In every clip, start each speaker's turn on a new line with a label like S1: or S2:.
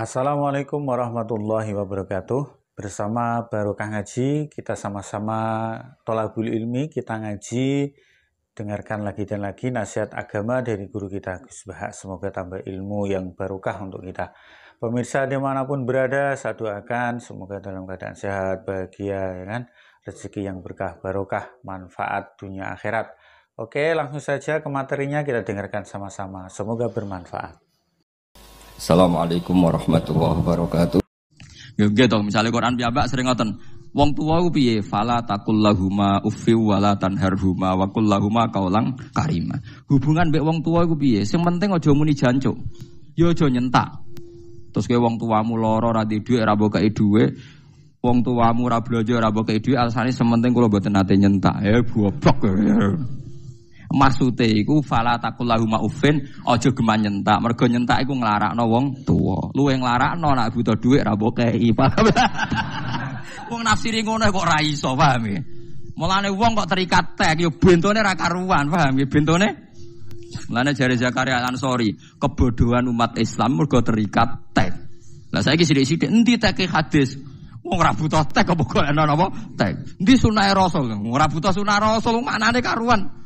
S1: Assalamualaikum warahmatullahi wabarakatuh. Bersama Barokah Ngaji, kita sama-sama tholabul ilmi, kita ngaji, dengarkan lagi dan lagi nasihat agama dari guru kita Gus Bahak. Semoga tambah ilmu yang barokah untuk kita. Pemirsa dimanapun berada, saya doakan semoga dalam keadaan sehat, bahagia, ya kan? Rezeki yang berkah, barokah, manfaat dunia akhirat. Oke, langsung saja ke materinya kita dengarkan sama-sama. Semoga bermanfaat.
S2: Assalamualaikum warahmatullahi wabarakatuh.
S3: Nggih to, misale Quran piyambak sering ngoten. Wong tuwa ku piye? Fala taqul lahuma uffi wala tanharhuma wa qul lahuma qaulan karima. Hubungan mbek wong tuwa ku piye? Sing penting aja muni jancuk. Ya aja nyentak. Terus kowe wong tuamu lara ra duwe dhuwit ra mbok kei dhuwit. Wong tuamu ra blanja ra mbok kei dhuwit alasane sementing kula mboten nate nyentak. Goblok. Maksude iku fala taqul lahuma uffin aja geman nyentak. Mergo nyentak iku nglarakno wong tuwa. Luwih nglarakno nek butuh dhuwit ra mbok kei. Wong nafsiri ngono kok ra iso, paham ya? Mulane wong kok terikat tek ya bentone ra karuan, paham ya? Bentone. Mulane jare Zakaria Ansori, kebodohan umat Islam mergo terikat tek. Lah saiki sithik-sithik endi teke hadis? Wong ora butuh tek kok golekno napa? Tek. Endi sunah Rasul? Ora butuh sunah Rasul, maknane karuan.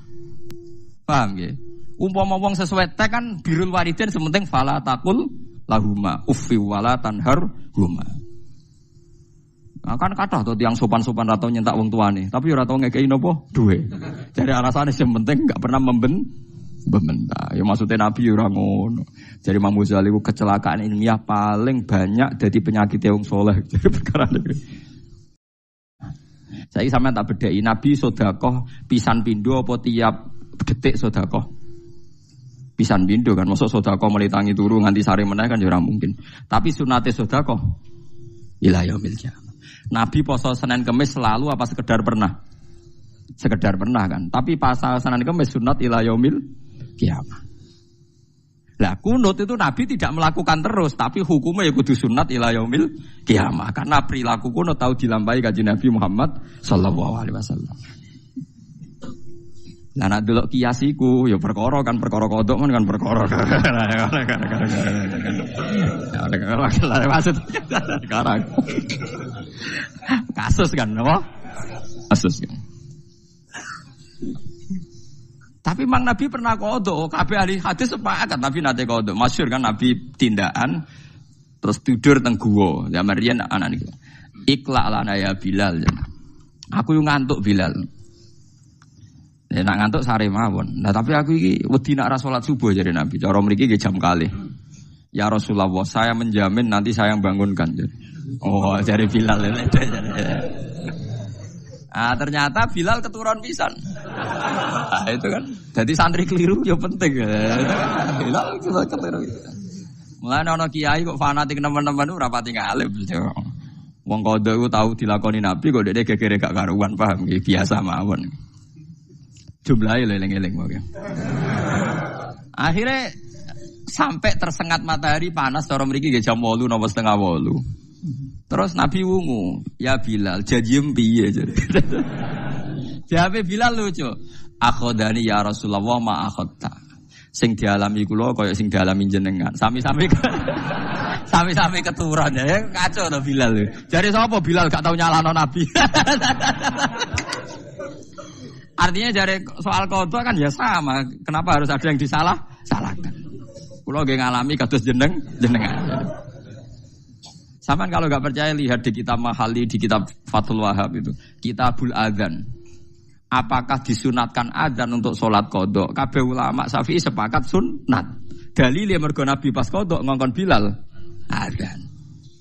S3: Paham ya? Umpama wong sesuai tek kan birrul walidain sementing fala taqul lahuma uffi wala tanharhuma. Kan kathah to tiyang sopan-sopan ra tau nyentak wong tuane, tapi ora tau ngekeki napa duwe. Jadi alasane sing penting enggak pernah membentak. Ya maksudnya Nabi ora ngono. Jadi Imam Ghazali ku kecelakaan ilmiah paling banyak dadi penyakit wong saleh. Jadi perkara iki. Saiki sampean tak bedheki Nabi sedekah pisan pindho apa tiap detik sedekah. Pisan pindho kan mosok sedekah mulai tangi turu nganti sare meneh kan ya ora mungkin. Tapi sunate sedekah ila yaumil qiyamah. Nabi poso Senin Kemis selalu apa sekedar pernah? Sekedar pernah kan. Tapi pas Senin Kemis sunat ila yaumil qiyamah. Lah kunut itu Nabi tidak melakukan terus, tapi hukumnya ya kudu sunat ila yaumil qiyamah. Karena perilaku kunut tahu dilampahi kanjeng Nabi Muhammad sallallahu alaihi wasallam. Lah nek delok kiasiku ya perkara kodok kan perkara. Maksud sekarang. Kasus kan apa? Kasus kan. Tapi Mang Nabi pernah kodok, kabeh ahli hadis sepakat Nabi nate kodok. Masyhur kan Nabi tindakan terus tidur teng guwa. Ya Maryam anak niku. Iqla lana ya Bilal. Aku yo ngantuk Bilal. Ya nak ngantuk sare mawon. Nah tapi aku iki wedi nak ra salat subuh jare Nabi. Cara mriki nggih jam kalih. Ya Rasulullah, saya menjamin nanti saya yang bangunkan. Oh, jare Bilal. Ah ternyata Bilal keturun pisan. Nah, itu kan. Jadi santri keliru ya penting. Bilal keturun. Mulane ana kiai kok fanatik nemen-nemen ora pati ngalim. Wong kodho ku tau dilakoni Nabi kok dekne gegere gak karuan, paham nggih biasa mawon. Jumlahnya leleng-eleng mungkin. Akhirnya sampai tersengat matahari panas cara mriki nggih jam 8 napa setengah 8. Terus Nabi wungu, "Ya Bilal, janjim piye?" Jawabe Bilal lucu. "Akhodani ya Rasulullah ma akhadta." Sing dialami kula kaya sing dialami jenengan. Sami-sami sami-sami keturunan ya. Kacau to Bilal. Jare sapa Bilal gak tau nyalano Nabi. Artinya dari soal qadha kan ya sama. Kenapa harus ada yang salahkan? Kulo nggih ngalami kados jenengan. Sampeyan kalau enggak percaya lihat di kitab Mahali, di kitab Fathul Wahhab itu, Kitabul Adzan. Apakah disunatkan adzan untuk salat qadha? Kabeh ulama Syafi'i sepakat sunat. Dalile mergo Nabi pas qadha ngongkon Bilal adzan.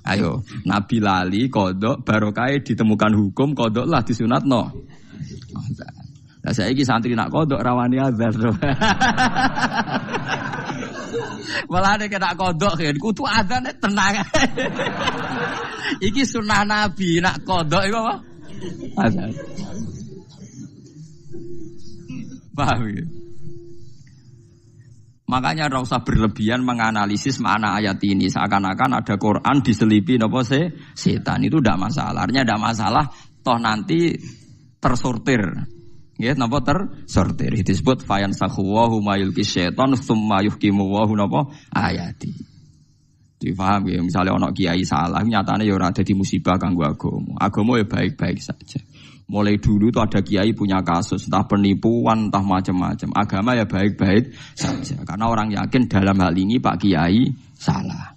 S3: Ayo, Nabi lali qadha barokah ditemukan hukum qadha lah disunatno. Lah saiki santri nak kodok rawani azar. Malah nek nak kodok kan kudu azan tenang. Iki sunah Nabi nak kodok iku apa? Azan. Paham ya? Makanya ora usah berlebihan menganalisis makna ayat ini seakan-akan ada Quran diselipi napa setan itu ndak masalah. Artinya ndak masalah toh nanti tersortir. Nggih napa tersortir disebut fayan sakhuwa humayul kisyaiton summa yuhkimu wa napa ayati. Difaham ya, misalnya ono kiai salah, nyatanya ya ora dadi musibah kanggo agama. Agama ya baik-baik saja. Mulai dulu tuh ada kiai punya kasus, entah penipuan, entah macam-macam. Agama ya baik-baik saja. Karena orang yakin dalam hal ini Pak Kiai salah.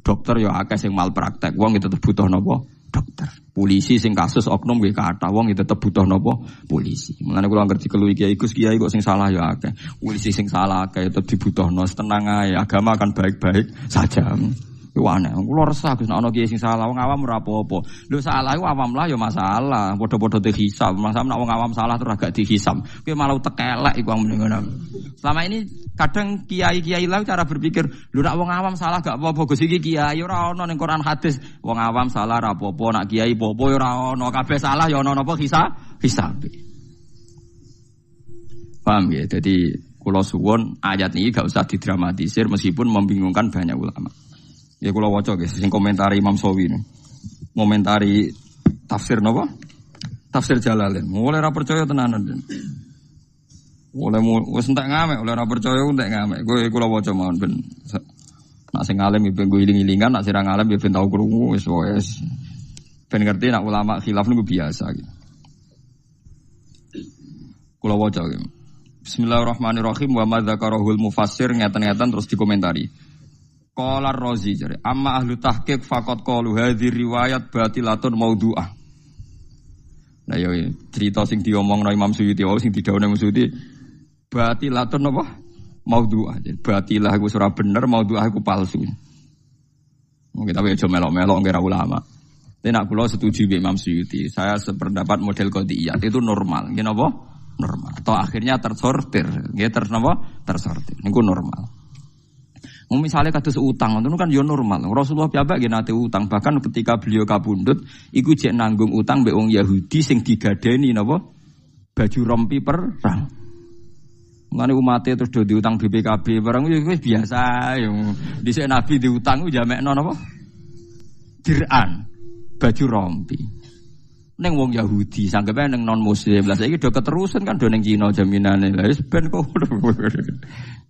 S3: Dokter ya akeh sing malpraktek, wong itu tetep butuh nopo? Dokter. Polisi sing kasus oknum nggih kathah, wong itu tetep butuh nopo? Polisi. Mulane kula ngerti keluwi kiai Gus kiai kok sing salah ya akeh. Polisi sing salah akeh tetep dibutuhno, tenang ae, agama akan baik-baik saja. Iku aneh, kula resah Gus nek ana kiai sing salah, wong awam ora apa-apa. Lho salah iku awam lah ya masalah, padha-padha dihisab. Masa nek wong awam salah terus agak dihisab. Kuwi malah tekelek iku mending ngono. Selama ini kadang kiai-kiai lah cara berpikir, lho nek wong awam salah gak apa-apa Gus iki kiai ora ono ning Quran hadis. Wong awam salah ora apa-apa, nek kiai apa-apa ya ora ono, kabeh salah ya ono napa hisab. Paham ya? Jadi kula suwun ayat ini gak usah didramatisir meskipun membingungkan banyak ulama. Ya kula waca guys, sing komentari Imam Sawi ini. Komentari tafsir napa? Tafsir Jalalain. Mulai ra percaya tenanan. Mulai wis entek ngamek, oleh ra percaya entek ngamek. Kowe kula waca mawon ben. Nak sing alim ben go iling-ilingan, nak sing ra alim ya ben tau krungu wis wis. Ben ngerti nak ulama khilaf niku biasa gitu. Kula waca gitu. Bismillahirrahmanirrahim wa ma dzakarahul mufassir ngeten-ngeten terus dikomentari. Qala Ar-Razi jare amma ahlu tahqiq faqat qalu hadhi riwayat batilatun maudhu'ah. Lah ya cerita sing diomongno Imam Suyuti wae sing didhawuhne Imam Suyuti batilatun apa? Maudhu'ah. Batilah iku ora bener, maudhu'ah iku palsu. Mungkin tapi aja melok-melok ngira ulama. Tapi nak kula setuju dengan Imam Suyuti. Saya sependapat model qadiyat itu normal. Nggih napa? Normal. Atau akhirnya tersortir. Nggih tersortir. Niku normal. Misalnya kados utang, itu kan ya normal. Rasulullah piyambak nggih nate utang, bahkan ketika beliau kabundut, iku jek nanggung utang mbek wong Yahudi sing digadeni napa? Baju rompi perang. Mulane umate terus do diutang BPKB barang wis biasa ya. Dhisik Nabi diutang ku jamekno napa? Diran, baju rompi. Neng wong Yahudi, sanggepe neng non muslim. Lah saiki do keterusan kan do neng Cina jaminane. Lah wis ben kok.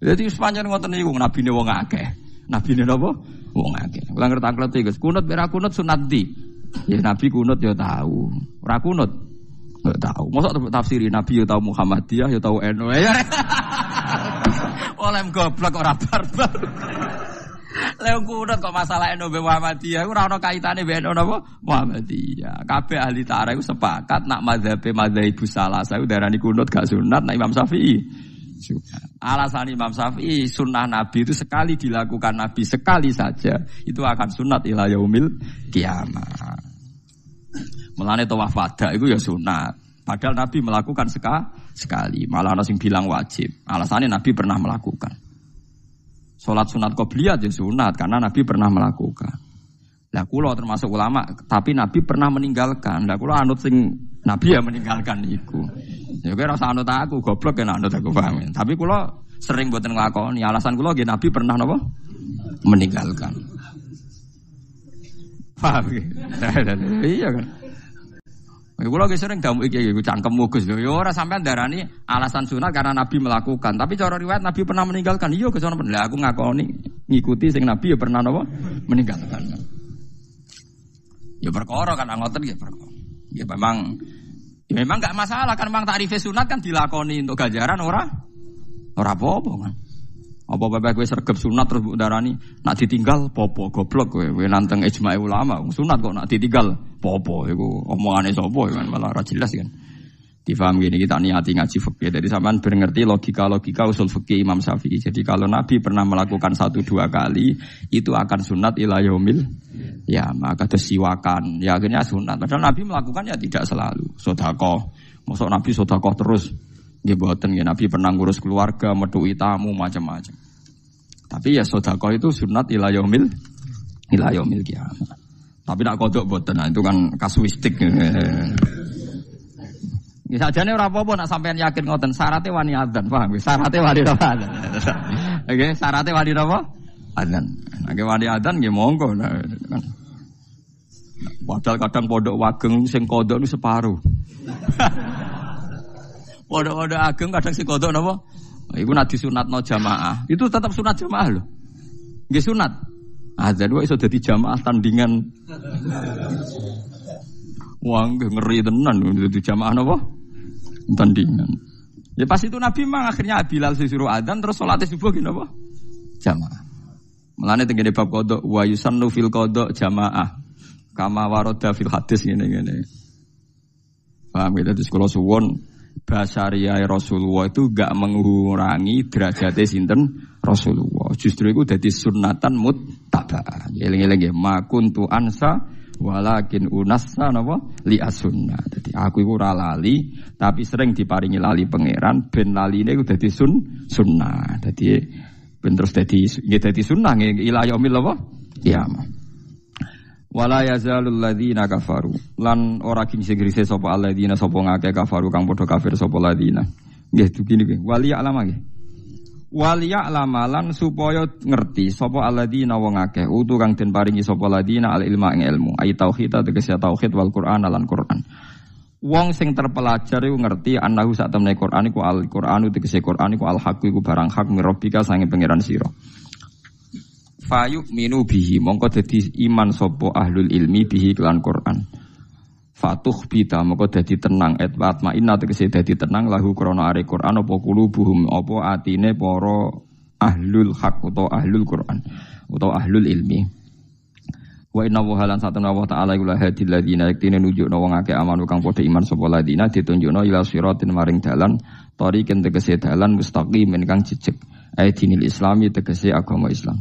S3: Dadi sepanjang ngoten niku nabine wong akeh. Nabine napa? Wong akeh. Kula ngerti-ngerti Gus. Kunut ora kunut sunat ndi? Ya Nabi kunut ya tahu. Ora kunut enggak tahu. Mosok tafsiri Nabi ya tahu Muhammadiyah ya tahu NU. Oleh goblok ora barbar. Lha kunut kok masalah NU Muhammadiyah ora ono kaitane mbek NU napa? Muhammadiyah. Kabeh ahli tarikh sepakat nak mazhabe mazhabu salasa darani kunut gak sunat, nak Imam Syafi'i alasan Imam Syafi'i sunnah Nabi itu sekali dilakukan Nabi sekali saja itu akan sunat ila yaumil kiamah. Mulane tawaf wada itu ya sunat. Padahal Nabi melakukan sekali. Malah ana sing bilang wajib. Alasannya Nabi pernah melakukan. Salat sunat qobliyah ya sunat karena Nabi pernah melakukan. Lah kula termasuk ulama tapi Nabi pernah meninggalkan. Lah kula anut sing Nabi ya meninggalkan iku. Ya kira rasa anut aku, goblok ya anut aku paham. Tapi kula sering mboten nglakoni. Alasan kula nggih Nabi pernah napa? Meninggalkan. Paham nggih? Iya kan. Kula ge sering damu iki cangkemmu Gus. Ya ora sampean darani alasan sunat karena Nabi melakukan. Tapi cara riwayat Nabi pernah meninggalkan. Iya Gus ana lah aku ngakoni ngikuti sing Nabi ya pernah napa? Meninggalkan. Ya perkara kan ngoten nggih perkara. Ya memang enggak masalah kan memang takrif sunat kan dilakoni untuk ganjaran ora apa-apa kan. Apa-apa kowe sregep sunat terus mbok darani nak ditinggal popo goblok kowe nantang ijma' ulama sunat kok nak ditinggal popo iku omongane sapa kan malah ora jelas kan. Difaham gini kita niati ngaji fikih. Jadi sampean ngerti logika usul fikih Imam Syafi'i. Jadi kalau Nabi pernah melakukan 1-2 kali itu akan sunat ila yaumil ya maka desiwakan. Ya akhirnya sunat. Padahal Nabi melakukan ya tidak selalu. Sedekah. Mosok Nabi sedekah terus nggih mboten nggih. Nabi pernah ngurus keluarga, metuhi tamu macam-macam. Tapi ya sedekah itu sunat ila yaumil kiamat. Tapi nak kodok mboten. Nah, itu kan kasuistik. Sajane ora apa-apa nak sampean yakin ngoten syaratnya wani adzan, paham? Syaratnya wani apa? Oke, syaratnya wani apa? Adzan. Nek wani adzan nggih monggo. Padahal kadang pondok wageng sing kodok niku separuh. Pondok-pondok ageng kadang sing kodok napa? Iku nek disunatno jamaah, itu tetap sunat jamaah lho. Nggih sunat. Azan wae iso dadi jamaah tandingan. Wah, ngeri tenan dadi jamaah napa? Tandingan. Ya pas itu Nabi memang akhirnya Bilal disuruh adzan terus salat subuh gini apa? Jamaah. Mulane tengene bab qada wa yusannu fil qada jamaah. Kama warada fil hadis ngene-ngene. Paham ya, terus kula suwun basyariah Rasulullah itu enggak mengurangi derajate sinten Rasulullah. Justru itu dadi sunnatan muttaba. Eling-eling nggih, ma kuntu ansa walakin unassa napa li as-sunnah. Dadi aku iku ora lali, tapi sering diparingi lali pangeran ben laline iku dadi sunnah. Dadi ben terus dadi sunnah ila yaumil apa? Kiamat. Wala yazalul ladzina kafaru lan ora gingse-gingse sapa alladzina sapa ngake kafaru kang padha kafir sapa ladzina. Nggih begini nggih. Wali alama nggih. Wali alama lan supaya ngerti sapa alladzina wong akeh utu kang den paringi sapa ladzina al ilma ing ilmu ai tauhid tegese tauhid wal Qur'an lan Qur'an. Wong sing terpelajar iku ngerti annahu sak temne Qur'an iku al-Qur'anu tegese Qur'an iku al-haq iku barang hak mirabika sange pangeran sira. Fayuk minu bihi mongko dadi iman sapa ahlul ilmi bihi kelan Quran. Fatuh bita mongko dadi tenang etwat maina tegese dadi tenang lahu krana are Quran apa kulubuhum apa atine para ahlul haq utawa ahlul Quran utawa ahlul ilmi. Wa inna wa halan satana wa ta'ala iku lahadil ladina yaktine nunjukna wong akeh amanu kang padha iman sapa ladina ditunjukna ila siratin maring dalan tariqen tegese dalan mustaqim kang jejeg dinil islami tegese agama Islam.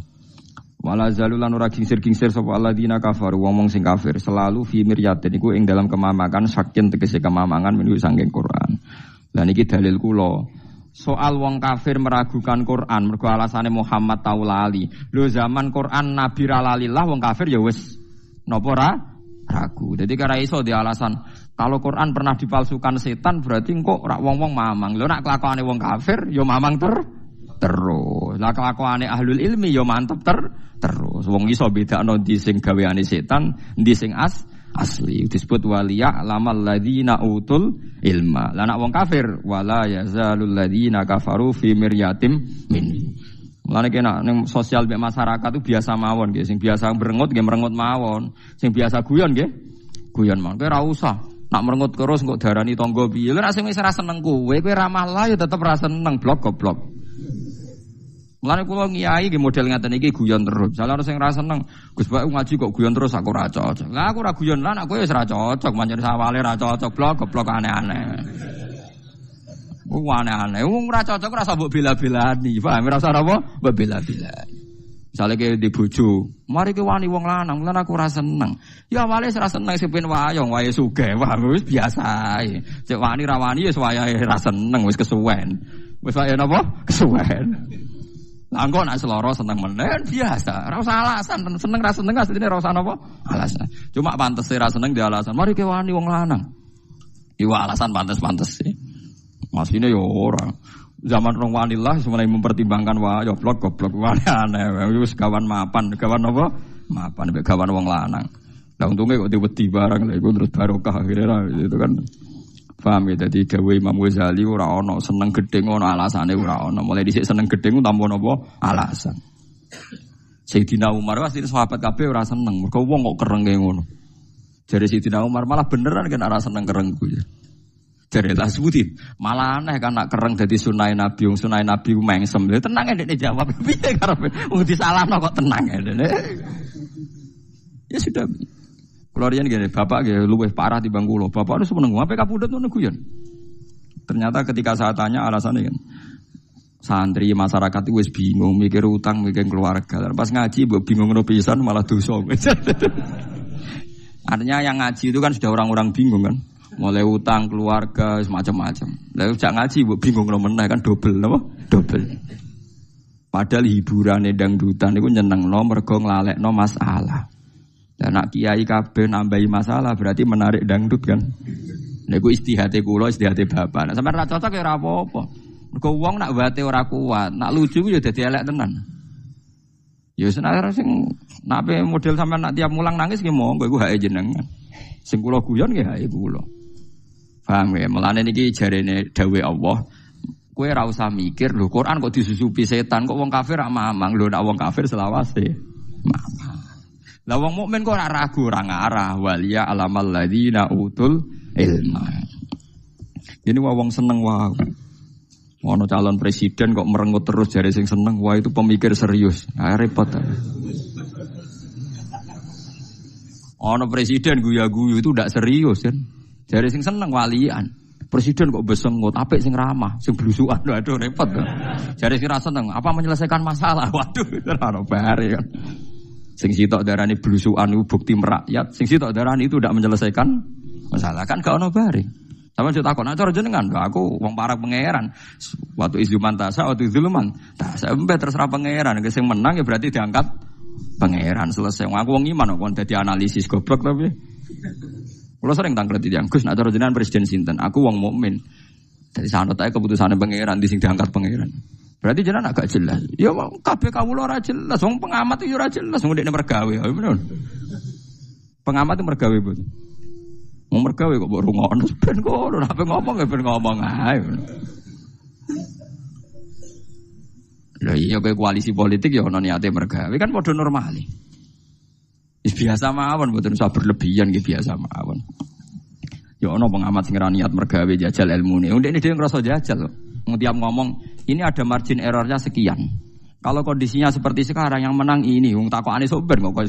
S3: Wala zalulan ora gingsir-gingsir sapa alladzina kafaru wong sing kafir selalu fi miryatin iku ing dalam kemamakan saking tegese kemamangan menuju saking Quran. Lah niki dalil kula. Soal wong kafir meragukan Quran mergo alasane Muhammad tau lali. Lho zaman Quran Nabi ra lalilah wong kafir ya wis napa ra ragu. Dadi kara iso di alasan kalau Quran pernah dipalsukan setan berarti kok ora wong-wong mamang. Lho nek kelakuane wong kafir ya mamang terus. Lah kelakuane ahlul ilmi ya mantep terus. Wong iso bedakno ndi sing gaweane setan, ndi sing asli. Disebut waliya lamal ladzina utul ilma. Lah nek wong kafir wala yazalul ladzina kafaru fi miryatim min. Mulane kena ning sosial mek masyarakat itu biasa mawon nggih, sing biasa merengut nggih merengut mawon, sing biasa guyon nggih guyon mawon. Kowe ora usah nak merengut terus kok darani tangga piye. Lha nek sing wis ora seneng kowe ramah lah ya tetep ora seneng blok goblok. Mulane kula ngiyai nggih model ngaten iki guyon terus. Salah sing ra seneng, Gus Bak ngaji kok guyon terus aku ora cocok. Lah aku ora guyon lan aku wis ra cocok, pancen sawale ra cocok goblok aneh-aneh. Aneh-aneh. Wong ora cocok ora usah mbok bela-belani, paham? Ora usah apa? Mbok bela-belani. Misale ke di bojo, mari ke wani wong lanang, lan aku ora seneng. Ya awale ora seneng sing ben wayang, wae sugih, paham wis biasa ae. Cek wani ra wani wis wayahe ra seneng, wis kesuwen. Wis wae napa? Kesuwen. Lah engko nek seloro seneng menen biasa. Ora usah alasan seneng ra seneng asline ora usah napa? Alasan. Cuma pantes ra seneng di alasan. Mari ke wani wong lanang. Iku alasan pantes-pantes sih. Masine yo ora. Zaman rong wanillah semuanya mempertimbangkan wah yo goblok aneh. Wis kawan mapan apa? Mapan mek kawan wong lanang. Lah untunge kok diwedi barang lha iku terus barokah akhirnya itu kan. Paham ya, jadi dawuh Imam Ghazali ora ana seneng gedeng ana alasane ora ana. Mulai dhisik seneng gedeng tanpa napa alasan. Sayyidina Umar asline sahabat kabeh ora seneng, mergo wong kok kerenge ngono. Jare Sayyidina Umar malah beneran kan ora seneng kerengku ya. Jare lah sebutin, malah aneh kan nak kereng dadi sunah Nabi, wong sunah Nabi ku mengsem. Tenang ya dekne jawab piye karepe wong disalahno kok tenang ya dekne. Ya sudah. Kalau riyen gini, bapak gini luwih parah di bangku lo. Bapak itu seneng, apa kapundut itu guyon. Ternyata ketika saya tanya alasannya kan, santri masyarakat itu wis bingung, mikir utang, mikir keluarga. Pas ngaji, bingung no pisan malah dosa. Artinya yang ngaji itu kan sudah orang-orang bingung kan, mulai utang, keluarga, semacam-macam. Lalu jak ngaji, bingung no meneh kan double, apa? Double. Padahal hiburan dangdutan itu nyeneng no, mergo nglalek no masalah. Dan nak kiai kabeh nambahi masalah berarti menarik dangdut kan. Lha iku istihate kula, istihate bapak. Nek sampeyan ra cocok ya ora apa-apa. Mergo wong nak wate ora kuat, nak lucu ya dadi elek tenan. Ya senajan sing nak model sampeyan nak tiap mulang nangis nggih monggo iku hake jenengan. Sing kula guyon nggih hake kula. Paham ya? Mulane niki jarene dawuh Allah. Kowe ora usah mikir lho Quran kok disusupi setan kok wong kafir ra mamang lho nek wong kafir selawase. Mamang. Lah wong mukmin kok ora ragu, ora ngarah waliya alamal ladzina utul ilma. Ini wong seneng wae. Ono calon presiden kok merengut terus jare sing seneng, wah itu pemikir serius. Ah repot. Ono presiden guya-guyu itu ndak serius kan. Jare sing seneng walian. Presiden kok besengut, apik sing ramah, sing blusukan. Waduh repot kan. Jare sing ra seneng, apa menyelesaikan masalah. Waduh ora bare kan. Sing sitok darani blusukan itu bukti merakyat, sing sitok darani itu ndak menyelesaikan masalah kan gak ono bare. Sama cerita aku, nah cara jenengan, aku wong para pangeran. Waktu izuman tasa, waktu izuluman tasa, terserah pangeran. Yang menang ya berarti diangkat pangeran. Selesai. Aku wong iman, aku jadi analisis goblok tapi. Kalau sering tangklet itu yang Gus, nah cara jenengan presiden sinten. Aku wong mukmin. Dari sana tadi keputusannya pangeran, di sing diangkat pangeran. Berarti jenengan agak jelas. Ya kabeh kawula ora jelas, wong pengamat itu ora jelas, wong dekne mergawe. Bener. Pengamat itu mergawe, Bu. Mau mergawe kok mbok rungokno ben kono ape ngomong ya ben ngomong ae. Lha iya kowe koalisi politik ya ono niate mergawe kan padha normal. Wis biasa mawon mboten usah berlebihan nggih biasa mawon. Ya ono pengamat sing ora niat mergawe jajal ilmune. Ndekne dhewe ngrasa jajal kok. Tiap ngomong ini ada margin errornya sekian. Kalau kondisinya seperti sekarang yang menang ini wong takokane sok ben kok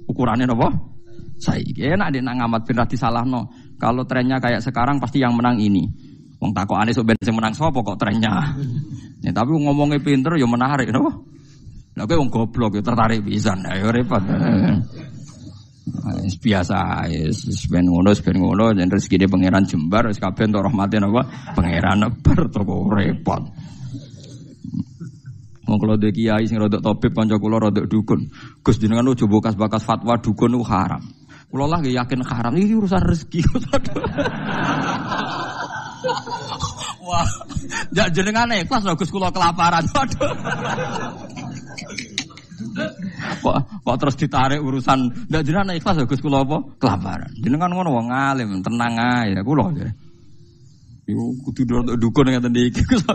S3: ukurane napa? Saiki enak nek ngamat ben ra disalahno. Kalau trennya kayak sekarang pasti yang menang ini. Wong takokane sok ben sing menang sapa kok trennya. Ya tapi ngomongnya pinter ya menarik napa? Lah kowe wong goblok ya tertarik pisan. Ya repot. Biasa wis ben ngono yen rezekine pangeran jembar wis kabeh entuk rahmate napa? Pangeran nebar to kok repot. Wong kula dhe kiai sing rodok tabib kanca kula rodok dukun. Gus jenengan ojo bakas fatwa dukun ku haram. Kula lah yakin haram iki urusan rezeki. Wah, jak jenengan ikhlas lho Gus kula kelaparan. Waduh. Kok terus ditarik urusan ndak jenengan ikhlas lho Gus kula apa? Kelaparan. Jenengan ngono wong alim, tenang ae kula ya. Iku kudu dukun ngeten iki Gus.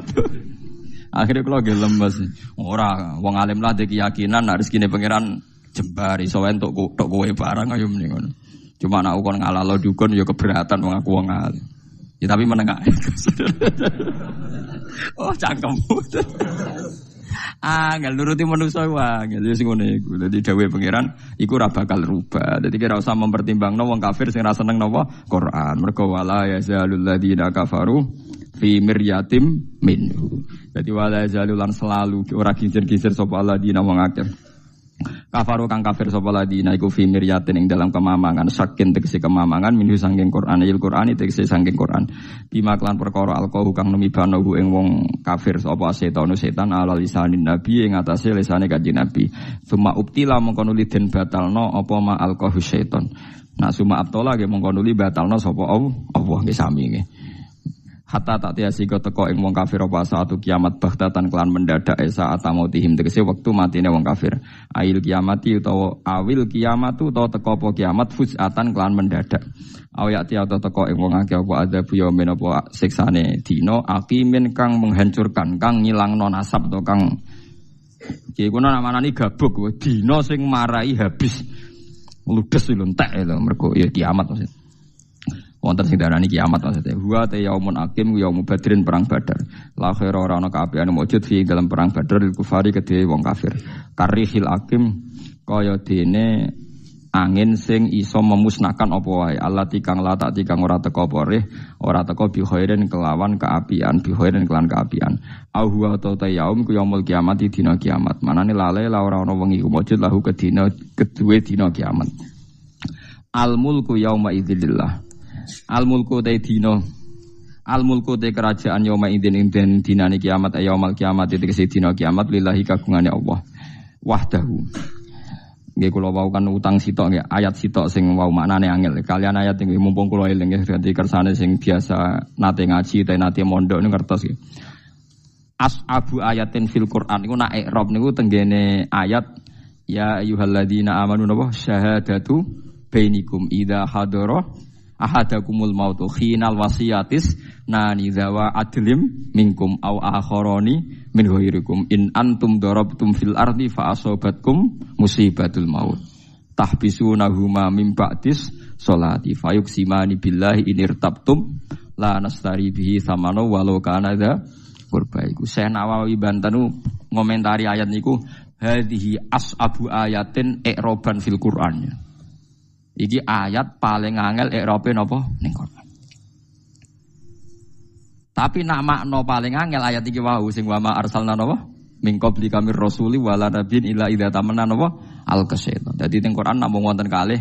S3: Akhirnya kalau gelem mas, ora wong alim lah dek keyakinan, nak rezekine pangeran jembar iso entuk tok kowe barang ayo mending ngono. Cuma nak kon ngalalo dukun ya keberatan wong aku wong alim. Ya tapi menengah. Oh cangkemmu. Angel nuruti manusa wae, ya sing ngene iku. Dadi dawuhe pangeran iku ora bakal rubah. Dadi kira usah mempertimbangno wong kafir sing ra seneng napa Quran. Mergo wala yazalul ladina kafaru fi miryatim minhu. Dadi wala yazalulan selalu ora gincir-gincir sapa ladina wong akeh. Kafaru kang kafir sapa ladina iku fi miryatin ing dalam kemamangan saking tegese kemamangan minhu saking Quran il Qur'ani tegese saking Quran. Bima klan perkara alqahu kang numibano ing wong kafir sapa setan ala lisanin nabi ing atase lisane kanjeng nabi. Suma ubtila mongko nuli den batalno apa ma alqahu setan. Nah suma abtola nggih mongko nuli batalno sapa Allah nggih sami nggih. Hatta tak tiasi teko ing wong kafir apa saatu kiamat baghtatan kelan mendadak esa atamotihim tegese wektu matine wong kafir. Ail kiamati utawa awil kiamatu utawa teko apa kiamat fuzatan kelan mendadak. Awayati atau teko ing wong akeh apa adzab yamin apa siksane dina aqimin kang menghancurkan kang ngilangno nasab to kang iki kono namanani gabuk dina sing marai habis ludes lho entek lho mergo ya kiamat maksud. Wonten sing darani kiamat maksudnya. Huwa ta yaumun akim yaumul badrin perang Badar. La khaira ora ana kaapiane mujud fi dalam perang Badar lil kufari kedhe wong kafir. Karihil akim kaya dene angin sing iso memusnahkan apa wae. Allati kang la tak kang ora teko poreh, ora teko bi khairin kelawan kaapian, bi khairin kelan kaapian. Au huwa ta yaum ku yaumul kiamat dina kiamat. Manane lale la ora ana wengi ku mujud lahu kedina kedue dina kiamat. Al mulku yauma idzillah. Al mulku te dino al mulku te kerajaan yauma idzin dinane kiamat yaumul kiamat tegese dina kiamat lillahi kagungane Allah wahdahu. Nggih kula wau kan utang sitok nggih ayat sitok sing wau maknane angel kalian ayat nggih mumpung kula eling nggih dadi kersane sing biasa nate ngaji nate mondok niku ngertos nggih. Ashabu ayatin fil Quran niku nek i'rab niku tenggene ayat ya ayyuhalladzina amanu napa syahadatu bainikum idza hadara ahadakumul mautu khinal wasiyatis nani zawa adlim minkum au akharoni min ghairikum in antum darabtum fil ardi fa asobatkum musibatul maut tahbisunahuma mim ba'dis sholati fayuqsimani billahi inirtabtum la nastari bihi thamana walau kana dza qurba. Iku Syekh Nawawi Bantanu ngomentari ayat niku hadhihi as'abu ayatin i'roban fil Qur'an. Iki ayat paling angel i'robe napa ning Qur'an. Tapi nak makna paling angel ayat iki wau sing wa ma arsalna napa min qabli kamir rasuli wala nabiyyin illa idza tamanna napa al-qasyaitan. Dadi ning Quran namung wonten kalih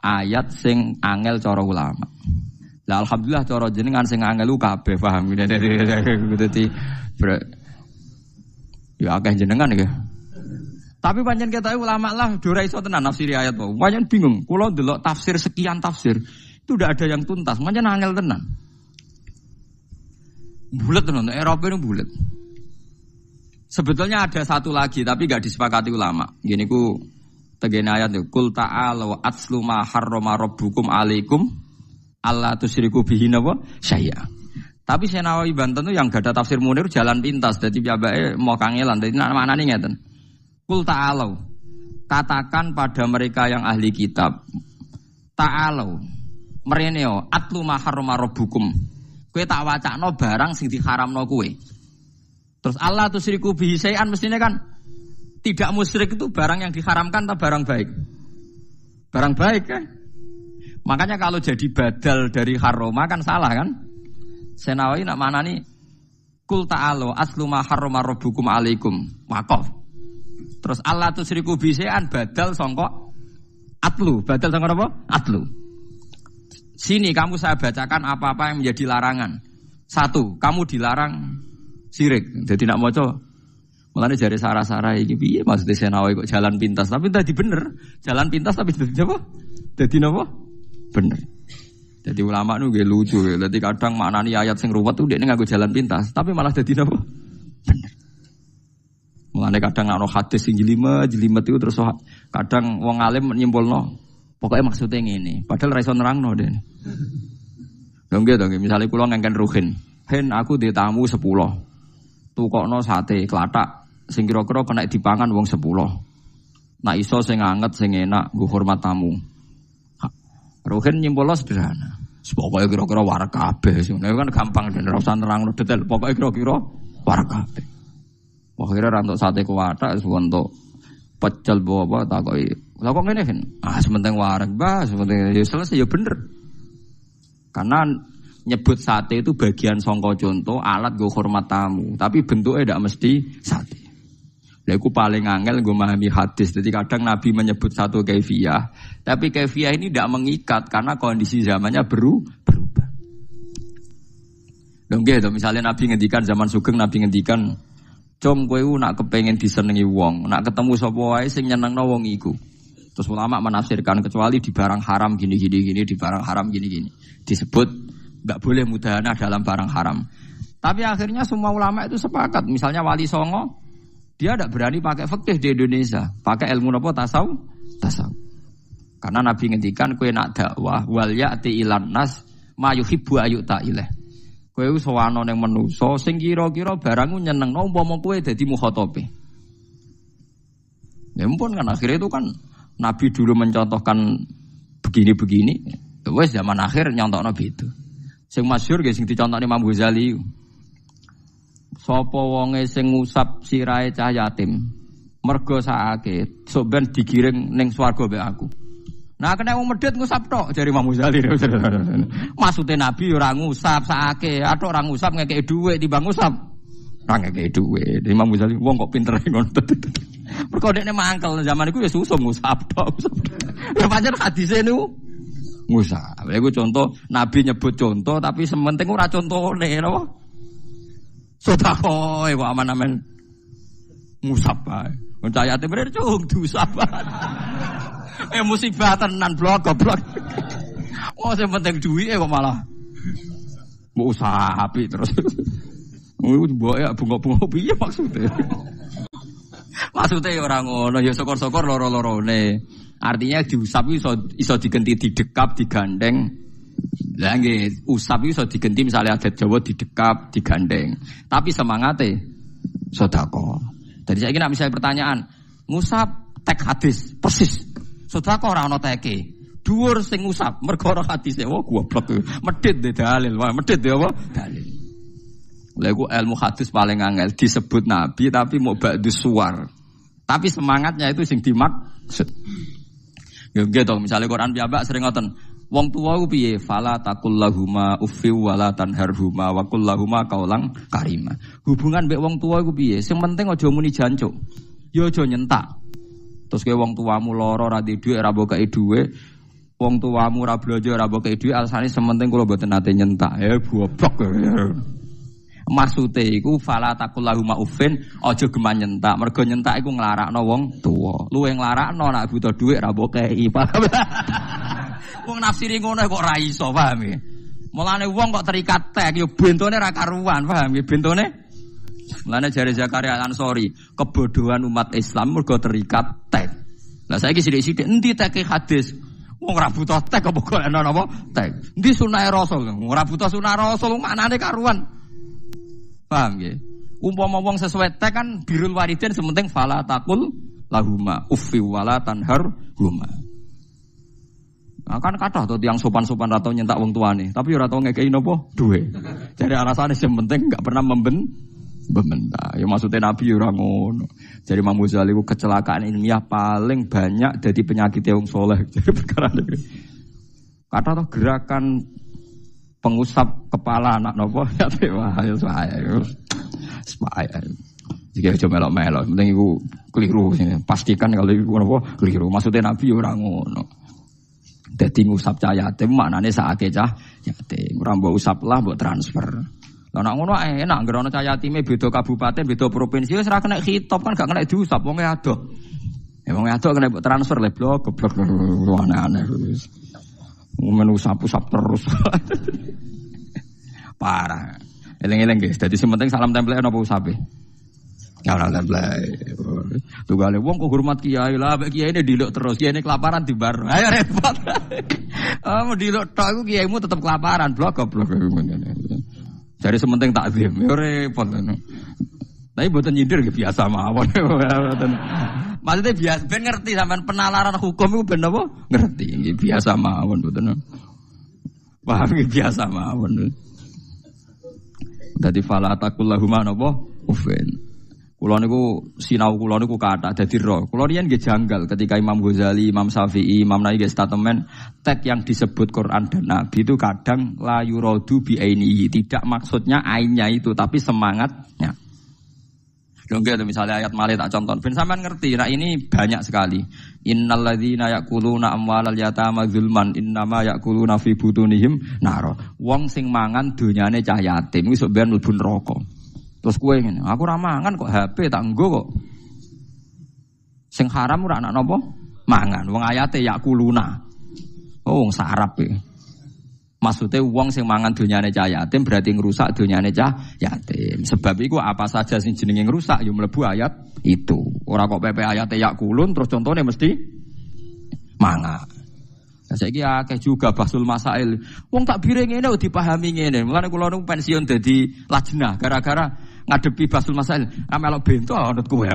S3: ayat sing angel cara ulama. Lah alhamdulillah cara jenengan sing angel ku kabeh paham dadi ya akeh jenengan iki. Tapi pancen ketoke ulama lah ora iso tenan nafsiri ayat wae. Pancen bingung. Kula ndelok tafsir sekian tafsir itu udah ada yang tuntas. Pancen angel tenan. Bulet tenan, Eropa itu bulet. Sebetulnya ada satu lagi tapi enggak disepakati ulama. Gini ku tegene ayat itu qul ta'ala wa atslu ma harrama rabbukum alaikum alla tusyriku bihi wa syai'a. Tapi Syekh Nawawi Banten itu yang gak ada tafsir Munir jalan pintas. Dadi piyambake mau kangelan. Dadi maknane ngeten. Qul ta'ala katakan pada mereka yang ahli kitab ta'ala mrene atlu ma harrama rabbukum. Kowe tak wacakno barang sing diharamno kowe. Terus Allah tusyriku bihi syai'an mestine kan tidak musyrik itu barang yang diharamkan atau barang baik? Barang baik kan? Makanya kalau jadi badal dari haroma kan salah kan? Senawi nak manani kul ta'ala aslu ma harrama rabbukum alaikum waqaf. Terus Allah tusyriku bihi syai'an badal sangka atlu, badal sangka apa? Atlu. Sini kamu saya bacakan apa-apa yang menjadi larangan. Satu, kamu dilarang syirik. Jadi nak maca. Mulane jare sarah-sarah iki piye maksudnya Senawi kok jalan pintas. Tapi tadi bener, jalan pintas tapi dadi apa? Dadi napa? Bener. Jadi ulama nu nggih lucu ya. Dadi kadang maknani ayat sing ruwet tuh dekne nganggo jalan pintas, tapi malah dadi napa? Bener. Mulane kadang ana hadis sing jelimet itu terus kadang wong alim nyimpulno pokoknya maksudnya ngene, padahal ra iso nerangno dene. Lha nggih to nggih, misale kula ngengken ruhin. Hen aku di tamu 10. Tukokno sate klathak sing kira-kira kena dipangan wong 10. Nak iso sing anget sing enak nggo hormat tamu. Ruhin nyimpulno sederhana. Pokoke kira-kira war kabeh. Ngono kan gampang den ora usah nerangno detail. Pokoke kira-kira war kabeh. Akhire ra entuk sate klathak untuk pecel apa takoki. Lah kok ngene kan? Sementing wareg, Mbah, sementing ya selesai ya bener. Karena nyebut sate itu bagian sangka contoh alat go hormat tamu, tapi bentuknya tidak mesti sate. Lah iku paling angel nggo memahami hadis. Jadi kadang Nabi menyebut satu kaifiyah, tapi kaifiyah ini tidak mengikat karena kondisi zamannya berubah. Lho nggih to, misalnya Nabi ngendikan zaman Sugeng Nabi ngendikan, "Com kowe nak kepengin disenengi wong, nak ketemu sapa wae sing nyenengno wong iku." Terus ulama menafsirkan kecuali di barang haram gini, di barang haram gini. Disebut enggak boleh mudahanah dalam barang haram. Tapi akhirnya semua ulama itu sepakat. Misalnya Wali Songo, dia tidak berani pakai fikih di Indonesia, pakai ilmu apa tasawuf. Karena Nabi ngendikan kowe nak dakwah wal ya'ti ilan nas ma yuhibbu ayyuta ilaih. Kowe sowan ning manusa sing kira-kira barangmu nyenengno umpama kowe dadi mukhatabe. Ya ampun kan akhirnya itu kan Nabi dulu mencontohkan begini-begini, wes zaman akhir nyontokno gitu. Sing masyhur nggih sing dicontohne Imam Ghazali. Sapa wonge sing ngusap sirahe cah yatim, mergo sakake, sok ben digiring ning swarga mbek aku. Nah kena wong medhit ngusap tok jare Imam Ghazali. Maksude Nabi ora ngusap sakake, atok ora ngusap ngekeki dhuwit timbang ngusap. Ora ngekeki dhuwit. Imam Ghazali wong kok pinter ngono. Mergo dekne mangkel zaman iku ya susum ngusap tok. Ya pancen hadise niku ngusap. Lha iku contoh Nabi nyebut contoh tapi sementing ora contone napa? Sedekah kok aman-aman ngusap bae. Wong cayate bener cung diusap. Musibah tenan blok goblok. Oh sing penting duwike kok malah mbok usahapi terus. Mbok ya bunga-bunga piye maksudnya? Maksudnya orang ngono ya syukur-syukur loro-lorone. Artinya diusap iso digenti didekap, digandeng. Lah nggih, usap iso digenti misalnya adat Jawa didekap, digandeng. Tapi semangate sedekah. Jadi saiki nek misalnya pertanyaan, ngusap tek hadis persis. Sedekah ora ana teke. Dhuwur sing ngusap, mergo ora hadise. Oh goblok. Medhit de dalil, wah medhit de apa? Dalil. Lha iku ilmu hadis paling angel disebut nabi tapi mau ba'du suwar. Tapi semangatnya itu sing dimaksud. Ya gitu, misalnya Quran piyambak sering ngoten. Wong tuwa ku piye? Fala taqul lahuma uffi wala tanharhuma wa qul lahuma qaulan karima. Hubungan mbek wong tuwa iku piye? Sing penting aja muni jancuk. Ya aja nyentak. Terus kowe wong tuamu lara ra di dhuwit ra mbok kei dhuwit. Wong tuamu ora blanja ora mbok kei dhuwit alasane sementing kula mboten nate nyentak. Goblok. Maksude iku fala taqul lahuma uffin aja geman nyentak. Mergo nyentak iku nglarakno wong tuwa. Luwih nglarakno nek butuh dhuwit ra mbok kei. Wong nafsiri ngono kok ra iso, paham ya? Mulane wong kok terikat tek ya bentone ra karuan, paham ya? Bentone. Mulane jare Zakaria Al-Ansori, kebodohan umat Islam mergo terikat tek. Lah saiki sithik-sithik endi teke hadis? Wong ora butuh tek apa kok ana apa? Tek. Endi sunah Rasul? Ora butuh sunah Rasul, maknane karuan. Paham ya? Umpama wong sesuai tek kan birrul walidain sementing fala taqul lahuma uffi wala tanharhuma. Nah, kan kathah to tiyang sopan-sopan ra tau nyentak wong tuane, tapi ora tau ngekeki napa duwe. Jadi alasane sing penting enggak pernah membentak. Ya maksudnya Nabi ora ngono. Jadi Imam Ghazali ku kecelakaan ilmiah paling banyak dadi penyakit wong saleh. Jadi perkara iki. Kathah to gerakan pengusap kepala anak napa ya wah saya. Jika aja melok-melok, penting iku keliru. Pastikan kalau iku napa keliru. Maksudnya Nabi ora ngono. Dadi ngusap cah yatim maknane sakake cah yatim. Ora mbok usap lah mbok transfer. Lah nek ngono enak ngger ana cah yatime beda kabupaten, beda provinsi wis ora kena khitab kan gak kena diusap wong adoh. Ya wong adoh kena mbok transfer le blok goblok aneh-aneh wis. Men usap-usap terus. Parah. Eling-eling guys, dadi sing penting salam template napa usape. Ya ora template. Tugale wong kok hormat kiai lah, mek kiai ini diluk terus, kiai ini kelaparan di bar. Ayo repot. Mau diluk tok iku kiaimu tetep kelaparan, blok goblok. Jadi sementing takzim, ya repot. Tapi mboten nyindir nggih biasa mawon. Maksudnya biasa ben ngerti sampean penalaran hukum iku ben apa? Ngerti, nggih biasa mawon mboten. Paham nggih biasa mawon. Dadi fala taqul lahum napa? Ufin. Kulo niku sinau kulo niku kathah dadi ro. Kulo riyen nggih janggal ketika Imam Ghazali, Imam Syafi'i, Imam Nawawi nggih statement tek yang disebut Quran dan Nabi itu kadang la yuradu bi ainihi, tidak maksudnya ainnya itu tapi semangatnya. Lho nggih misalnya ayat malih tak contoh ben sampean ngerti, nah ini banyak sekali. Innal ladzina yaquluna amwalal yatama zulman innama yaquluna fi butunihim nar. Wong sing mangan donyane cah yatim iku sok ben mlebu neraka. Terus kowe ngene, aku ora mangan kok HP tak nggo kok. Sing haram ora anak napa? Mangan. Wong ayate yakuluna. Oh wong sarap iki. Maksude wong sing mangan donyane cah yatim berarti ngrusak donyane cah yatim. Sebab iku apa saja sing jenenge ngrusak ya mlebu ayat itu. Ora kok pepe ayate yakulun terus contone mesti mangan. Saiki akeh juga basul masail. Wong takbire ngene kok dipahami ngene. Mulane kula niku pensiun dadi lajnah gara-gara ngadepi basul masail. Melok bento anut kowe.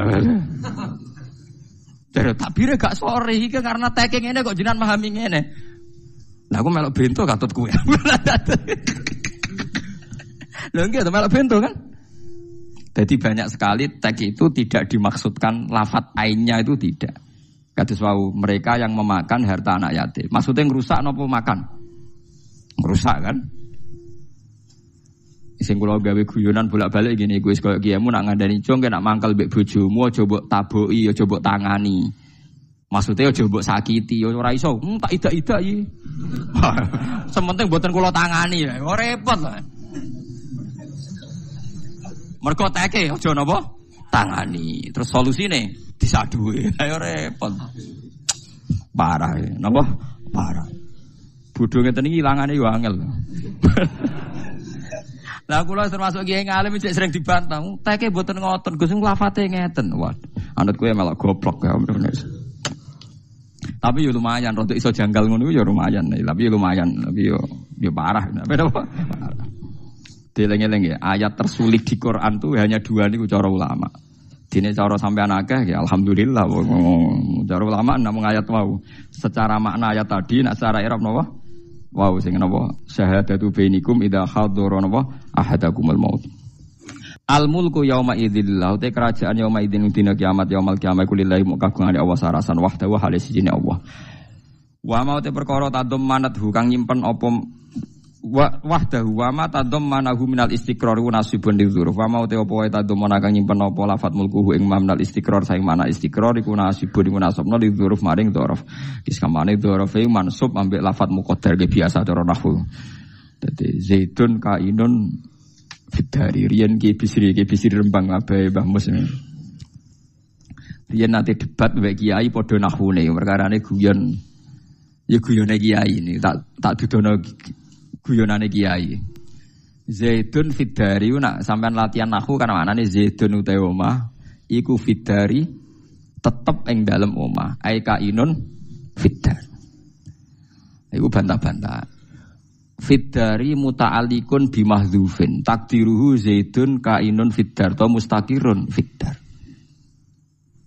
S3: Jadi takbire gak sore iki karena teke ngene kok jenengan pahami ngene. Lah aku melok bento katut kowe. Lho nggih to melok bento kan? Jadi banyak sekali tek itu tidak dimaksudkan lafadz ainnya itu tidak. Kados wau mereka yang memakan harta anak yatim. Maksudnya ngerusak napa makan? Ngerusak kan? Sing kula gawe guyonan bolak-balik ngene iku wis koyo kiyamu nak ngandani jong nak mangkel mbek bojomu aja mbok taboki aja mbok tangani. Maksudnya aja mbok sakiti ora iso. Tak idak-idak iki. Sementing mboten kula tangani ya. Ora repot lho. Mergo teke aja napa? Tangani. Terus solusine disaduhi. Ayo repot. Parah ya. Napa? Parah. Bodho ngeten iki ilangane yo angel. Lah kula termasuk kiai ngalim cek sering dibantah. Teke mboten ngoten, Gus lafate ngeten. Wah, anut kowe malah goblok ya. Tapi yo lumayan, rodok iso janggal ngono yo lumayan. Tapi yo lumayan, tapi yo parah. Parah. Dileng-eleng ya, ayat tersulit di Quran tuh hanya 2 niku cara ulama. Dene cara sampean akeh ya alhamdulillah. Cara ulama namung ayat wau. Secara makna ayat tadi nak secara i'rab napa? Wau sing napa? Syahadatu bainikum idza hadara napa ahadakumul maut. Al mulku yauma idzillah te kerajaan yauma idzin dina kiamat yaumal kiamat kulillahi mukagungane Allah sarasan wahdahu halis sijine Allah. Wa mau te perkara tadum manat hu kang nyimpen apa wahdahu wa ma tadum manahu minal istiqrar wa nasibun lidzuruf. Wa mau te apa wae tadum kang nyimpen apa lafat mulku ing minal istiqrar saing mana istiqrar iku nasibun iku nasabna lidzuruf maring dzaraf. Kis kamane dzaraf e mansub ambek lafat muqaddar ke biasa cara nahwu. Dadi zaitun kainun fitari riyen ki bisri Rembang abae Mbah Mus. Riyen nate debat mbek kiai padha nahwune perkarane guyon. Ya guyone kiai ini tak dudono guyonane kiai. Zaidun fitari nak sampean latihan nahwu kan manane zaidun utawa omah iku fitari tetep ing dalem omah. Ai kainun fitar. Iku bantah-bantah. Fitari muta'alikun bimahdhufin takdiruhu zaidun kainun fiddar to mustaqirun fiddar.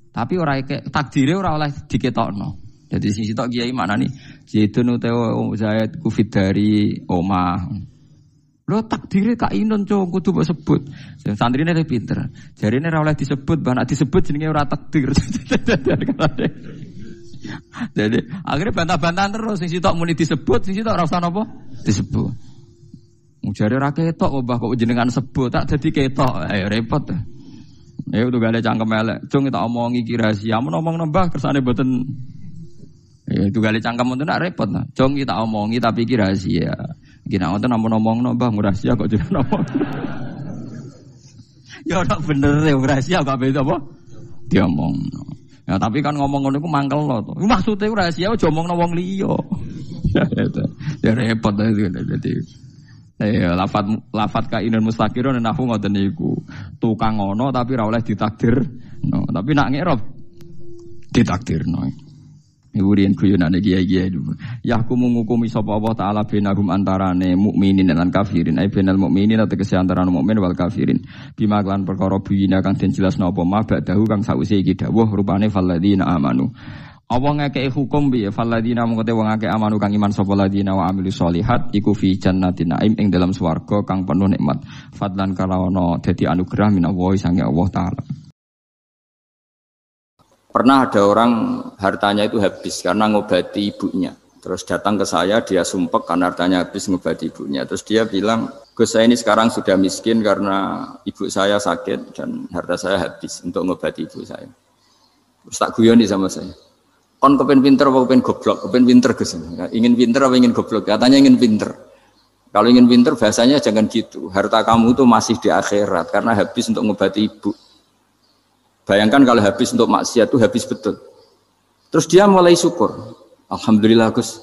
S3: Tapi ora takdire ora oleh diketokno. Jadi sing sitok kiai maknane zaidun utawa zaid ku fitari omah. Lho takdire kainun cuk kudu mbok sebut. Santrine le pinter. Jarine ora oleh disebut, bah nek disebut jenenge ora takdir. Jadi akhirnya bantah-bantahan terus sing sitok muni disebut, sing sitok ora usah napa disebut. Mujare ra ketok Mbah kok jenengan sebut tak dadi ketok. Ayo repot. Ya udah gale cangkem elek. Cung tak omongi iki rahasia. Mun omong nembah kersane mboten. Ya itu gale cangkem mboten nak repot nah. Cung kita omongi tapi iki rahasia. Iki nek wonten omong-omongno Mbah rahasia kok jenengan omong. Ya ora bener ya rahasia kok beda apa? Diomongno. Ya tapi kan ngomong ngono iku mangkel lho to. Maksude rahasia aja omongno wong liya. Ya repot dadi. Ya lafat kainun mustaqirun nahwu ngoten niku. Tukang ngono tapi ora oleh ditakdir. No, tapi nak ngerop ditakdirno. Iku riyen guyonane kiai-kiai dulu. Yahkumu ngukumi sapa Allah taala bainahum antarane mukminin lan kafirin. Ai bainal mukminin tegese antarane mukmin wal kafirin. Bima lan perkara buyina kang den jelasno apa ma ba'dahu kang sause iki dawuh rupane falladzina amanu. Apa ngekeki hukum piye falladzina mung te wong akeh amanu kang iman sapa ladina wa amilus solihat iku fi jannatin naim ing dalam swarga kang penuh nikmat. Fadlan kalawana dadi anugerah minallahi sange Allah taala.
S2: Pernah ada orang hartanya itu habis karena ngobati ibunya. Terus datang ke saya, dia sumpek karena hartanya habis ngobati ibunya. Terus dia bilang, Gus saya ini sekarang sudah miskin karena ibu saya sakit dan harta saya habis untuk ngobati ibu saya. Terus tak guyoni sama saya. Kon kepen pinter apa kepen goblok? Kepen pinter Gus. Ingin pinter apa ingin goblok? Katanya ingin pinter. Kalau ingin pinter bahasanya jangan gitu. Harta kamu itu masih di akhirat karena habis untuk ngobati ibu. Bayangkan kalau habis untuk maksiat itu habis betul. Terus dia mulai syukur. Alhamdulillah Gus,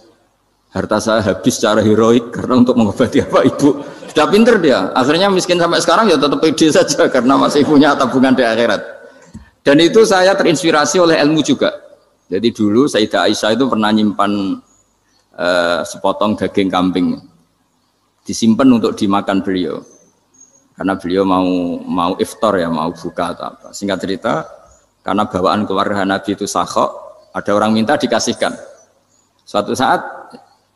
S2: harta saya habis secara heroik karena untuk mengobati apa ibu. Sudah pinter dia. Akhirnya miskin sampai sekarang ya tetap pede saja karena masih punya tabungan di akhirat. Dan itu saya terinspirasi oleh ilmu juga. Jadi dulu Sayyidah Aisyah itu pernah nyimpan sepotong daging kambing. Disimpan untuk dimakan beliau. Karena beliau mau iftar ya, mau buka atau apa. Singkat cerita, karena bawaan keluarga Nabi itu sakhok, ada orang minta dikasihkan. Suatu saat,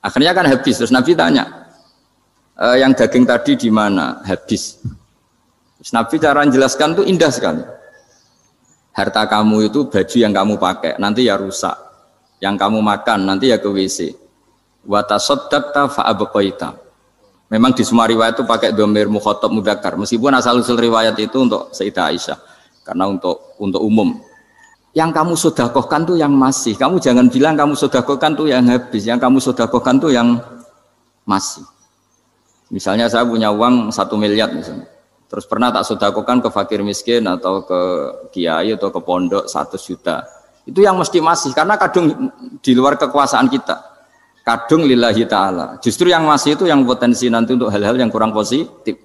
S2: akhirnya kan habis. Terus Nabi tanya, yang daging tadi di mana? Habis. Terus Nabi cara menjelaskan itu indah sekali. Harta kamu itu baju yang kamu pakai, nanti ya rusak. Yang kamu makan, nanti ya ke WC. Wa tasaddaqta fa abqaita. Memang di semua riwayat itu pakai dhamir mukhatab mudzakkar. Meskipun asal-usul riwayat itu untuk Sayyidah Aisyah. Karena untuk umum. Yang kamu sedekahkan tuh yang masih. Kamu jangan bilang kamu sedekahkan tuh yang habis. Yang kamu sedekahkan tuh yang masih. Misalnya saya punya uang 1 miliar misalnya. Terus pernah tak sedekahkan ke fakir miskin atau ke kiai atau ke pondok 100 juta. Itu yang mesti masih. Karena kadung di luar kekuasaan kita. Kadung lillahi ta'ala. Justru yang masih itu yang potensi nanti untuk hal-hal yang kurang positif.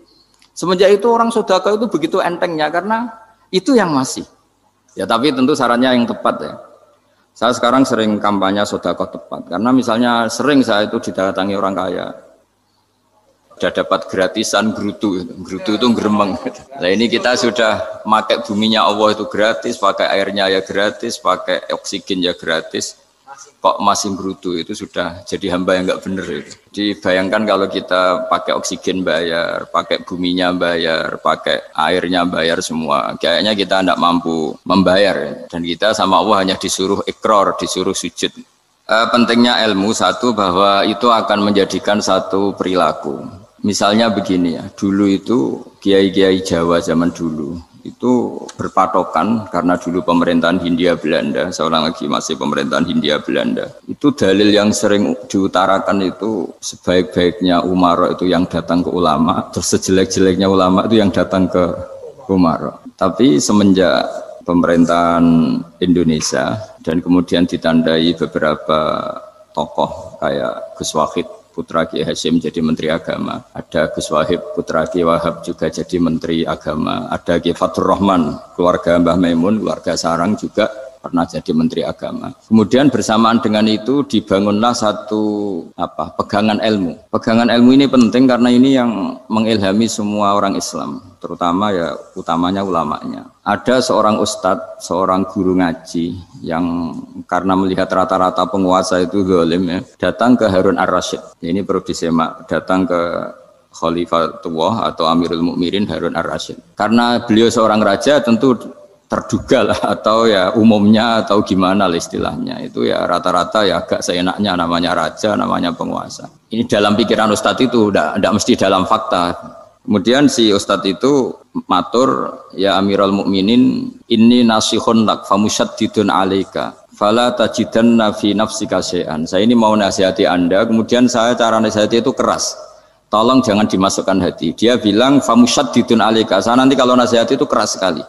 S2: Semenjak itu orang sedekah itu begitu entengnya karena itu yang masih. Ya tapi tentu sarannya yang tepat ya. Saya sekarang sering kampanye sedekah tepat. Karena misalnya sering saya itu didatangi orang kaya. Sudah dapat gratisan gerutu itu gremeng. Nah ini kita sudah pakai buminya Allah itu gratis, pakai airnya ya gratis, pakai oksigen ya gratis. Kok masih gerutu, itu sudah jadi hamba yang nggak bener itu. Dibayangkan kalau kita pakai oksigen bayar, pakai buminya bayar, pakai airnya bayar semua. Kayaknya kita tidak mampu membayar. Dan kita sama Allah hanya disuruh ikrar, disuruh sujud. Pentingnya ilmu satu bahwa itu akan menjadikan satu perilaku. Misalnya begini ya, dulu itu kiai-kiai Jawa zaman dulu itu berpatokan karena dulu pemerintahan Hindia Belanda, seorang lagi masih pemerintahan Hindia Belanda. Itu dalil yang sering diutarakan itu sebaik-baiknya umara itu yang datang ke ulama, terus sejelek-jeleknya ulama itu yang datang ke umara. Tapi semenjak pemerintahan Indonesia dan kemudian ditandai beberapa tokoh kayak Gus Wahid putra Kiai Hasyim jadi Menteri Agama, ada Gus Wahib putra Kiai Wahab juga jadi Menteri Agama, ada Kiai Fathur Rahman keluarga Mbah Maimun, keluarga Sarang juga pernah jadi Menteri Agama. Kemudian bersamaan dengan itu dibangunlah satu pegangan ilmu. Pegangan ilmu ini penting karena ini yang mengilhami semua orang Islam, terutama ya utamanya ulamanya. Ada seorang ustadz, seorang guru ngaji yang karena melihat rata-rata penguasa itu zalim ya, datang ke Harun Ar-Rasyid. Ini perlu disemak, datang ke Khalifatullah atau Amirul Mukminin Harun Ar-Rasyid. Karena beliau seorang raja tentu terduga lah atau ya umumnya atau gimana lah istilahnya itu ya rata-rata ya agak seenaknya namanya raja, namanya penguasa. Ini dalam pikiran ustadz itu tidak mesti dalam fakta. Kemudian si ustadz itu matur, ya Amirul Mukminin, inni nasihun lak famusyaddidun alaika fala tajidanna fi nafsika syai'an. Saya ini mau nasihati Anda, kemudian saya cara nasihati itu keras. Tolong jangan dimasukkan hati. Dia bilang famusyaddidun alaika. Saya nanti kalau nasihati itu keras sekali.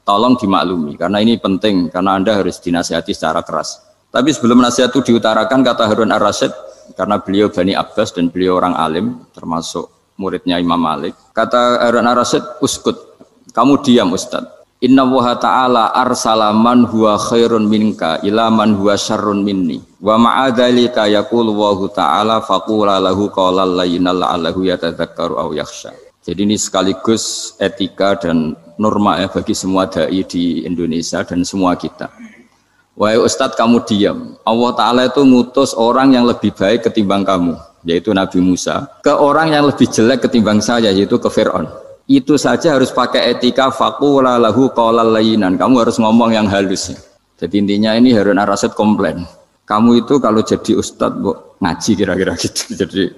S2: Tolong dimaklumi, karena ini penting, karena Anda harus dinasihati secara keras. Tapi sebelum nasihat itu diutarakan, kata Harun Ar-Rasyid, karena beliau Bani Abbas dan beliau orang alim, termasuk muridnya Imam Malik. Kata Harun Ar-Rasyid, uskut, kamu diam Ustadz. Inna Allaha ta'ala arsala man huwa khairun minka ila man huwa syarrun minni. Wa ma'adhalika yakulu Allahu ta'ala faqula lahu qawlal layyinal la'allahu yatadzakkaru aw yakhsha. Jadi ini sekaligus etika dan norma ya bagi semua dai di Indonesia dan semua kita. Wahai Ustadz kamu diam. Allah Ta'ala itu ngutus orang yang lebih baik ketimbang kamu, yaitu Nabi Musa, ke orang yang lebih jelek ketimbang saya, yaitu ke Fir'aun. Itu saja harus pakai etika faqula lahu qawlal layyinan. Kamu harus ngomong yang halus. Jadi intinya ini Harun Ar-Rasyid komplain. Kamu itu kalau jadi Ustadz ngaji kira-kira gitu.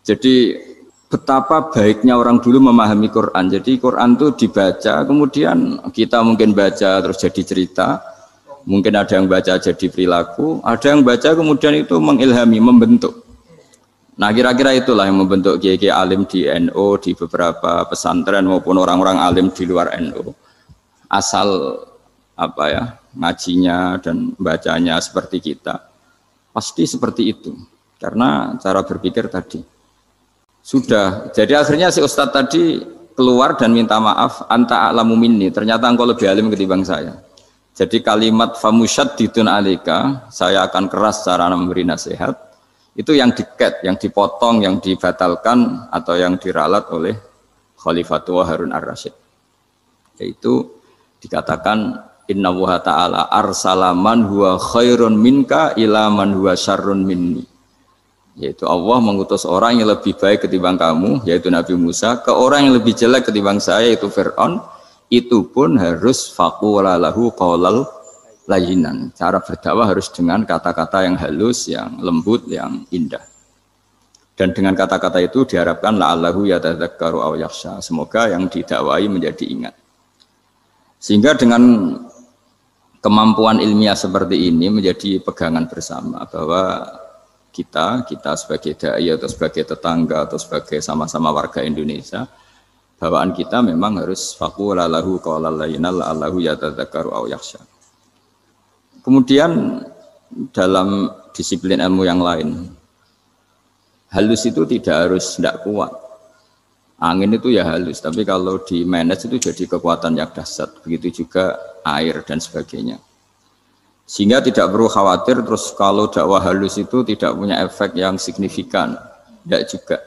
S2: Jadi betapa baiknya orang dulu memahami Quran. Jadi Quran itu dibaca, kemudian kita mungkin baca terus jadi cerita, mungkin ada yang baca jadi perilaku, ada yang baca kemudian itu mengilhami, membentuk. Nah kira-kira itulah yang membentuk kiai-kiai alim di NU, di beberapa pesantren maupun orang-orang alim di luar NU. Asal ngajinya dan bacanya seperti kita, pasti seperti itu. Karena cara berpikir tadi. Sudah, jadi akhirnya si Ustadz tadi keluar dan minta maaf, anta a'lamu minni, ternyata engkau lebih alim ketimbang saya. Jadi kalimat famusyaddidun alika, saya akan keras cara memberi nasihat, itu yang diket, yang dipotong, yang dibatalkan atau yang diralat oleh Khalifatullah Harun Ar-Rasyid. Yaitu dikatakan inna Allaha ta'ala arsala man huwa khairun minka ila man huwa syarrun minni. Yaitu Allah mengutus orang yang lebih baik ketimbang kamu, yaitu Nabi Musa, ke orang yang lebih jelek ketimbang saya, yaitu Fir'aun. Itu pun harus faqula lahu qawlal layyinan. Cara berdakwah harus dengan kata-kata yang halus, yang lembut, yang indah. Dan dengan kata-kata itu diharapkan la'allahu yatadzakkaru aw yakhsha. Semoga yang didakwai menjadi ingat. Sehingga dengan kemampuan ilmiah seperti ini menjadi pegangan bersama bahwa kita sebagai dai atau sebagai tetangga atau sebagai sama-sama warga Indonesia, bawaan kita memang harus faqula lahu qawlal layyinan la'allahu yatadzakkaru aw yakhsha. Kemudian dalam disiplin ilmu yang lain, halus itu tidak kuat. Angin itu ya halus, tapi kalau di manage itu jadi kekuatan yang dahsyat. Begitu juga air dan sebagainya. Sehingga tidak perlu khawatir terus kalau dakwah halus itu tidak punya efek yang signifikan. Tidak juga.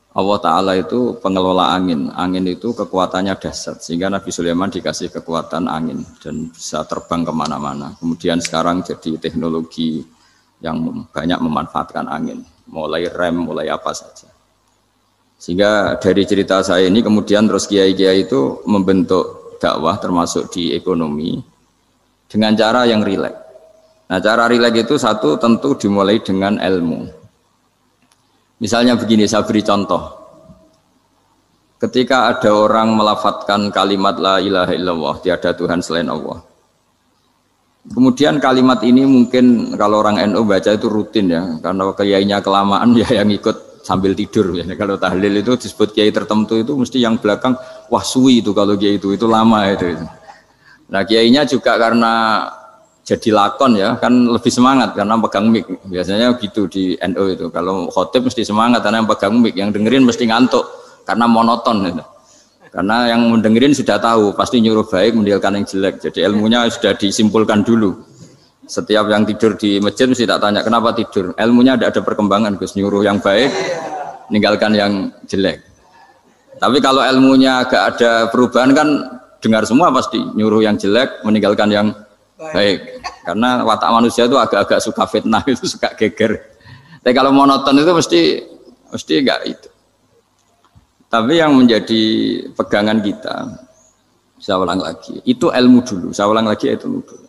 S2: Allah Ta'ala itu pengelola angin. Angin itu kekuatannya dahsyat. Sehingga Nabi Sulaiman dikasih kekuatan angin dan bisa terbang kemana-mana. Kemudian sekarang jadi teknologi yang banyak memanfaatkan angin. Mulai rem, mulai apa saja. Sehingga dari cerita saya ini kemudian terus kiai-kiai itu membentuk dakwah termasuk di ekonomi dengan cara yang rileks. Nah cara rileks itu satu tentu dimulai dengan ilmu. Misalnya begini, saya beri contoh. Ketika ada orang melafadzkan kalimat la ilaha illallah, tiada Tuhan selain Allah. Kemudian kalimat ini mungkin kalau orang NU baca itu rutin ya, karena kiainya kelamaan ya yang ikut sambil tidur. Ya. Kalau tahlil itu disebut kiai tertentu itu mesti yang belakang, wah suwi itu kalau kiai itu lama itu. Nah kiainya juga karena jadi lakon ya, kan lebih semangat karena pegang mic. Biasanya gitu di NU itu. Kalau khotib mesti semangat karena yang pegang mic, yang dengerin mesti ngantuk karena monoton gitu. Karena yang mendengerin sudah tahu pasti nyuruh baik meninggalkan yang jelek. Jadi ilmunya sudah disimpulkan dulu. Setiap yang tidur di masjid mesti tak tanya kenapa tidur. Ilmunya ada perkembangan, Gus, nyuruh yang baik meninggalkan yang jelek. Tapi kalau ilmunya agak ada perubahan kan dengar semua pasti nyuruh yang jelek meninggalkan yang baik. Karena watak manusia itu agak-agak suka fitnah, itu suka geger. Tapi kalau monoton itu mesti enggak itu. Tapi yang menjadi pegangan kita, saya ulang lagi, itu ilmu dulu. Saya ulang lagi itu ilmu dulu.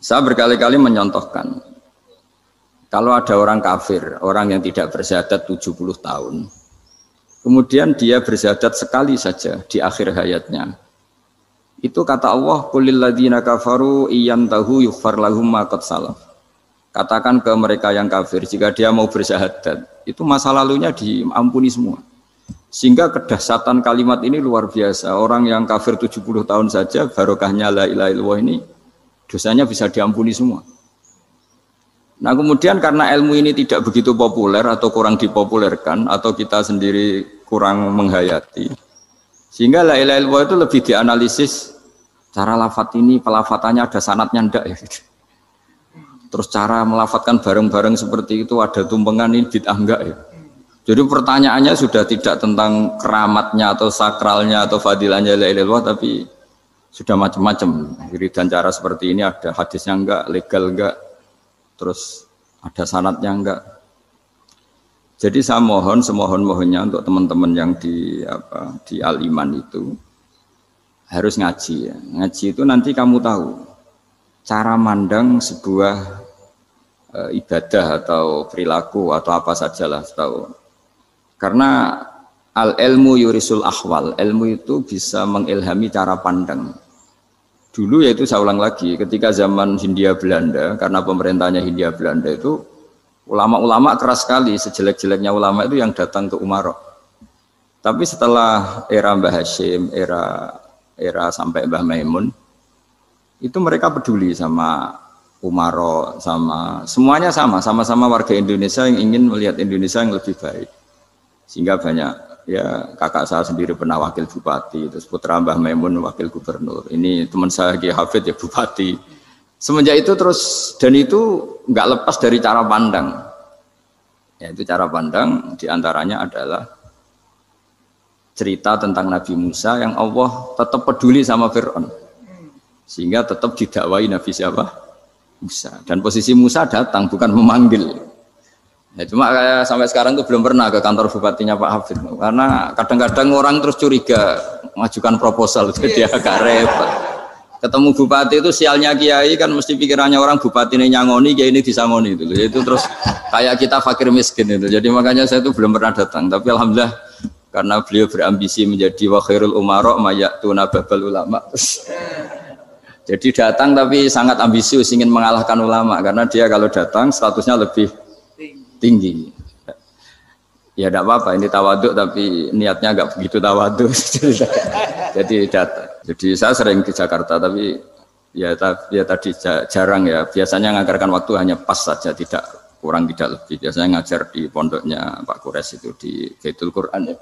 S2: Saya berkali-kali menyontohkan, kalau ada orang kafir, orang yang tidak bersyahadat 70 tahun, kemudian dia bersyahadat sekali saja di akhir hayatnya. Itu kata Allah, qulil ladzina kafaru iyantahu yughfar lahum ma qad salaf. Katakan ke mereka yang kafir, jika dia mau bersyahadat, itu masa lalunya diampuni semua. Sehingga kedahsyatan kalimat ini luar biasa. Orang yang kafir 70 tahun saja, barokahnya la ilaha illallah ini, dosanya bisa diampuni semua. Nah kemudian karena ilmu ini tidak begitu populer atau kurang dipopulerkan, atau kita sendiri kurang menghayati, sehingga la ilaha illallah itu lebih dianalisis, cara lafadz ini, pelafatannya ada sanadnya enggak ya gitu. Terus cara melafatkan bareng-bareng seperti itu ada tumpengan ini bid'ah enggak ya. Jadi pertanyaannya sudah tidak tentang keramatnya atau sakralnya atau fadilahnya la ilaha illallah, tapi sudah macam-macam. Wiridan cara seperti ini ada hadisnya enggak, legal enggak, terus ada sanadnya enggak. Jadi saya mohon semohon-mohonnya untuk teman-teman yang di Al-Iman itu harus ngaji ya. Ngaji itu nanti kamu tahu cara mandang sebuah ibadah atau perilaku atau apa sajalah tahu. Karena al-ilmu yurisul ahwal, ilmu itu bisa mengilhami cara pandang. Dulu yaitu saya ulang lagi, ketika zaman Hindia Belanda, karena pemerintahnya Hindia Belanda itu ulama-ulama keras sekali, sejelek-jeleknya ulama itu yang datang ke Umarok. Tapi setelah era Mbah Hashim, era sampai Mbah Maimun, itu mereka peduli sama Umarok, sama semuanya sama-sama warga Indonesia yang ingin melihat Indonesia yang lebih baik. Sehingga banyak ya kakak saya sendiri pernah wakil bupati, terus putra Mbah Maimun wakil gubernur. Ini teman saya Ki Hafid ya bupati. Semenjak itu terus, dan itu nggak lepas dari cara pandang. Yaitu cara pandang diantaranya adalah cerita tentang Nabi Musa yang Allah tetap peduli sama Fir'aun. Sehingga tetap didakwai Nabi siapa? Musa. Dan posisi Musa datang bukan memanggil. Ya, cuma kayak sampai sekarang tuh belum pernah ke kantor bupatinya Pak Hafid. Karena kadang-kadang orang terus curiga mengajukan proposal jadi agak repot. Ketemu bupati itu sialnya kiai kan mesti pikirannya orang bupati ini nyangoni, kiai ini disangoni itu. Itu terus kayak kita fakir miskin itu. Jadi makanya saya itu belum pernah datang. Tapi alhamdulillah karena beliau berambisi menjadi wa khairul umara mayatuna babal ulama. Jadi datang tapi sangat ambisius ingin mengalahkan ulama karena dia kalau datang statusnya lebih tinggi. Ya tidak apa-apa ini tawaduk tapi niatnya agak begitu tawaduk. Jadi datang. Jadi saya sering ke Jakarta tapi ya tadi jarang ya. Biasanya ngajarkan waktu hanya pas saja, tidak kurang tidak lebih. Biasanya ngajar di pondoknya Pak Kures itu di Baitul Quran ya.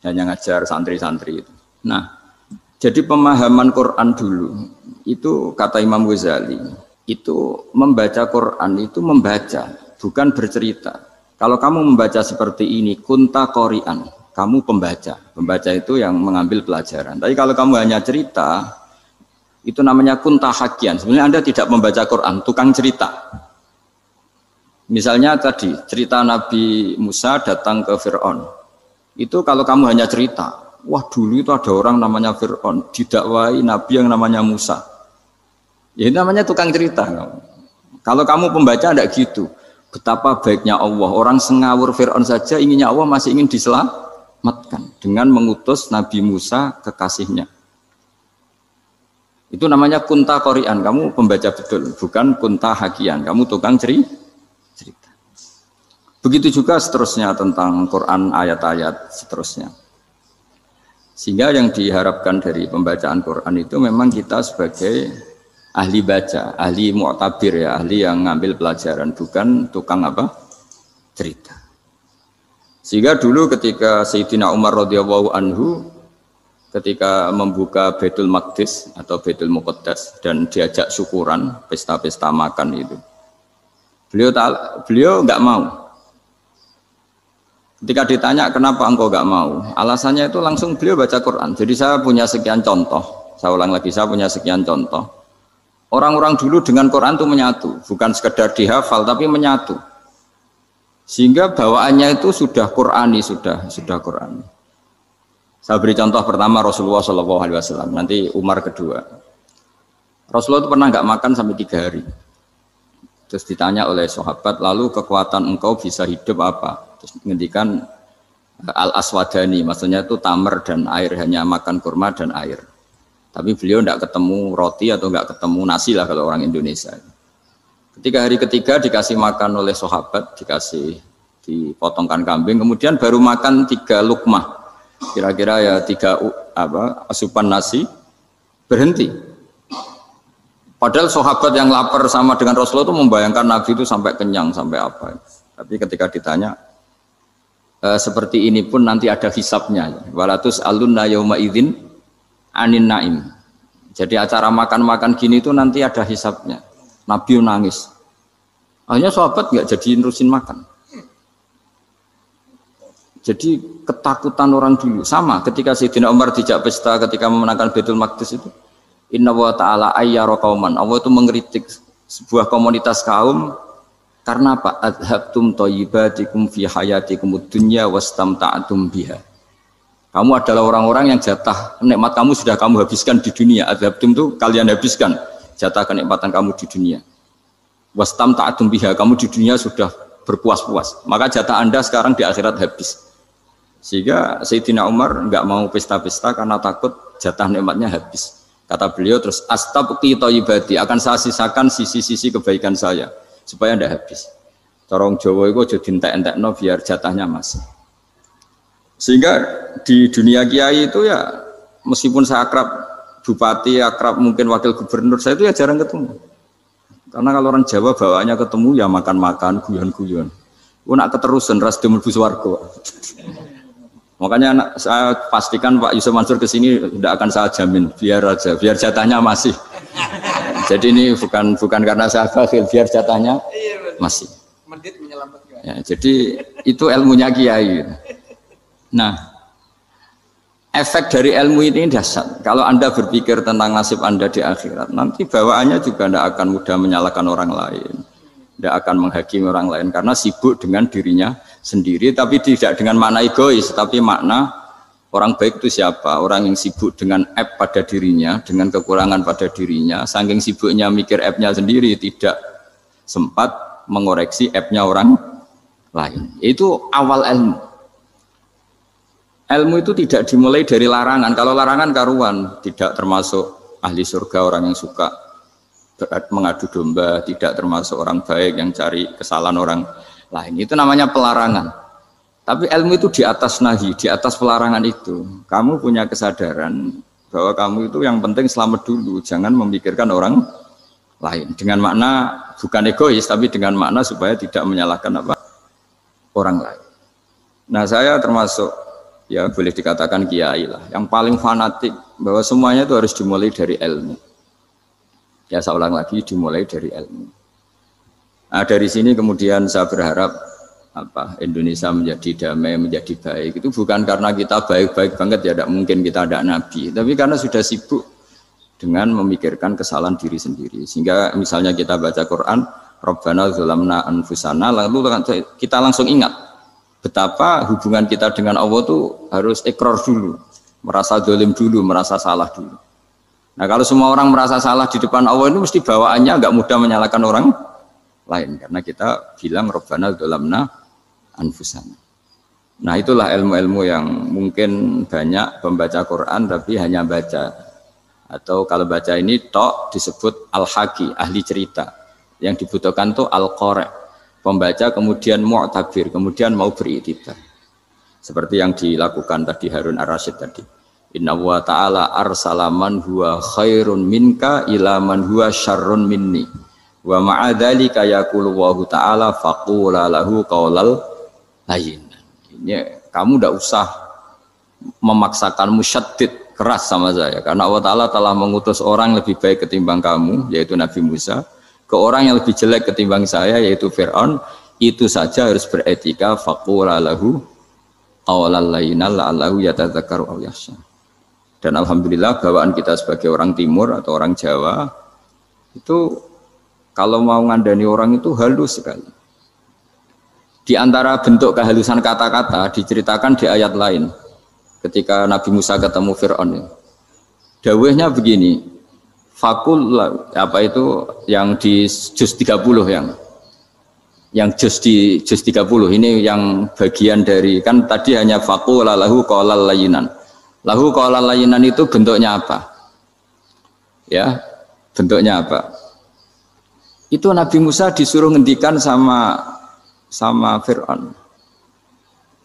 S2: Hanya ngajar santri-santri itu. Nah, jadi pemahaman Quran dulu itu kata Imam Ghazali itu membaca Quran itu membaca bukan bercerita. Kalau kamu membaca seperti ini, kunta qori'an, kamu pembaca. Pembaca itu yang mengambil pelajaran. Tapi kalau kamu hanya cerita, itu namanya kunta hakian. Sebenarnya Anda tidak membaca Quran, tukang cerita. Misalnya tadi, cerita Nabi Musa datang ke Fir'aun. Itu kalau kamu hanya cerita, wah dulu itu ada orang namanya Fir'aun, didakwai Nabi yang namanya Musa. Ya itu namanya tukang cerita. Kalau kamu pembaca tidak gitu. Betapa baiknya Allah, orang sengawur Fir'aun saja inginnya Allah masih ingin diselamatkan dengan mengutus Nabi Musa kekasihnya. Itu namanya kunta qori'an, kamu pembaca betul, bukan kunta hakian, kamu tukang cerita. Begitu juga seterusnya tentang Quran ayat-ayat seterusnya. Sehingga yang diharapkan dari pembacaan Quran itu memang kita sebagai ahli baca, ahli mu'tabir ya, ahli yang ngambil pelajaran, bukan tukang apa? Cerita. Sehingga dulu ketika Sayyidina Umar radhiyallahu anhu ketika membuka Baitul Maqdis atau Baitul Muqaddas dan diajak syukuran, pesta-pesta makan itu. Beliau enggak mau. Ketika ditanya kenapa engkau enggak mau? Alasannya itu langsung beliau baca Quran. Jadi saya punya sekian contoh. Saya ulang lagi, saya punya sekian contoh. Orang-orang dulu dengan Quran itu menyatu, bukan sekedar dihafal tapi menyatu. Sehingga bawaannya itu sudah Qurani, sudah Qurani. Saya beri contoh pertama Rasulullah SAW, nanti Umar kedua. Rasulullah itu pernah nggak makan sampai 3 hari. Terus ditanya oleh sahabat, lalu kekuatan engkau bisa hidup apa? Terus menghentikan al-aswadani, maksudnya itu tamar dan air, hanya makan kurma dan air. Tapi beliau tidak ketemu roti atau tidak ketemu nasi lah kalau orang Indonesia. Ketika hari ketiga dikasih makan oleh sahabat, dipotongkan kambing, kemudian baru makan 3 lukmah, kira-kira ya 3 asupan nasi, berhenti. Padahal sahabat yang lapar sama dengan Rasulullah itu membayangkan Nabi itu sampai kenyang, sampai apa. Tapi ketika ditanya, seperti ini pun nanti ada hisabnya. Walatus alunna yauma idzin anin naim. Jadi acara makan-makan gini itu nanti ada hisabnya. Nabi nangis. Akhirnya sahabat nggak jadi nerusin makan. Jadi ketakutan orang dulu sama ketika Sayyidina Umar dijak pesta ketika memenangkan Baitul Maqdis itu. Inna wa ta'ala ayyara qauman. Allah itu mengkritik sebuah komunitas kaum karena apa? Adhabtum thayyibatikum fi hayatikum ad-dunya wastamta'tum biha. Kamu adalah orang-orang yang jatah nikmat kamu sudah kamu habiskan di dunia. Adhabtum itu kalian habiskan jatah kenikmatan kamu di dunia. Wastamta'tum biha, kamu di dunia sudah berpuas-puas. Maka jatah Anda sekarang di akhirat habis. Sehingga Sayyidina Umar enggak mau pesta-pesta karena takut jatah nikmatnya habis. Kata beliau terus astabqi thayyibati, akan saya sisakan sisi-sisi kebaikan saya supaya enggak habis. Corong Jawa itu aja dientek-entekno biar jatahnya masih. Sehingga di dunia kiai itu ya meskipun saya akrab bupati, akrab mungkin wakil gubernur, saya itu ya jarang ketemu. Karena kalau orang Jawa bawaannya ketemu ya makan-makan, guyon-guyon. Nak keterusan ras demul buswargo. Makanya saya pastikan Pak Yusuf Mansur ke sini tidak akan saya jamin, biar aja, biar jatahnya masih. Jadi ini bukan karena saya bakhil, biar jatahnya masih. Ya, jadi itu ilmunya kiai. Nah, efek dari ilmu ini dahsyat. Kalau Anda berpikir tentang nasib Anda di akhirat, nanti bawaannya juga tidak akan mudah menyalahkan orang lain, tidak akan menghakimi orang lain karena sibuk dengan dirinya sendiri, tapi tidak dengan makna egois, tapi makna orang baik itu siapa? Orang yang sibuk dengan aib pada dirinya, dengan kekurangan pada dirinya, saking sibuknya mikir aibnya sendiri, tidak sempat mengoreksi aibnya orang lain. Itu awal ilmu. Ilmu itu tidak dimulai dari larangan. Kalau larangan karuan, tidak termasuk ahli surga orang yang suka mengadu domba, tidak termasuk orang baik yang cari kesalahan orang lain. Itu namanya pelarangan. Tapi ilmu itu di atas nahi, di atas pelarangan itu. Kamu punya kesadaran bahwa kamu itu yang penting selamat dulu, jangan memikirkan orang lain. Dengan makna bukan egois, tapi dengan makna supaya tidak menyalahkan orang lain. Nah, saya termasuk ya boleh dikatakan kiai lah, yang paling fanatik bahwa semuanya itu harus dimulai dari ilmu. Ya saya ulang lagi, dimulai dari ilmu. Nah, dari sini kemudian saya berharap Indonesia menjadi damai, menjadi baik. Itu bukan karena kita baik-baik banget ya, tidak mungkin kita ada nabi, tapi karena sudah sibuk dengan memikirkan kesalahan diri sendiri. Sehingga misalnya kita baca Quran, Rabbana dzalamna anfusana, lalu kita langsung ingat betapa hubungan kita dengan Allah itu harus ikrar dulu, merasa dolim dulu, merasa salah dulu. Nah kalau semua orang merasa salah di depan Allah itu mesti bawaannya agak mudah menyalahkan orang lain, karena kita bilang Rabbana dzalamna anfusana. Nah itulah ilmu-ilmu yang mungkin banyak pembaca Quran tapi hanya baca, atau kalau baca ini tok disebut al-haqi, ahli cerita. Yang dibutuhkan tuh al-qari', pembaca kemudian mu'tabir, kemudian mau beriktibar. Seperti yang dilakukan tadi Harun ar-Rasyid tadi. Inna wa ta'ala arsala man huwa khairun minka ila man huwa syarrun minni. Wa ma'adzalika yaqulu wa ta'ala faqula lahu qaulal layyin. Ini kamu tidak usah memaksakan musyaddid keras sama saya, karena Allah Ta'ala telah mengutus orang lebih baik ketimbang kamu, yaitu Nabi Musa, ke orang yang lebih jelek ketimbang saya, yaitu Fir'aun. Itu saja harus beretika. Faqula lahu qaulal layyinan la'allahu yatadzakkaru aw yakhsha. Dan alhamdulillah bawaan kita sebagai orang Timur atau orang Jawa itu kalau mau ngandani orang itu halus sekali. Di antara bentuk kehalusan kata-kata diceritakan di ayat lain ketika Nabi Musa ketemu Fir'aun. Dawuhnya begini, fakul apa itu yang di juz 30 yang juz di juz 30 ini yang bagian dari, kan tadi hanya fakul lahu qaulal layyinan. Lahu qaulal layyinan itu bentuknya apa? Ya, bentuknya apa? Itu Nabi Musa disuruh ngendikan sama Fir'aun,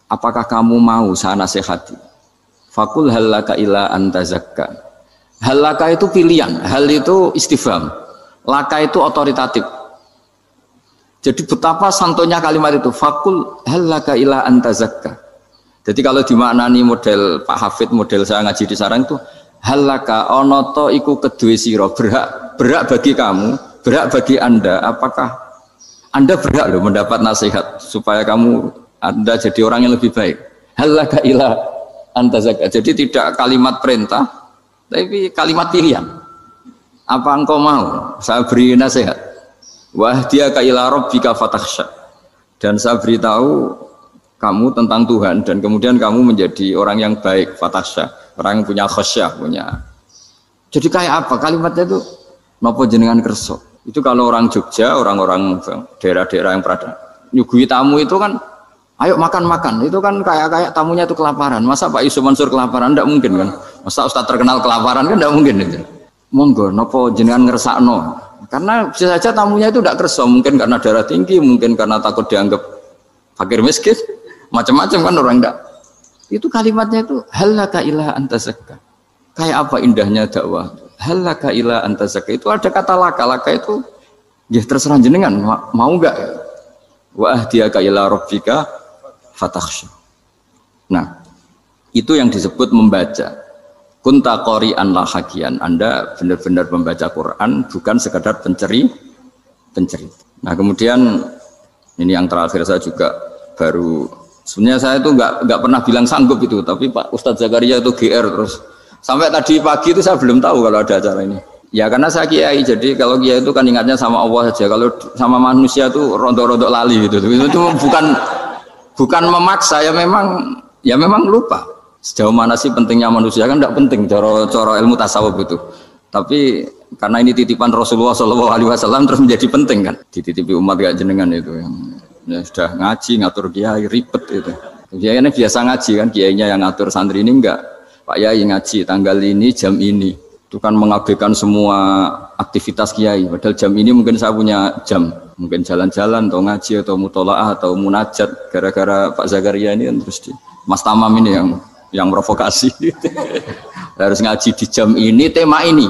S2: apakah kamu mau saya nasihati? Fakul halaka ila antazakka. Halaka itu pilihan, hal itu istifham, laka itu otoritatif. Jadi betapa santonya kalimat itu, fakul halaka ila antazakka. Jadi kalau dimaknani model Pak Hafid, model saya ngaji di sarang itu, halaka onoto iku kedue siro, berhak bagi kamu, berhak bagi Anda, apakah Anda berhak loh mendapat nasihat supaya Anda jadi orang yang lebih baik. Halaka ila antazakka. Jadi tidak kalimat perintah, tapi kalimat pilihan. Apa engkau mau saya beri nasihat? Wahdiyaka ila rabbika fatakhsha. Dan saya beritahu kamu tentang Tuhan dan kemudian kamu menjadi orang yang baik, fatakhsha, orang yang punya khasyah, punya. Jadi kayak apa kalimatnya itu? Napa jenengan kersa? Itu kalau orang Jogja, orang-orang daerah-daerah yang berada nyugui tamu itu kan, ayo makan-makan. Itu kan kayak tamunya itu kelaparan. Masa Pak Yusuf Mansur kelaparan? Tidak mungkin kan. Masa Ustadz terkenal kelaparan kan tidak mungkin itu. Monggo, nopo jenengan ngersakno. Karena bisa saja tamunya itu tidak kerso. Mungkin karena darah tinggi, mungkin karena takut dianggap fakir miskin. Macam-macam kan orang tidak. Itu kalimatnya itu halaka ila antazakka. Kayak apa indahnya dakwah. Halaka ila antazakka, itu ada kata laka itu ya terserah jenengan mau enggak. Wa ahdiyaka ila rabbika fatakhsha. Nah, itu yang disebut membaca. Kunta qari'an la hakian. Anda benar-benar membaca Quran, bukan sekadar pencerita. Nah, kemudian ini yang terakhir saya juga baru, sebenarnya saya itu enggak pernah bilang sanggup itu, tapi Pak Ustadz Zakaria itu GR terus. Sampai tadi pagi itu saya belum tahu kalau ada acara ini. Ya karena saya kiai, jadi kalau kiai itu kan ingatnya sama Allah saja. Kalau sama manusia itu rontok-rontok lali gitu. Itu bukan memaksa, ya memang lupa. Sejauh mana sih pentingnya manusia kan tidak penting coro ilmu tasawuf itu. Tapi karena ini titipan Rasulullah SAW terus menjadi penting kan. Dititipi umat gak jenengan itu yang ya sudah ngaji ngatur kiai ribet itu. Kiai ini biasa ngaji kan, kiainya yang ngatur, santri ini enggak. Pak Yai ngaji tanggal ini jam ini, itu kan mengabaikan semua aktivitas kiai. Padahal jam ini mungkin saya punya jam, mungkin jalan-jalan atau ngaji atau mutolaah atau munajat. Gara-gara Pak Zakaria ini kan terus Mas Tamam ini yang provokasi. Harus ngaji di jam ini, tema ini.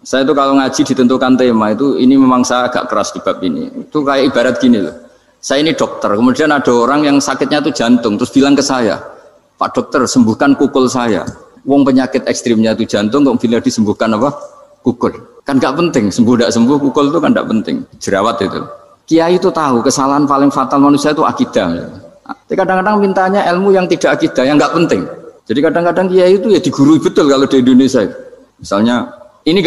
S2: Saya itu kalau ngaji ditentukan tema itu, ini memang saya agak keras di bab ini. Itu kayak ibarat gini loh. Saya ini dokter, kemudian ada orang yang sakitnya itu jantung, terus bilang ke saya, Pak dokter sembuhkan kukul saya. Wong penyakit ekstrimnya itu jantung, kok bila disembuhkan apa? Kukul. Kan gak penting, sembuh tidak sembuh, kukul itu kan gak penting. Jerawat itu. Kiai itu tahu kesalahan paling fatal manusia itu akidah. Tapi kadang-kadang mintanya ilmu yang tidak akidah, yang nggak penting. Jadi kadang-kadang kiai itu ya digurui betul kalau di Indonesia. Misalnya ini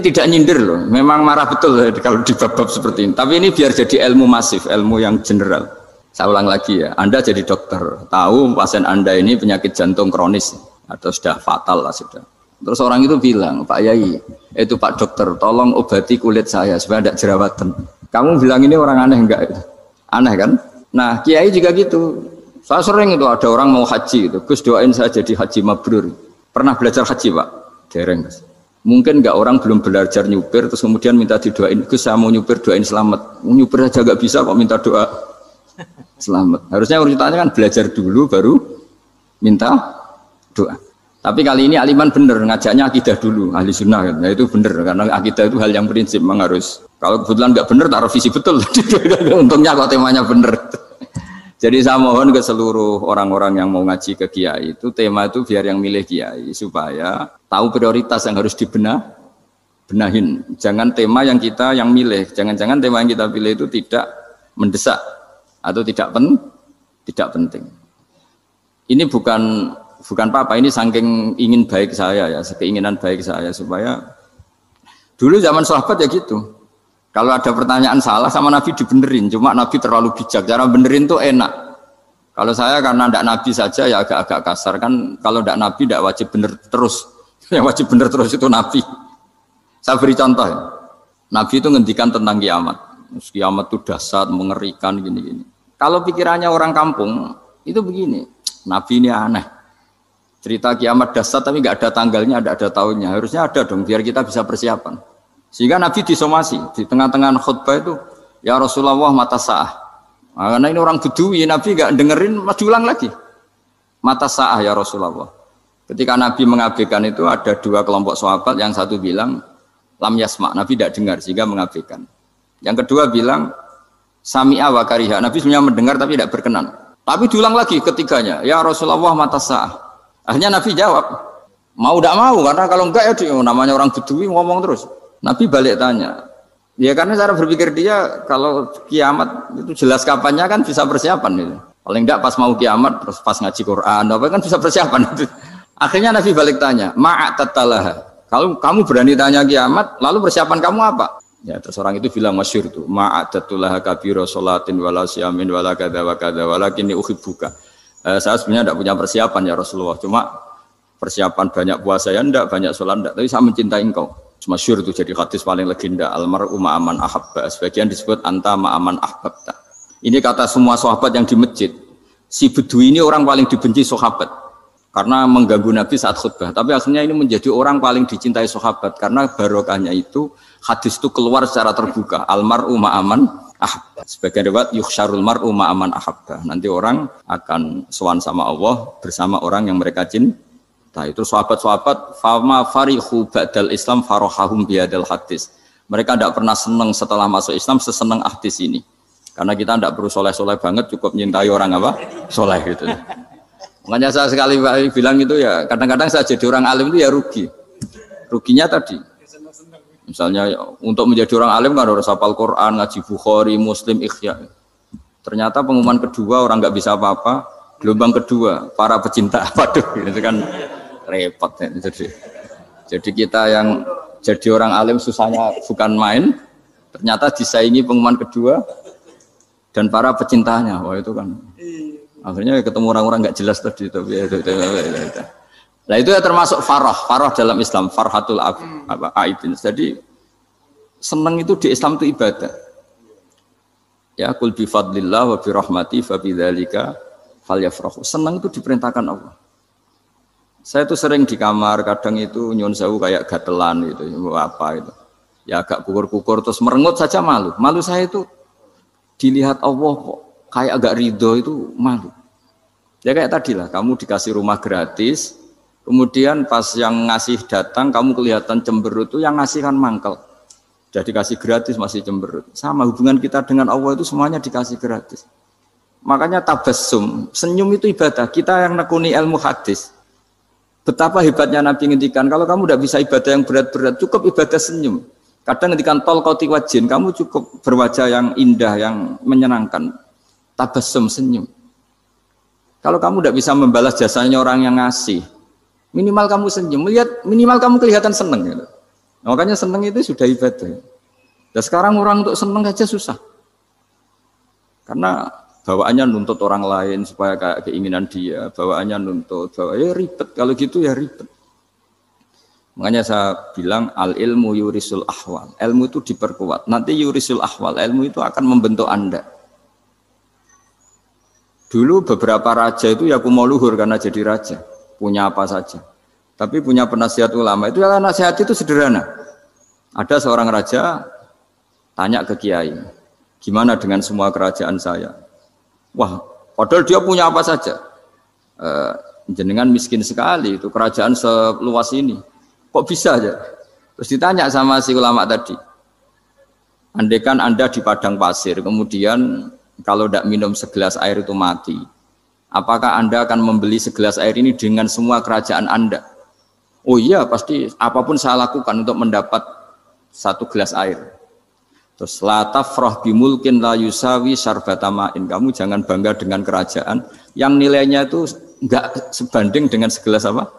S2: tidak nyindir loh, memang marah betul kalau di bab-bab seperti ini. Tapi ini biar jadi ilmu masif, ilmu yang general. Saya ulang lagi ya, Anda jadi dokter, tahu pasien Anda ini penyakit jantung kronis atau sudah fatal lah sudah. Terus orang itu bilang, Pak Yai, itu Pak Dokter, tolong obati kulit saya supaya tidak jerawatan. Kamu bilang ini orang aneh enggak? Aneh kan? Nah, kiai juga gitu. Saya sering itu ada orang mau haji gitu. Gus doain saya jadi haji mabrur. Pernah belajar haji Pak? Dereng Gus. Mungkin enggak orang belum belajar nyupir terus kemudian minta didoain. Gus saya mau nyupir doain selamat. Mau nyupir aja enggak bisa kok minta doa selamat. Harusnya urutannya kan belajar dulu baru minta doa. Tapi kali ini aliman bener ngajaknya akidah dulu, ahli sunnah kan. Nah itu bener karena akidah itu hal yang prinsip memang harus. Kalau kebetulan nggak bener taruh visi betul. Untungnya kok temanya bener. Jadi saya mohon ke seluruh orang-orang yang mau ngaji ke kiai itu tema itu biar yang milih kiai supaya tahu prioritas yang harus benahin. Jangan tema yang kita yang milih. Jangan-jangan tema yang kita pilih itu tidak mendesak atau tidak penting. Ini bukan apa, ini saking ingin baik saya ya, keinginan baik saya supaya dulu zaman sahabat ya gitu. Kalau ada pertanyaan salah sama Nabi dibenerin, cuma Nabi terlalu bijak, cara benerin tuh enak. Kalau saya karena tidak Nabi saja ya agak-agak kasar kan, kalau tidak Nabi tidak wajib bener terus, yang wajib bener terus itu Nabi. Saya beri contoh ya, Nabi itu ngendikan tentang kiamat, kiamat itu dahsyat, mengerikan gini-gini. Kalau pikirannya orang kampung itu begini, Nabi ini aneh. Cerita kiamat dahsyat tapi nggak ada tanggalnya, ada tahunnya. Harusnya ada dong biar kita bisa persiapan. Sehingga Nabi disomasi di tengah-tengah khutbah itu, ya Rasulullah mata sa'ah. Nah, karena ini orang Bedui, Nabi nggak dengerin, mas ulang lagi. Mata sa'ah ya Rasulullah. Ketika Nabi mengabaikan itu ada dua kelompok sahabat, yang satu bilang lam yasma, Nabi tidak dengar sehingga mengabaikan. Yang kedua bilang sami'a wa kariha, Nabi sebenarnya mendengar tapi tidak berkenan. Tapi diulang lagi ketiganya, ya Rasulullah mata sa'ah. Akhirnya Nabi jawab, mau tidak mau, karena kalau enggak ya namanya orang Bedui ngomong terus. Nabi balik tanya, ya karena cara berpikir dia kalau kiamat itu jelas kapannya kan bisa persiapan itu. Paling enggak pas mau kiamat, terus pas ngaji Quran, apa kan bisa persiapan itu. Akhirnya Nabi balik tanya, ma'atatalaha, kalau kamu berani tanya kiamat, lalu persiapan kamu apa? Ya terus orang itu bilang masyhur tuh, ma'atatulaha kabiro sholatin wala syamin wala kada wa kada walakinni uhibbuka. Saya sebenarnya tidak punya persiapan ya Rasulullah, cuma persiapan banyak puasa ya enggak, banyak sholat enggak, tapi saya mencintai engkau. Masyhur itu jadi hadis paling legenda, almar'u ma'aman ahabba, sebagian disebut anta ma'aman ahbabta. Ini kata semua sahabat yang di masjid. Si Bedui ini orang paling dibenci sahabat karena mengganggu Nabi saat khutbah, tapi akhirnya ini menjadi orang paling dicintai sahabat karena barokahnya itu hadis itu keluar secara terbuka, almar'u ma'aman ahabba. Sebagian riwayat yuhsyarul mar'u ma'aman ahabba. Nanti orang akan sowan sama Allah bersama orang yang mereka cintai. Itu sahabat-sahabat fama farihu ba'dal Islam farahahum bihadal hadis. Mereka tidak pernah senang setelah masuk Islam sesenang hadis ini. Karena kita tidak perlu soleh-soleh banget, cukup menyintai orang apa? Soleh gitu. Makanya saya sekali bilang itu ya, kadang-kadang saya jadi orang alim itu ya rugi. Ruginya tadi. Misalnya untuk menjadi orang alim kan harus hafal Quran, ngaji Bukhari, Muslim, Ikhya. Ternyata pengumuman kedua orang nggak bisa apa-apa. Gelombang kedua para pecinta, waduh itu kan repot ya. Jadi kita yang jadi orang alim susahnya bukan main, ternyata disaingi pengumuman kedua dan para pecintanya. Wah itu kan akhirnya ketemu orang-orang nggak jelas tadi. Nah itu ya termasuk farah dalam Islam, farhatul aibin. Jadi senang itu di Islam itu ibadah. Ya kul bi fadlillah wa bi rahmati fa bidzalika falyafrahu. Senang itu diperintahkan Allah. Saya itu sering di kamar, kadang itu nyun sewu kayak gatelan gitu, apa itu. Ya agak kukur-kukur terus merengut saja malu. Malu saya itu dilihat Allah kok kayak agak ridho itu malu. Ya kayak tadi lah, kamu dikasih rumah gratis, kemudian pas yang ngasih datang kamu kelihatan cemberut, itu yang ngasih kan mangkel. Jadi dikasih gratis masih cemberut. Sama hubungan kita dengan Allah itu semuanya dikasih gratis. Makanya tabassum, senyum itu ibadah. Kita yang nekuni ilmu hadis. Betapa hebatnya Nabi ngendikan, kalau kamu tidak bisa ibadah yang berat-berat, cukup ibadah senyum. Kadang ketika tol kau wajin, kamu cukup berwajah yang indah, yang menyenangkan, tabassum, senyum. Kalau kamu tidak bisa membalas jasanya orang yang ngasih, minimal kamu senyum, minimal kamu kelihatan seneng. Gitu. Makanya seneng itu sudah ibadah. Dan sekarang orang untuk seneng aja susah, karena bawaannya nuntut orang lain supaya kayak keinginan dia, bawaannya nuntut, ya ribet. Kalau gitu ya ribet. Makanya saya bilang al ilmu yurisul ahwal. Ilmu itu diperkuat. Nanti yurisul ahwal. Ilmu itu akan membentuk Anda. Dulu beberapa raja itu ya mau luhur karena jadi raja. Punya apa saja. Tapi punya penasihat ulama. Itu ya nasihat itu sederhana. Ada seorang raja tanya ke kiai, gimana dengan semua kerajaan saya? Wah, padahal dia punya apa saja. Jenengan miskin sekali. Itu kerajaan seluas ini. Kok bisa aja? Terus ditanya sama si ulama tadi, andaikan Anda di padang pasir, kemudian kalau tidak minum segelas air itu mati, apakah Anda akan membeli segelas air ini dengan semua kerajaan Anda? Oh iya, pasti apapun saya lakukan untuk mendapat satu gelas air. Terus la tafrah bimulkin la yusawi syarbatamain. Kamu jangan bangga dengan kerajaan yang nilainya itu enggak sebanding dengan segelas apa?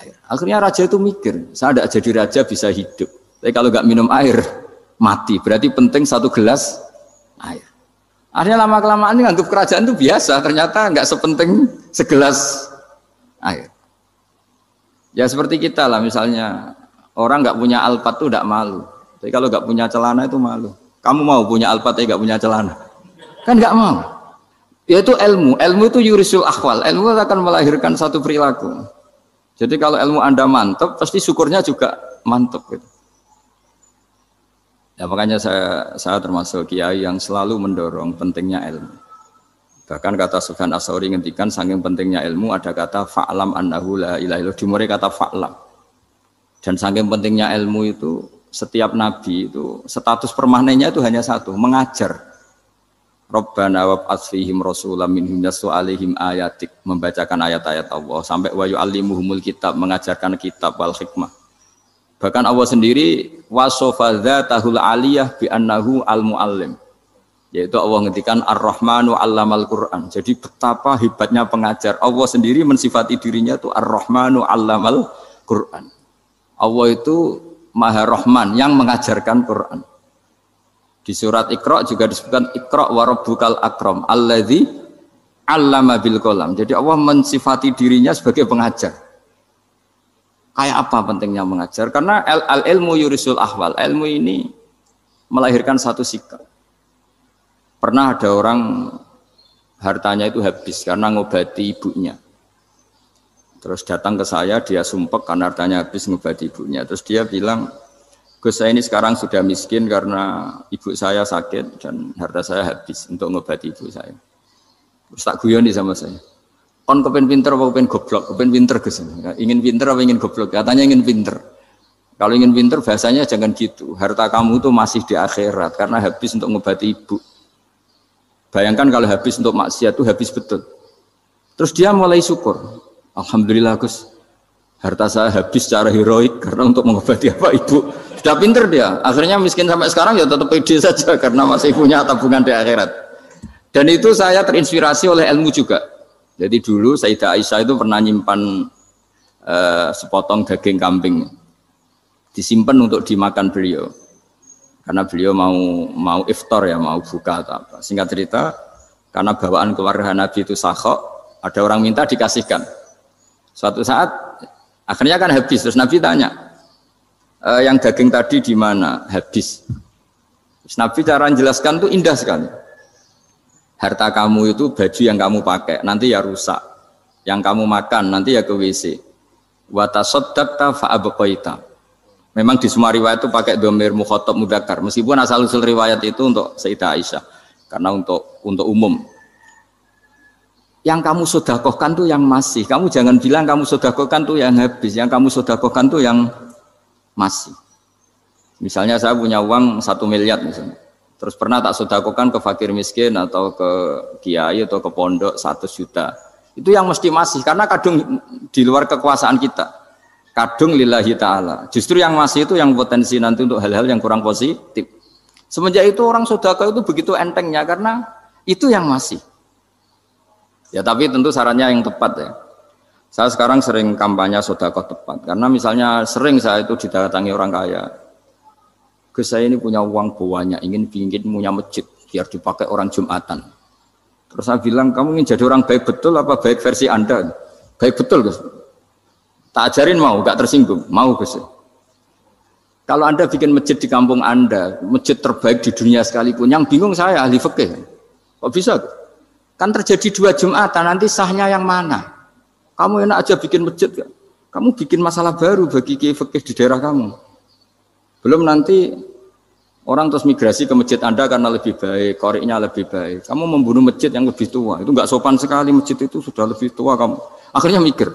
S2: Air. Akhirnya raja itu mikir, saya tidak jadi raja bisa hidup. Tapi kalau nggak minum air, mati. Berarti penting satu gelas air. Akhirnya lama-kelamaan ini nganggap kerajaan itu biasa. Ternyata nggak sepenting segelas air. Ya seperti kita lah, misalnya orang nggak punya alpat itu tidak malu. Tapi kalau nggak punya celana itu malu. Kamu mau punya alpat tapi nggak punya celana? Kan nggak mau. Yaitu ilmu. Ilmu itu yurisul akhwal. Ilmu akan melahirkan satu perilaku. Jadi kalau ilmu Anda mantap, pasti syukurnya juga mantap. Gitu. Ya makanya saya termasuk kiai yang selalu mendorong pentingnya ilmu. Bahkan kata Sufyan Ats-Tsauri ngendikan saking pentingnya ilmu ada kata fa'lam annahu la ilaha illallah, dimulai kata fa'lam. Dan saking pentingnya ilmu itu setiap nabi itu status permanennya itu hanya satu, mengajar. Rabbana wab'ats fihim rasulam minhum yatlu 'alaihim ayatik, membacakan ayat-ayat Allah sampai wa yu'allimuhumul kitab, mengajarkan kitab wal hikmah. Bahkan Allah sendiri wasofa dzatahul 'aliyah bi annahu al-muallim. Yaitu Allah ngendikan Ar-Rahmanu 'allamal Qur'an. Jadi betapa hebatnya pengajar. Allah sendiri mensifati dirinya itu Ar-Rahmanu 'allamal Qur'an. Allah itu Maha Rahman yang mengajarkan Quran. Di surat Iqra juga disebutkan Iqra wa rabbukal akram alladzi 'allama bil qalam. Jadi Allah mensifati dirinya sebagai pengajar. Kayak apa pentingnya mengajar? Karena al-ilmu yurisul ahwal. Ilmu ini melahirkan satu sikap. Pernah ada orang hartanya itu habis karena ngobati ibunya. Terus datang ke saya, dia sumpek karena hartanya habis ngobati ibunya. Terus dia bilang, Gus, saya ini sekarang sudah miskin karena ibu saya sakit dan harta saya habis untuk ngobati ibu saya. Terus tak guyoni sama saya. Kon kepen pinter apa kepen goblok? Kepen pinter Gus. Ingin pinter apa ingin goblok? Katanya ingin pinter. Kalau ingin pinter bahasanya jangan gitu. Harta kamu itu masih di akhirat karena habis untuk ngobati ibu. Bayangkan kalau habis untuk maksiat itu habis betul. Terus dia mulai syukur. Alhamdulillah Gus. Harta saya habis secara heroik karena untuk mengobati apa ibu. Sudah pinter dia. Akhirnya miskin sampai sekarang ya tetap pede saja karena masih punya tabungan di akhirat. Dan itu saya terinspirasi oleh ilmu juga. Jadi dulu Sayyidah Aisyah itu pernah nyimpan sepotong daging kambing. Disimpan untuk dimakan beliau. Karena beliau mau iftar ya, mau buka atau apa. Singkat cerita, karena bawaan keluarga Nabi itu sakhok, ada orang minta dikasihkan. Suatu saat akhirnya kan habis, terus Nabi tanya, yang daging tadi di mana? Habis. Terus Nabi cara menjelaskan tuh indah sekali. Harta kamu itu baju yang kamu pakai, nanti ya rusak. Yang kamu makan, nanti ya ke WC. Wa tasaddaqta fa abqaita. Memang di semua riwayat itu pakai dhamir mukhatab mudzakkar. Meskipun asal-usul riwayat itu untuk Sayyidah Aisyah, karena untuk umum. Yang kamu sedekahkan tuh yang masih. Kamu jangan bilang kamu sedekahkan tuh yang habis. Yang kamu sedekahkan tuh yang masih. Misalnya saya punya uang 1 miliar misalnya. Terus pernah tak sedekahkan ke fakir miskin atau ke kiai atau ke pondok 100 juta. Itu yang mesti masih karena kadang di luar kekuasaan kita. kadung lillahi ta'ala. Justru yang masih itu yang potensi nanti untuk hal-hal yang kurang positif. Semenjak itu orang sedekah itu begitu entengnya karena itu yang masih. Ya tapi tentu sarannya yang tepat ya. Saya sekarang sering kampanye sedekah tepat karena misalnya sering saya itu didatangi orang kaya. Gus saya ini punya uang banyak, ingin punya masjid biar dipakai orang Jumatan. Terus saya bilang kamu ingin jadi orang baik betul apa baik versi Anda? Baik betul Gus. Tak ajarin mau, gak tersinggung, mau Gus. Kalau Anda bikin masjid di kampung Anda, masjid terbaik di dunia sekalipun, yang bingung saya ahli fikih. Kok bisa? Kan terjadi 2 Jumatan, nanti sahnya yang mana? Kamu enak aja bikin masjid, kan? Kamu bikin masalah baru bagi kiai fikih di daerah kamu. Belum nanti orang terus migrasi ke masjid Anda karena lebih baik, koriknya lebih baik. Kamu membunuh masjid yang lebih tua, itu nggak sopan sekali, masjid itu sudah lebih tua kamu. Akhirnya mikir,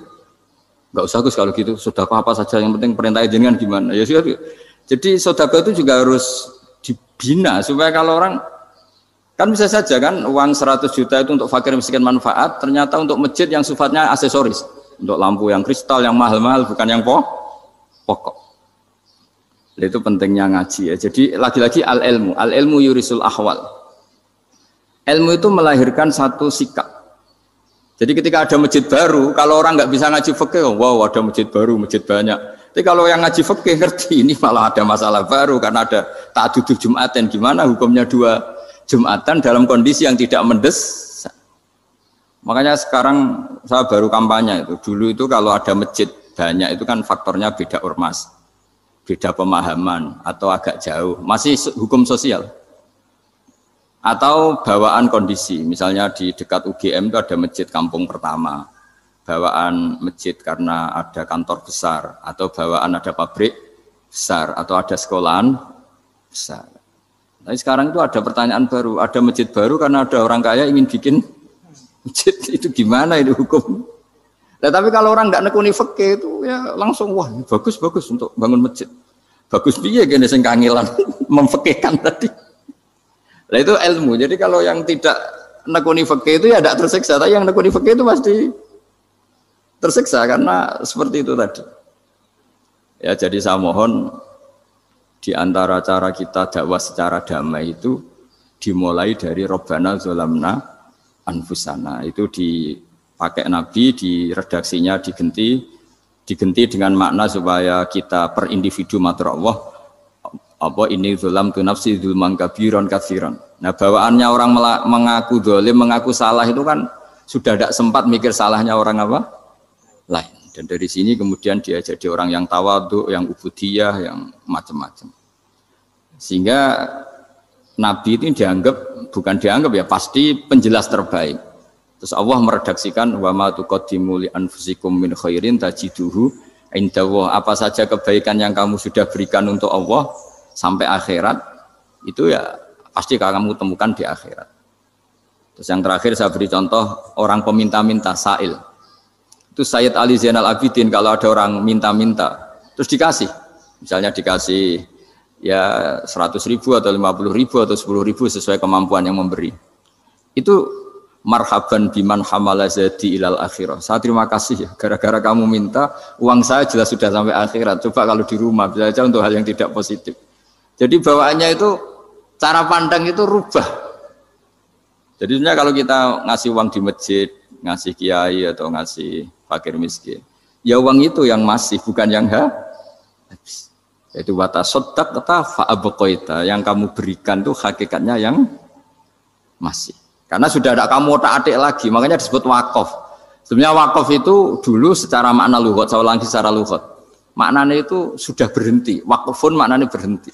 S2: nggak usah Gus kalau gitu, sedekah apa saja, yang penting perintah jenengan gimana. Ya sudah. Jadi sedekah itu juga harus dibina supaya kalau orang kan bisa saja kan uang 100 juta itu untuk fakir miskin manfaat, ternyata untuk masjid yang sifatnya aksesoris, untuk lampu yang kristal yang mahal-mahal bukan yang pokok. Itu pentingnya ngaji ya. Jadi lagi-lagi al ilmu yurisul ahwal. Ilmu itu melahirkan satu sikap. Jadi ketika ada masjid baru, kalau orang nggak bisa ngaji fikih, wow ada masjid baru, masjid banyak. Tapi kalau yang ngaji fikih ngerti ini malah ada masalah baru karena ada ta'adudul Jum'atan, gimana hukumnya 2 Jum'atan dalam kondisi yang tidak mendesak. Makanya sekarang saya baru kampanye itu. Dulu itu kalau ada masjid banyak itu kan faktornya beda ormas, beda pemahaman atau agak jauh. Masih hukum sosial. Atau bawaan kondisi. Misalnya di dekat UGM itu ada masjid kampung pertama. Bawaan masjid karena ada kantor besar atau bawaan ada pabrik besar atau ada sekolahan besar. Tapi sekarang itu ada pertanyaan baru, ada masjid baru karena ada orang kaya ingin bikin masjid, itu gimana itu hukum? Nah, tapi kalau orang nggak nekuni fikih itu ya langsung wah bagus untuk bangun masjid. Bagus piye gene sing kangelan memfikihkan tadi. Nah itu ilmu. Jadi kalau yang tidak nekuni fikih itu ya tidak tersiksa, tapi yang nekuni fikih itu pasti tersiksa karena seperti itu tadi. Ya jadi saya mohon di antara cara kita dakwah secara damai itu dimulai dari Robbana Zolamna Anfusana. Itu dipakai Nabi, di redaksinya diganti dengan makna supaya kita per individu matur Allah apa ini zolam tu nafsi zulman kabiron katsiran. Nah bawaannya orang mengaku dolim, mengaku salah itu kan sudah tidak sempat mikir salahnya orang apa lain. Dan dari sini kemudian dia jadi orang yang tawadhu, yang ubudiyah, yang macam-macam. Sehingga Nabi itu bukan dianggap ya, pasti penjelas terbaik. Terus Allah meredaksikan wa ma tuqaddimu li anfusikum min khairin tajiduhu indallah. Apa saja kebaikan yang kamu sudah berikan untuk Allah sampai akhirat, itu ya pasti kamu temukan di akhirat. Terus yang terakhir saya beri contoh orang peminta-minta, sa'il. Itu Sayyid Ali Zainal Abidin kalau ada orang minta-minta terus dikasih, misalnya dikasih ya 100.000 atau 50.000 atau 10.000 sesuai kemampuan yang memberi, itu marhaban biman hamala zadi ilal akhirah. Saya terima kasih ya, gara-gara kamu minta uang saya jelas sudah sampai akhirat. Coba kalau di rumah bisa saja untuk hal yang tidak positif. Jadi bawaannya itu cara pandang itu rubah. Jadi sebenarnya kalau kita ngasih uang di masjid, ngasih kiai atau ngasih fakir miskin, ya uang itu yang masih, bukan yang habis. Itu watasodak kata fa'abqaita, yang kamu berikan itu hakikatnya yang masih. Karena sudah ada kamu otak-atik lagi, makanya disebut wakaf. Sebenarnya wakaf itu dulu secara makna lughat, saya ulangi secara lughat. Maknanya itu sudah berhenti, wakafun maknanya berhenti.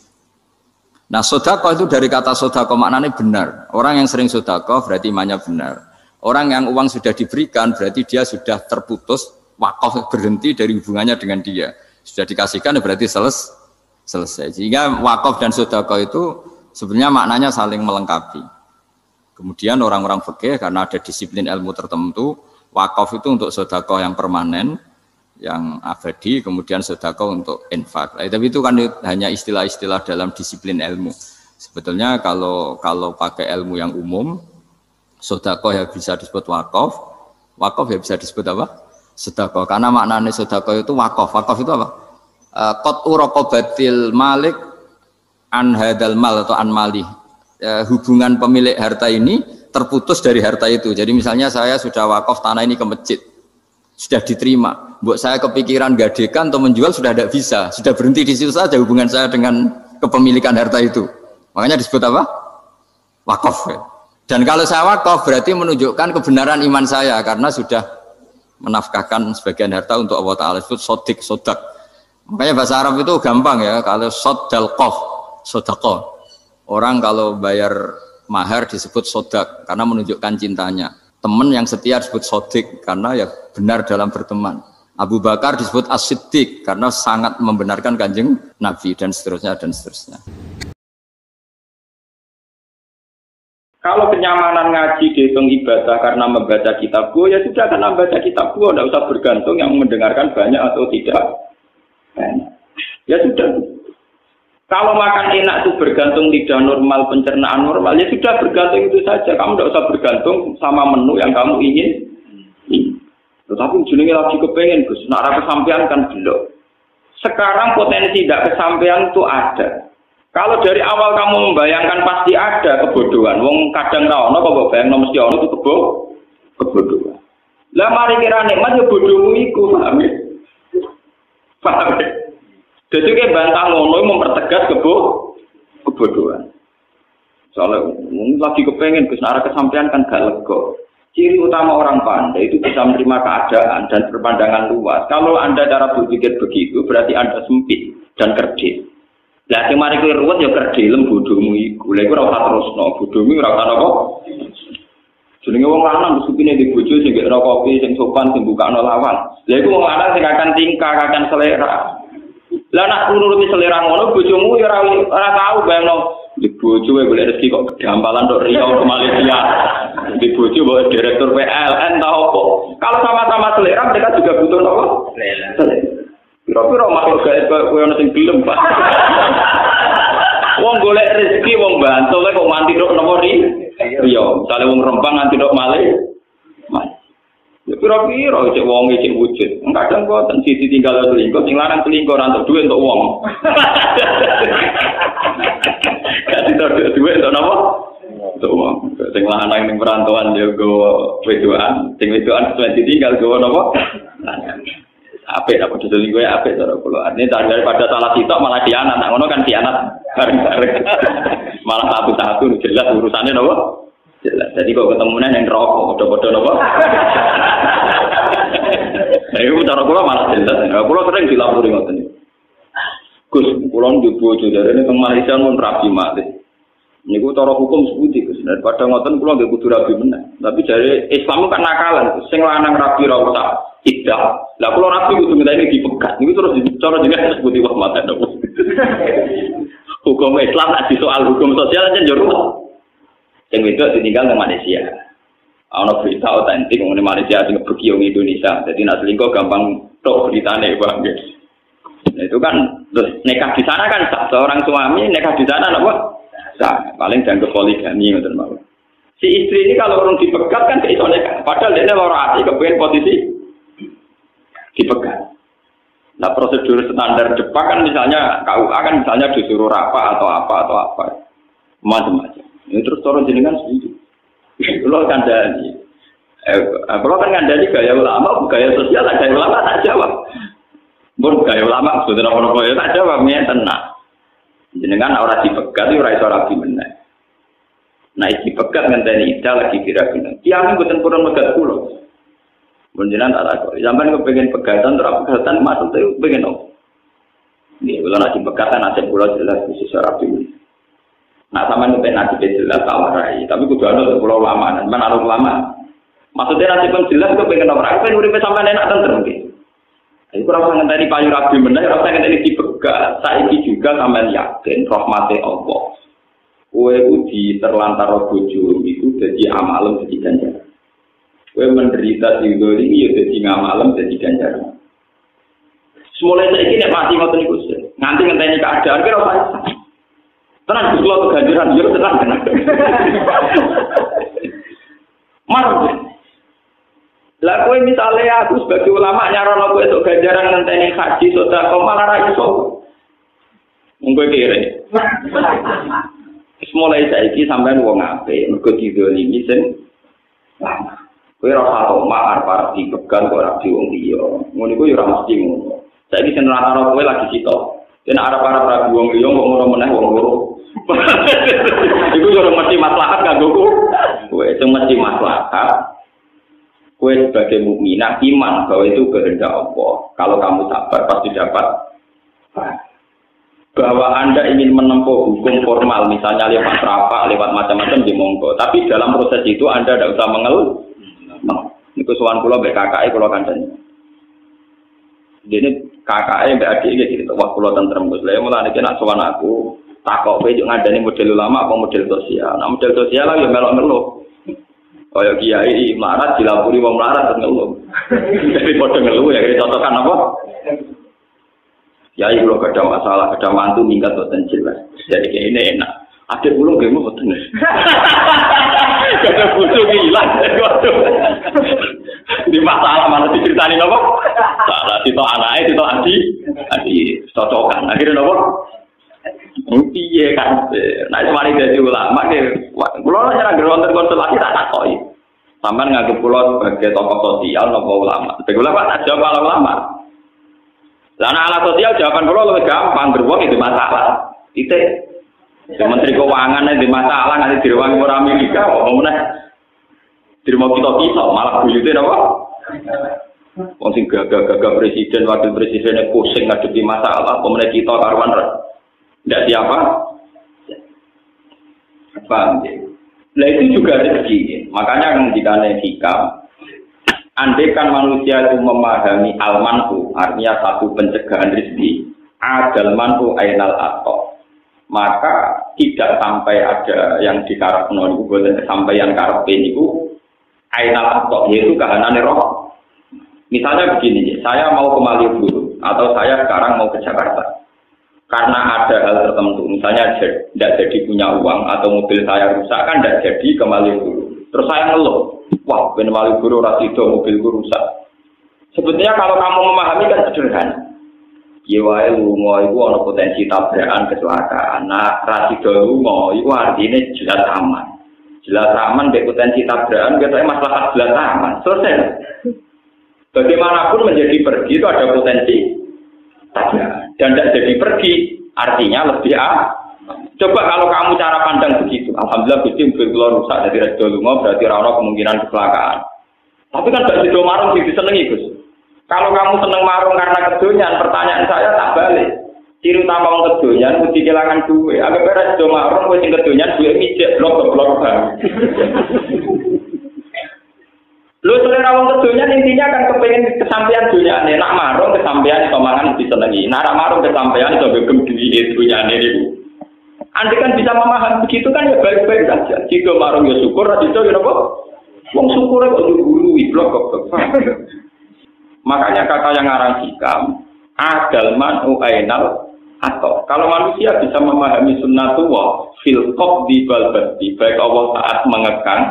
S2: Nah sedekah itu dari kata sedekah maknanya benar. Orang yang sering sedekah berarti imannya benar. Orang yang uang sudah diberikan berarti dia sudah terputus, wakaf berhenti dari hubungannya dengan dia. Sudah dikasihkan berarti selesai. Sehingga wakaf dan sedekah itu sebenarnya maknanya saling melengkapi. Kemudian orang-orang fikih karena ada disiplin ilmu tertentu, wakaf itu untuk sedekah yang permanen, yang abadi, kemudian sedekah untuk infak. Tapi itu kan hanya istilah-istilah dalam disiplin ilmu. Sebetulnya kalau pakai ilmu yang umum, sedekah ya bisa disebut wakaf ya bisa disebut apa? sedekah. Karena maknanya sedekah itu wakaf. Wakaf itu apa? Qat'u raqabatil malik an hadal mal atau an mali. Hubungan pemilik harta ini terputus dari harta itu. Jadi misalnya saya sudah wakaf tanah ini ke masjid, sudah diterima. Buat saya kepikiran gadekan atau menjual sudah tidak bisa, sudah berhenti di situ saja hubungan saya dengan kepemilikan harta itu. Makanya disebut apa? Wakaf. Dan kalau saya wakaf berarti menunjukkan kebenaran iman saya karena sudah menafkahkan sebagian harta untuk Allah Ta'ala. Disebut sodik, sodak. Makanya bahasa Arab itu gampang ya. Kalau sodalqof, sodaqoh. Orang kalau bayar mahar disebut sodak karena menunjukkan cintanya. Teman yang setia disebut sodik karena ya benar dalam berteman. Abu Bakar disebut as-siddiq karena sangat membenarkan kanjeng Nabi dan seterusnya dan seterusnya.
S4: Kalau kenyamanan ngaji dihitung ibadah karena membaca kitab gua, ya sudah karena membaca kitab gua, tidak usah bergantung yang mendengarkan banyak atau tidak banyak. Ya sudah. Kalau makan enak itu bergantung lidah normal, pencernaan normal, ya sudah bergantung itu saja. Kamu tidak usah bergantung sama menu yang kamu ingin. Tetapi jenenge lagi kepengen, Gus, nak kesampaian kan belum. Sekarang potensi tidak kesampaian itu ada. Kalau dari awal kamu membayangkan pasti ada kebodohan. Wong kadang ra ono kok bayangno mesti ono itu kebodohan. Lah mari kira nikmat ya bodohmu iku, paham ya? Paham ya? Jadi kayak bantah ngono mempertegas kebodohan. Soalnya lagi kepengen Gus arah kesampaian kan gak lega. Ciri utama orang pandai itu bisa menerima keadaan dan berpandangan luas. Kalau Anda cara berpikir begitu berarti Anda sempit dan kerdil. Lah sing mari kowe ruwet ya kerdilem bodohmu iku. Lha iku ora usah terusno, bodohmu ora usah apa. Jenenge wong lanang supine di bojo sing gak ora kopi sing sopan sing bukakno lawan. Lha iku wong lanang sing akan tingkah, akan selera. Lah nak nuruti selera ngono bojomu ya ora tau bayangno di bojo wae golek rezeki kok kedampalan tok Riau ke Malaysia. Di bojo bae direktur PLN ta opo. Kalau sama-sama selera mereka juga butuh apa? Selera. Kira-kira makhluk gaib kowe ono sing gelem, Pak. Wong golek rezeki wong bantu kok nganti tok napa Riau. Misale wong Rempang nganti tok Malaysia. Ya pira-pira cek wong cek wujud. Kadang boten sisi tinggal selingkuh, sing lanang selingkuh ora entuk duit untuk wong. Kasih duit untuk napa? Untuk wong. Sing lanang ning perantauan ya go wedoan, sing wedoan sesuai tinggal go napa? Apik apa selingkuh ya apik cara kula. Artine daripada salah sitok malah khianat. Nah ngono kan khianat bareng-bareng. Malah satu-satu jelas urusannya napa? Jelas. Jadi kok ketemunya yang rokok, bodoh-bodoh nopo. Itu cara kula malah jelas. Kula sering dilapori ngoten. Gus, kula njuk bojo jarene teng Malaysia mun rabi mati. Niku cara hukum sepundi Gus. Daripada ngoten kula nggih kudu rabi meneh. Tapi jare Islam kan nakalan. Sing lanang rabi ra usah iddah. Lah kula rabi kudu ngenteni dipegat. Niku terus cara jenenge sepundi wah mate nopo. Hukum Islam nek soal hukum sosial aja njero. Yang itu ditinggal ke Malaysia. Ada berita otentik mengenai Malaysia yang pergi ke Indonesia. Jadi nak selingkuh gampang tok beritanya, Bang. Nah, itu kan terus nikah di sana kan sah. Seorang suami nikah di sana apa? Sah. Paling jangan poligami ngoten mawon. Si istri ini kalau orang dipegat kan ke iso nikah. Padahal dia ora ati kepengen posisi dipegat. Nah, prosedur standar Jepang kan misalnya KUA kan misalnya disuruh apa atau apa. Macam-macam. Ini terus turun jenengan setuju. Kalau kandani, kalau kan kandani gaya ulama, gaya sosial, gaya ulama tak jawab. Gaya ulama sudah orang-orang tak jawab, dia tenang. Jenengan orang dipegat, orang iso rabi meneh. Nah, dipegat ngenteni ida lagi kira-kira. Tiang mboten purun megat kula. Mun jenengan tak takok, sampean kepengin pegatan, ora pegatan maksud e pengen opo? Nggih, kula nek dipegatan nasib kula jelas khusus rabi meneh. Nah sama itu nasib jelas tawarai, tapi kudu ada pulau lama, dan mana ada lama. Maksudnya nasib pun jelas, kau pengen orang, pengen urip sampai enak tentu mungkin. Jadi kurang sangat tadi payu rabi benar, kurang sangat tadi dipegat. Saiki juga sampai yakin rahmati Allah. Kue uji terlantar bojo itu jadi amalem jadi ganjaran. Kue menderita di dunia ini ya jadi amalem jadi ganjaran. Semulai saya ini mati ngoten niku nganti ngenteni keadaan kira apa? Tenang, kalau keganjaran, ya tenang. Mar, lah Lah kowe misale aku sebagai ulama nyarono kowe esuk ganjaran ngenteni haji sedekah malah ra iso. Monggo kire. Wis mulai saiki sampean wong apik, mergo didolimi sing lama. Kowe ora usah omah arep dipegang kok ora di wong liya. Ngono iku ya ora mesti ngono. Saiki sing rata-rata kowe lagi sitok. Yen arep-arep rabi wong liya kok ngono meneh wong loro. Iku yo mesti maslahat kanggo kowe. Sing mesti maslahat. Kowe sebagai mukminah iman bahwa itu kehendak Allah. Kalau kamu sabar pasti dapat. Bahwa Anda ingin menempuh hukum formal, misalnya lewat rapat, lewat macam-macam di monggo. Tapi dalam proses itu Anda tidak usah mengeluh. Itu soal kula mbek kakake kula kancane. Dene kakake mbek adike gitu, wah kula tentrem Gus. Lah mulane iki nak sowan aku, takok kowe yo ngandani model ulama apa model sosial. Nah model sosial lah yo melok-melok. Kaya kiai melarat dilapuri wong melarat terus ngeluh. Jadi padha ngeluh ya contohkan apa? Kiai kalau ada masalah, ada mantu minggat boten jelas. Jadi kayak ini enak. Ada bulung gemu boten. Kada butuh hilang. Di masalah mana diceritani apa? Salah itu anake, itu adi cocokan. Akhirnya apa? Piye kan? Nah, mari dadi ulama ke. Kula ora ngerti konstelasi tak takoki. Sampeyan nganggep kula sebagai tokoh sosial napa ulama? Sebagai ulama tak jawab ala ulama. Lah ana ala sosial jawaban kula luwih gampang, beruang itu masalah. Titik. Menteri Keuangan itu masalah nganti direwangi ora Amerika kok meneh. Dirimo kita malah buyute napa? Wong sing gagah-gagah presiden, wakil presidennya pusing ngadepi masalah, pemenang kita karuan tidak siapa? Paham ya? Nah itu juga rezeki. Makanya ketika hikam, andaikan manusia itu memahami al-manhu, artinya satu pencegahan rezeki, adal manhu ainal ato, maka tidak sampai ada yang dikarepno niku boten sampai yang karepe niku ainal ato, yaitu kahanane roh. Misalnya begini, saya mau ke Malioboro atau saya sekarang mau ke Jakarta. Karena ada hal tertentu, misalnya tidak jadi punya uang atau mobil saya rusak, kan tidak jadi ke Malioboro. Terus saya ngeluh, wah, ben Malioboro rasido mobilku rusak. Sebetulnya kalau kamu memahami kan sederhana. Ya wae lunga iku ana potensi tabrakan kecelakaan. Nah, rasido lunga iku artine jelas aman. Jelas aman nek potensi tabrakan ketake maslahat jelas aman. Selesai. Bagaimanapun menjadi pergi itu ada potensi tabrakan. Dan tidak jadi pergi, artinya lebih Coba kalau kamu cara pandang begitu, alhamdulillah Gusti mobil kula rusak dari redo lunga berarti ora ana kemungkinan kecelakaan. Tapi kan gak sido marung sing disenengi, Gus. Kalau kamu seneng marung karena kedonyan, pertanyaan saya tak balik. Ciri utama wong kedonyan mesti kehilangan duit. Agak beres sido marung kowe sing kedonyan duit mijek blok-blok bang. Lu selera wong kedonyan intinya kan kepengen kesampean dunyane. Nak marung kesampean iso mangan disenengi. Nak marung kesampean iso gegem duwike dunyane niku. Anda kan bisa memahami begitu kan ya baik-baik saja. Jika marung ya syukur, jika ya apa? Wong syukur kok digurui blok kok. Makanya kata yang ngarang hikam, adal man'u ainal atau kalau manusia bisa memahami sunnatullah fil qabdi bal badi, baik Allah saat mengekang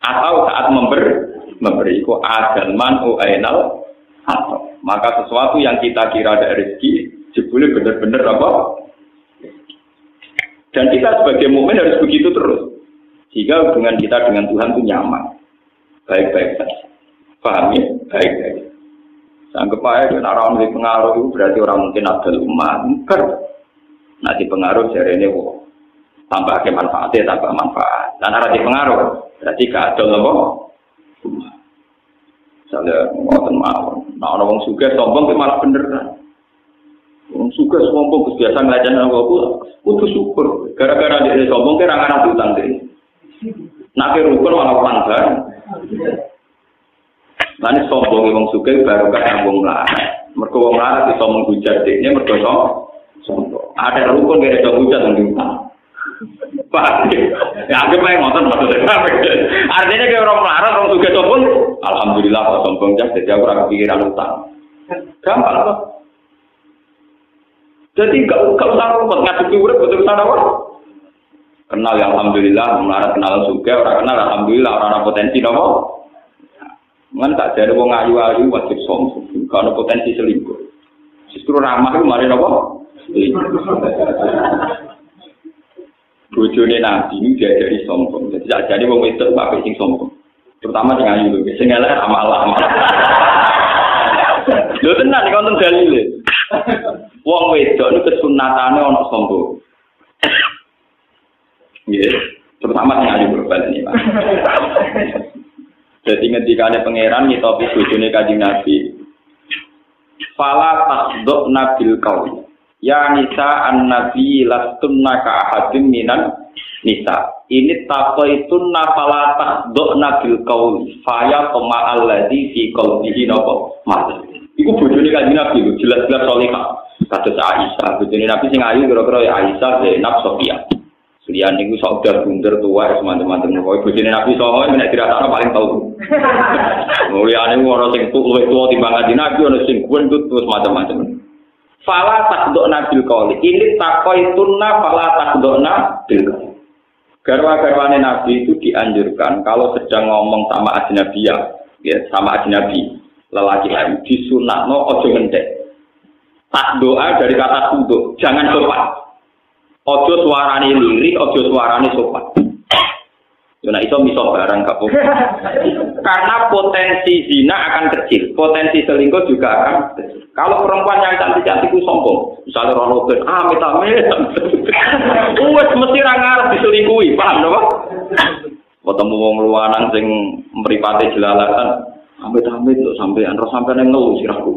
S4: atau saat memberi ku adal man'u ainal atau maka sesuatu yang kita kira ada rezeki jebule benar-benar apa? Dan kita sebagai mukmin harus begitu terus. Sehingga hubungan kita dengan Tuhan itu nyaman. Baik-baik saja. Paham ya? Baik-baik. Anggap aja kalau orang memiliki pengaruh itu berarti orang mungkin ada umat. Nanti pengaruh dari ini tambah ke manfaatnya, tambah manfaat. Dan ada di pengaruh berarti gak ada loh. Misalnya ngoten mawon. Nah orang suka sombong malah bener. Wong suka sombong biasa ngelajan aku kudu syukur. Gara-gara dia sombong kira anak utang deh. Nak rukun malah pangkat. Lalu sombong wong suka baru kan wong melarat. Mergo wong melarat iso menghujat dekne mergo sombong. Ada rukun kira iso hujat nang utang. Pak, ya anggap aja ngotot maksudnya. Artinya kayak orang melarat, orang suka sombong. Alhamdulillah kok sombong jadi aku ora kepikiran utang. Gampang kok. Jadi gak usah rumput, ngadepi urip betul sana apa? Kenal ya alhamdulillah, melarat kenal suka, orang kenal alhamdulillah, orang potensi nopo. Kan tak jadi wong ayu-ayu wajib sombong. Kalau potensi selingkuh. Justru ramah itu mari apa? Bojone Nabi ini diajari sombong. Jadi tak jadi wong wedok pakai sing sombong. Terutama sing ayu lho, sing elek amal-amal. Lho tenan iki wonten dalile. Wong wedok niku kesunatane ana sombong. Nggih, terutama sing ayu berbalik Pak. Jadi ngendikane pangeran ngitopi bojone Kanjeng Nabi. Fala tasdukna bil qaul. Ya nisa an-nabi lastunna ka ahadin minan nisa. Ini taqaitunna fala tasdukna bil qaul. Faya tama alladzi fi qalbihi napa? Mati. Iku bojone Kanjeng Nabi jelas-jelas salihah. Kados Aisyah, bojone Nabi sing ayu kira-kira ya Aisyah, Zainab, Sofia. Liyan niku saudara bunder tua teman-teman kowe bojone Nabi sallallahu nek dirasakno paling tau. Mulyane ora sing luwih tuwa timbang Nabi ana sing gendut terus macam-macam. Fala takdona bil qauli. Ini taqaitunna fala takdona bil qauli. Garwa-garwane Nabi itu dianjurkan kalau sedang ngomong sama ajnabiyah, ya sama ajnabi, lelaki lain disunatno aja ngendek. Tak doa dari kata tunduk, jangan sopan. Ojo suarane lirik, ojo suarane sopan. Yo nek iso miso barang gak apa-apa. Karena potensi zina akan kecil, potensi selingkuh juga akan kecil. Kalau perempuan yang cantik-cantik itu sombong, misalnya rono ben amit-amit. Wes mesti ra ngarep diselingkuhi, paham napa? Ketemu wong luwanang sing mripate jelalatan, amit-amit kok sampean ro sampean ngeluh sirahku.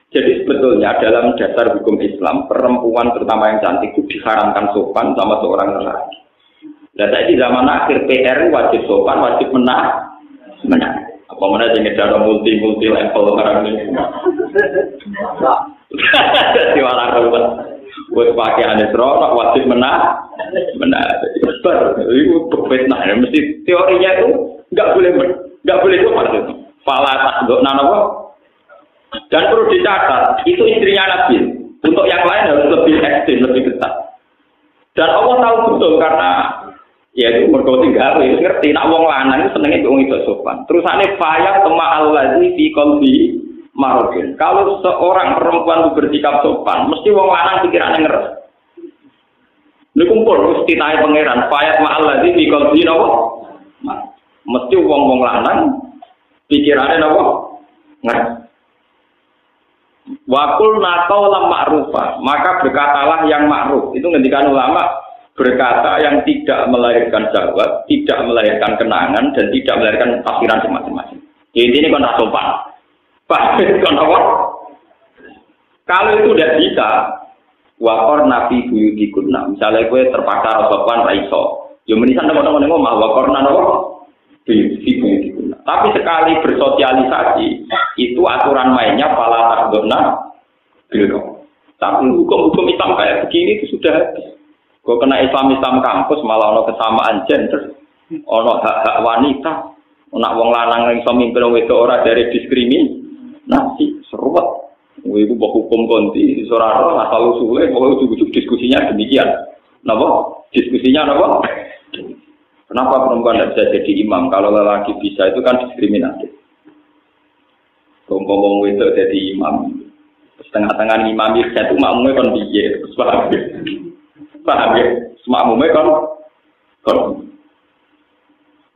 S4: Jadi sebetulnya dalam dasar hukum Islam, perempuan terutama yang cantik itu diharamkan sopan sama seorang lelaki. Dan tadi zaman akhir PR wajib sopan, wajib menang. Apa mana yang ada multi level orang ini? Jadi orang orang buat pakai aneh serok, wajib menang. Jadi besar, itu berfitnah. Mesti teorinya itu nggak boleh sopan itu. Falah tak nana. Dan perlu dicatat, itu istrinya Nabi. Untuk yang lain harus lebih ekstrim, lebih ketat. Dan Allah tahu betul karena ya itu mergo tinggal ngerti nak wong lanang itu senenge wong itu sopan. Terusane faya tama allazi fi qalbi maradun. Kalau seorang perempuan itu bersikap sopan, mesti wong lanang pikirane ngeres. Niku pun mesti naik pangeran faya tama allazi fi qalbi napa? Mesti wong-wong lanang pikirane napa? Ngeres. Wakul nakau lam ma'rufah, maka berkatalah yang ma'ruf. Itu ngendikan ulama, berkata yang tidak melahirkan syahwat, tidak melahirkan kenangan, dan tidak melahirkan tafsiran semacam-macam. Jadi ini kan sopan. Kalau itu tidak bisa, wakor nabi buyutikuna. Misalnya gue terpaksa sopan raiso. Ya menisan teman-teman ngomong wakor nano buyutikuna. Tapi sekali bersosialisasi, itu aturan mainnya pala takdona bilko. Tapi hukum-hukum Islam kayak begini itu sudah habis. Kau kena Islam kampus malah ono kesamaan gender, ono hak-hak wanita, ono wong lanang yang semimpin itu orang dari diskriminasi, seruat. Ibu bawa hukum konti, seorang asal usulnya, pokoknya ujuk-ujuk diskusinya demikian. Napa? Diskusinya napa? Kenapa perempuan tidak bisa jadi imam? Kalau lelaki bisa itu kan diskriminatif. Ngomong itu jadi imam. Setengah-tengah imam itu makmumnya kan biye. Paham ya? Makmumnya kan.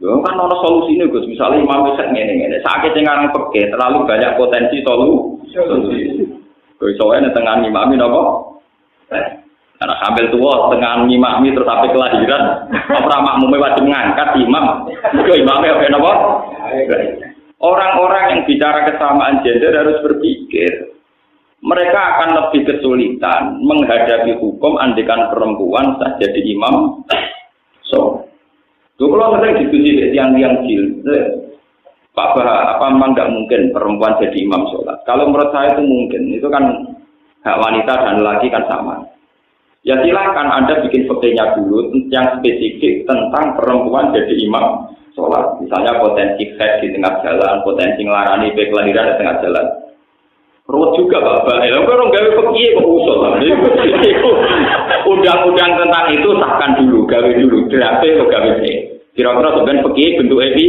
S4: Kan ada solusi ini Gus. Misalnya imam itu ngene-ngene. Sakit yang ngarang peke, terlalu banyak potensi solusi. Soalnya tengah imam ini apa? Karena sambil tua, tengah ngimami terus sampai kelahiran, apa makmumnya wajib mengangkat imam, itu imamnya apa? Orang-orang yang bicara kesamaan gender harus berpikir, mereka akan lebih kesulitan menghadapi hukum andikan perempuan sah jadi imam. So, kalau sering diskusi yang jil, Pak Bah, apa memang nggak mungkin perempuan jadi imam sholat? Kalau menurut saya itu mungkin, itu kan hak wanita dan lelaki kan sama. Ya silakan Anda bikin faktornya dulu yang spesifik tentang perempuan jadi imam sholat. Misalnya potensi head di tengah jalan, potensi ngelarani kelahiran di tengah jalan. Ruwet juga Bapak. Kalau gawe fakir kok usul. Undang-undang tentang itu sahkan dulu, gawe dulu. Draft kok gawe. Kira-kira sebenarnya fakir bentuk epi.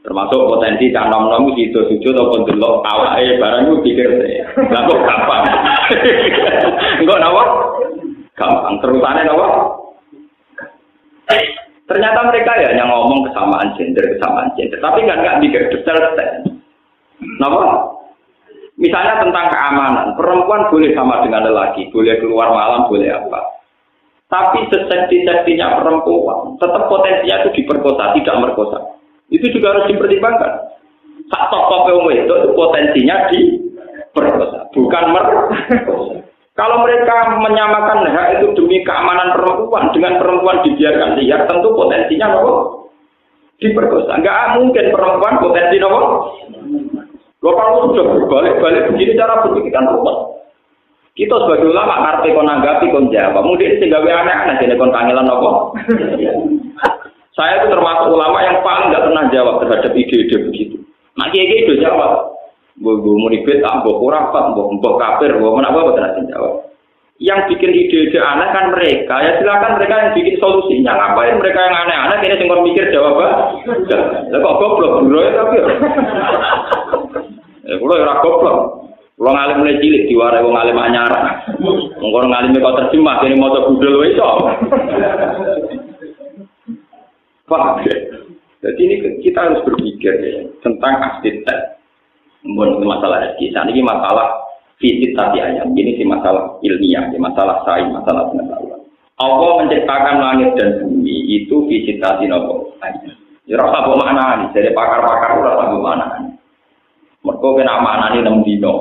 S4: Termasuk potensi cah nom-nom sujud atau delok awake barang itu pikir lah kok gampang. Enggak napa? Gampang terusane napa? Ternyata mereka ya yang ngomong kesamaan gender, tapi enggak mikir detail-detail. Napa? Misalnya tentang keamanan, perempuan boleh sama dengan lelaki, boleh keluar malam, boleh apa. Tapi sesekti-sektinya perempuan, tetap potensinya itu diperkosa, tidak merkosa. Itu juga harus dipertimbangkan. Sak tokoh itu potensinya diperkosa, bukan merkosa. Kalau mereka menyamakan hak itu demi keamanan perempuan, dengan perempuan dibiarkan liar, tentu potensinya nopo diperkosa. Enggak mungkin perempuan potensi nopo. Kalau sudah berbalik-balik begini cara berpikir kan ruwet. Kita sebagai ulama ngerti kon nanggapi kon jawab. Mungkin sing gawe aneh-aneh dene kon kangelan nopo. Saya itu termasuk ulama yang paling tidak pernah jawab terhadap ide-ide begitu. Nah, kiai itu jawab. Mbok muribet, mbok kurafat, mbok kafir, mbok menapa boten jawab. Yang bikin ide-ide aneh kan mereka. Ya silakan mereka yang bikin solusinya. Ngapain mereka yang aneh-aneh kene sing kon mikir jawaban. Lah kok goblok bro ya tapi. Kulo ora goblok. Kulo ngalim mulai cilik diwarai wong alim anyar. Mengko ngalime kok terjemah kene maca budal wae iso. Paham ya? Jadi ini kita harus berpikir ya, tentang arsitek. Bukan masalah kisah, ini masalah fisik tadi ayam. Ini sih masalah ilmiah, masalah sains, masalah pengetahuan. Allah menciptakan langit dan bumi itu fisik tadi nopo ayam. Ya rasa apa makna nih? Jadi pakar-pakar rasa apa makna nih? Mereka kena makna ini 6 dino.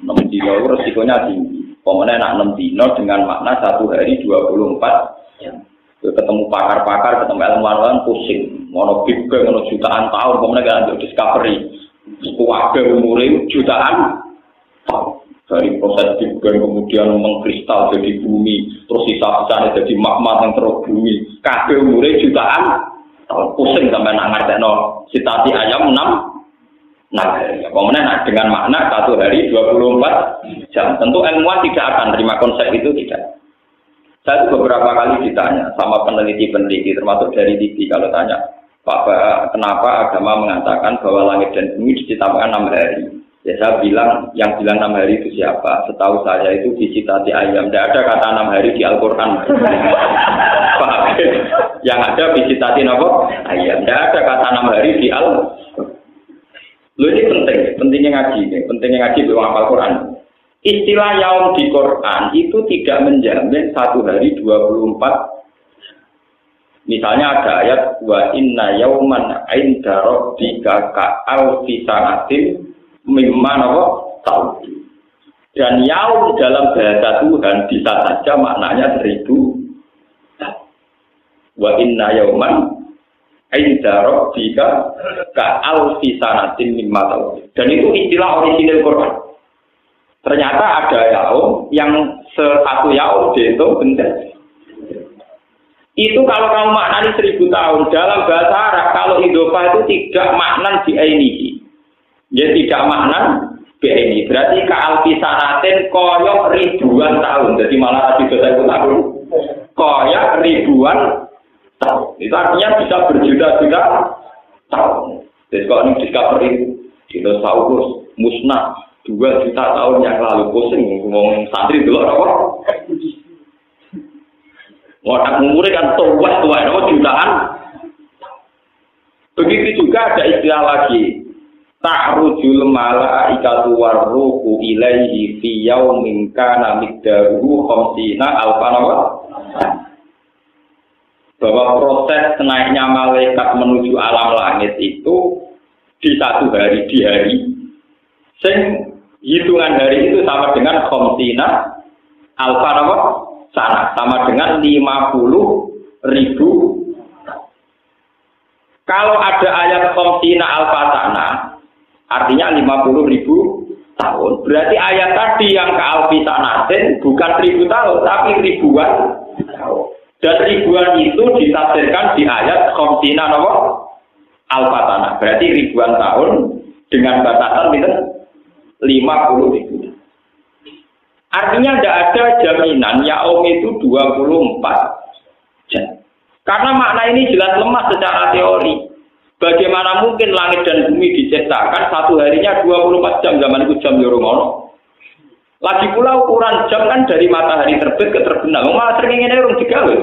S4: 6 dino itu resikonya tinggi. Pemenang nak 6 dino dengan makna 1 hari 24 jam. Ketemu pakar-pakar, ketemu ilmuwan pusing. Ngono Big Bang, ngono jutaan tahun, kemudian kan ada discovery. Kuwabe umure jutaan tahun. Dari proses Big Bang kemudian mengkristal jadi bumi, terus sisa-sisanya jadi magma yang terus bumi. Kabeh umure jutaan tahun. Pusing sampai nak ngertekno sitati ayam 6. Nah, kemudian dengan makna 1 hari 24 jam. Tentu ilmuwan tidak akan terima konsep itu, tidak. Saya beberapa kali ditanya sama peneliti-peneliti, termasuk dari TV, kalau tanya, Pak, kenapa agama mengatakan bahwa langit dan bumi diciptakan 6 hari? Ya saya bilang, yang bilang 6 hari itu siapa? Setahu saya itu visitasi ayam. Tidak ada kata 6 hari di Al-Quran. Pak, yang ada visitasi apa? Ayam. Tidak ada kata 6 hari di Al-Quran. Loh ini pentingnya ngaji. Pentingnya ngaji di Al-Quran. Istilah yaum di Quran itu tidak menjamin 1 hari 24. Misalnya ada ayat wa inna yauman 'inda rabbika ka'alfi sanatin mimma tahun. Dan yaum dalam bahasa Tuhan bisa saja maknanya 1000 tahun. Wa inna yauman 'inda rabbika ka'alfi sanatin mimma tahun. Dan itu istilah orisinil Quran. Ternyata ada yaum yang 1 yaum dihitung benda. Itu kalau kamu maknani 1000 tahun dalam bahasa Arab, kalau idhofah itu tidak maknan bi ainihi. Ya tidak maknan bi ainihi. Berarti ka'alfi sanatin koyok ribuan tahun. Jadi malah tadi 1000 tahun. Koyok ribuan tahun. Itu artinya bisa berjuta-juta tahun. Jadi kalau ini discovery dinosaurus musnah 2 juta tahun yang lalu, pusing ngomong santri dulu apa? Wadah umurnya kan tua jutaan. Begitu juga ada istilah lagi. Ta'rujul malaikatu warruhu ilaihi fi yaumin kana miqdaruhu 50 alfan. Bahwa proses naiknya malaikat menuju alam langit itu di 1 hari, di hari. Hitungan hari itu sama dengan khamsina alfa sana, sama dengan 50.000. Kalau ada ayat khamsina alfa sana, artinya 50.000 tahun. Berarti ayat tadi yang ke alfi sanatin bukan 1000 tahun, tapi ribuan tahun. Dan ribuan itu ditafsirkan di ayat khamsina alfa sana. Berarti ribuan tahun dengan batasan itu 50.000. Artinya tidak ada jaminan yaum itu 24 jam. Karena makna ini jelas lemah secara teori. Bagaimana mungkin langit dan bumi diciptakan satu harinya 24 jam, zaman itu jam yorong ono. Lagi pula ukuran jam kan dari matahari terbit ke terbenam. Malah sering ngene urung digawe.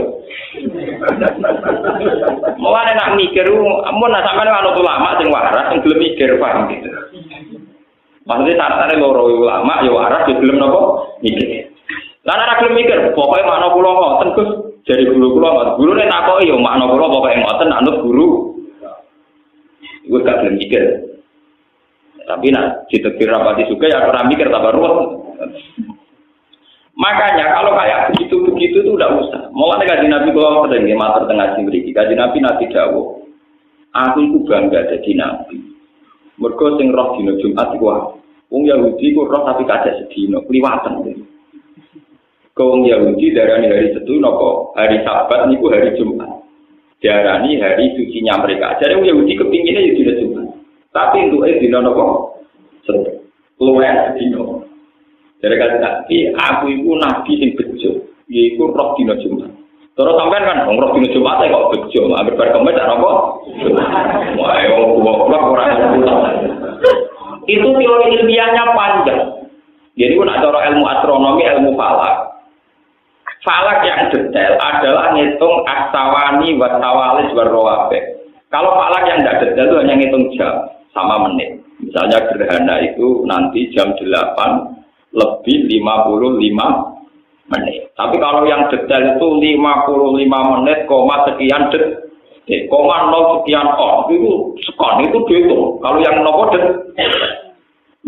S4: Mulane nak mikir, ampun sampeyan ana ulama sing waras sing gelem mikir paham gitu. Maksudnya syaratane loro ulama ya waras ya gelem napa mikir. Lah nek gelem mikir, pokoke makna kula ngoten Gus, jare guru kula, gurune takoki ya makna kula pokoke ngoten anut guru. Gue gak belum mikir, tapi nak ditekir rapati juga ya orang mikir tambah ruwet. Makanya kalau kayak begitu itu udah usah. Mau ada kaji Nabi kalau sering mater tengah simriki, kaji Nabi dawo. Aku itu bangga jadi Nabi. Mergo sing roh dina Jumat iku wong Yahudi ku roh tapi kajak sedina, kliwatan. Wong Yahudi darani hari Setu napa hari Sabat niku hari Jumat. Diarani hari sucinya mereka. Jadi Yahudi kepinginnya ya tidak cuma. Tapi untuk dino nopo, luar dino. Jadi kata aku itu nabi sing bejo. Yaitu roh dino cuma. Terus sampai kan roh dino cuma saya kok bejo. Ambil berkemes tak nopo. Wah, orang itu teori ilmiahnya panjang. Jadi nak cara ilmu astronomi, ilmu falak. Falak yang detail adalah ngitung as-sawani wa tawalis wa rawabe. Kalau falak yang tidak detail itu hanya ngitung jam sama menit. Misalnya gerhana itu nanti jam 8 lebih 55 menit. Tapi kalau yang detail itu 55 menit, sekian detik, 0 sekian on, itu sekon, itu dihitung. Kalau yang nopo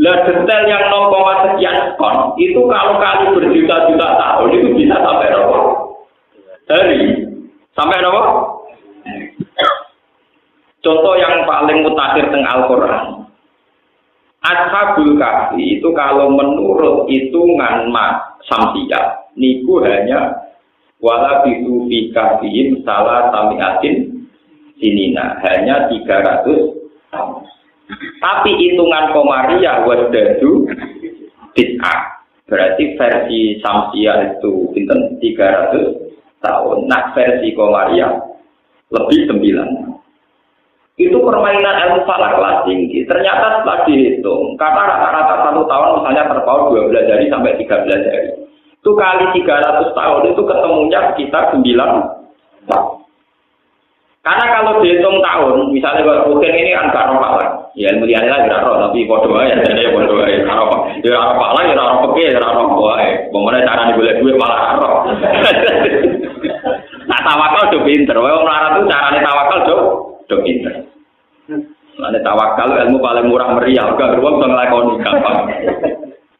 S4: lah detail yang 0, sekian sekon itu kalau kali berjuta-juta tahun itu bisa sampai berapa? Hari sampai berapa? Contoh yang paling mutakhir teng Al-Qur'an. Ashabul Kahfi itu kalau menurut hitungan Samsiyah niku hanya wala bisu fi kahfihim salah samiatin sinina, hanya 300 tahun. Tapi hitungan Komariah wadadu bid'ah. Berarti versi Samsiyah itu pinten 300 tahun. Nah versi Komariah lebih 9. Itu permainan ilmu falak kelas tinggi. Ternyata setelah dihitung, karena rata-rata 1 tahun misalnya terpaut 12 hari sampai 13 hari. Itu kali 300 tahun itu ketemunya sekitar 9 tahun. Karena kalau dihitung tahun, misalnya kalau rutin ini kan gak roh falak. Ya ilmu liane lah gak roh, tapi bodoh aja. Jadi bodoh aja. Ya roh falak, ya roh peke, ya roh boai. Bagaimana cara diboleh duit malah roh. Nah tawakal udah pinter. Wong melarat itu caranya tawakal udah pinter. Nah tawakal ilmu paling murah meriah. Gak beruang bisa ngelakoni gampang.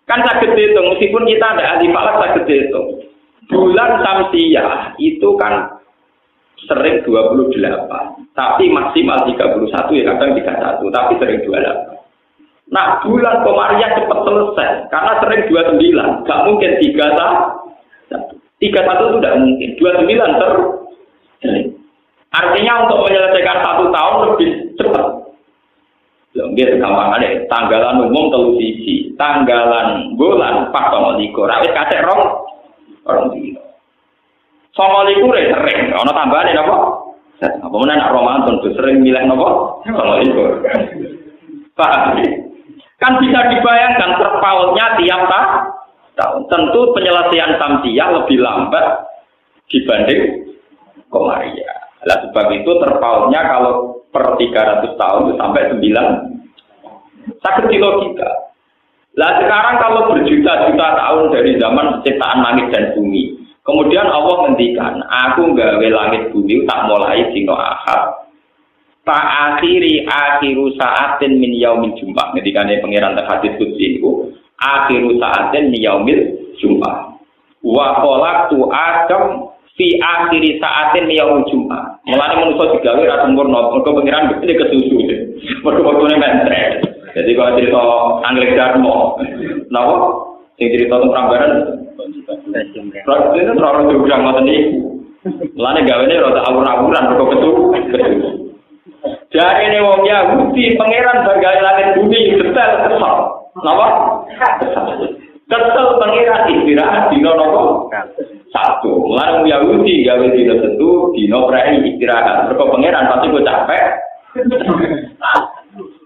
S4: Kan sakit dihitung, meskipun kita ada ahli falak sakit dihitung. Bulan Samsiyah itu kan sering 28, tapi maksimal 31 ya kadang 31, tapi sering 28. Nah bulan Komariah cepat selesai, karena sering 29, gak mungkin 31 itu tidak mungkin, 29 artinya untuk menyelesaikan 1 tahun lebih cepat. Mungkin gampangannya, tanggalan umum 3 siji, tanggalan bulan 4,3, rawit kacek orang dino. Somaliku sering, ono tambahan apa? Apa mana nak Ramadan tuh sering milih apa? Somaliku. Paham? Kan bisa dibayangkan terpautnya tiap tahun. Tentu penyelesaian Samsiyah lebih lambat dibanding Komariah. Lah sebab itu terpautnya kalau per 300 tahun itu sampai 9. Sakit di logika. Lah sekarang kalau berjuta-juta tahun dari zaman penciptaan langit dan bumi. Kemudian Allah ngendikan, aku gawe langit bumi tak mulai dino Ahad. Tak akhiru saatin min yaumil Jumat. Ngendikane pangeran hadis qudsi niku, akhiru saatin min yaumil Jumat. Wa qalaqtu Adam fi akhiri saatin min yaumil Jumat. Mulane manusa digawe ra sempurna, mergo pangeran mesti kesusu. Mergo waktune mentre. Jadi kalau cerita Anggrek Darmo, napa? Sing cerita tentang Prambanan Proses itu terlalu jauh ngoten niku. Lane gawene rada awur-awuran kok ketu. Jare ne wong Yahudi pangeran gawe langit bumi detail kesal. Napa? Kesal pangeran istirahat dina napa? Sabtu. Lan wong Yahudi gawe dina Setu, dina prei istirahat. Mergo pangeran pasti kok capek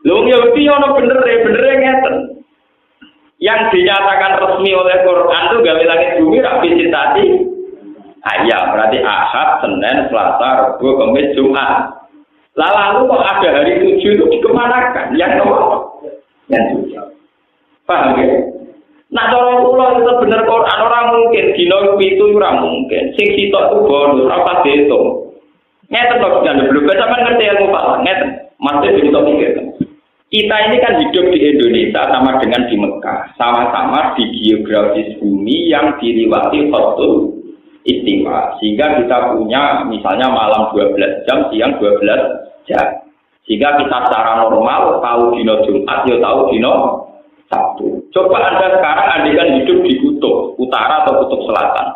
S4: Lho Yahudi ono bener ngeten. Yang dinyatakan resmi oleh Quran itu gawe langit bumi ra visitasi. Ayah berarti Ahad, Senin, Selasa, Rabu, Kamis, Jumat. Lalu kok ada hari 7 itu dikemanakan? Yang nomor? Yang 7. Paham ya? Nah cara kula itu bener Quran orang mungkin dina itu ora mungkin. Sing sitok itu bonus ora pas diitung. Ngeten kok jangan belum sampean ngerti ilmu falak ngeten. Masih bisa mikir. Kita ini kan hidup di Indonesia sama dengan di Mekah, sama-sama di geografis bumi yang diliwati Khatul Istiwa. Sehingga kita punya misalnya malam 12 jam, siang 12 jam. Sehingga kita secara normal tahu dino Jumat, ya tahu dino Sabtu. Coba Anda sekarang andikan hidup di kutub utara atau kutub selatan.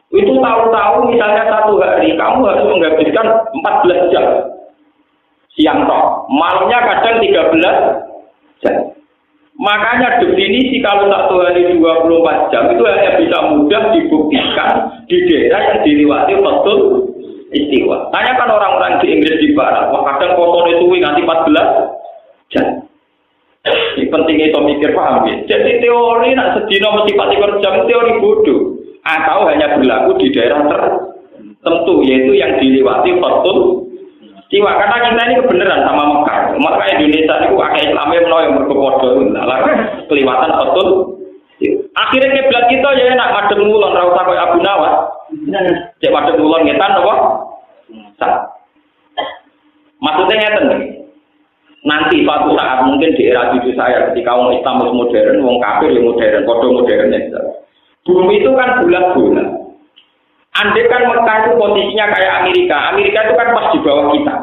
S4: Itu tahu-tahu misalnya satu hari kamu harus menghabiskan 14 jam. Siang toh, malamnya kadang 13 jam. Makanya definisi kalau satu hari 24 jam itu hanya bisa mudah dibuktikan di daerah yang dilewati Khatul Istiwa. Tanyakan orang-orang di Inggris di Barat, wah kadang potone suwi nganti 14 jam. Ini pentingnya itu mikir paham ya. Jadi teori nak sedina mesti 14 jam teori bodoh. Atau hanya berlaku di daerah tertentu yaitu yang dilewati Khatul Istiwa. Karena kita ini kebenaran sama Mekah. Maka Indonesia itu akeh Islamnya menawa yang berkepodo kelewatan Khatul. Akhirnya kiblat kita ya enak madem ngulon ra usah koyo Abu Nawas. Cek madem ngulon ngetan apa? Maksudnya ngeten. Nanti suatu saat mungkin di era cucu saya ketika orang Islam modern, orang kafir yang modern, podo modern ya. Bumi itu kan bulat-bulat. Andai kan Mekah itu posisinya kayak Amerika. Amerika itu kan pas di bawah kita.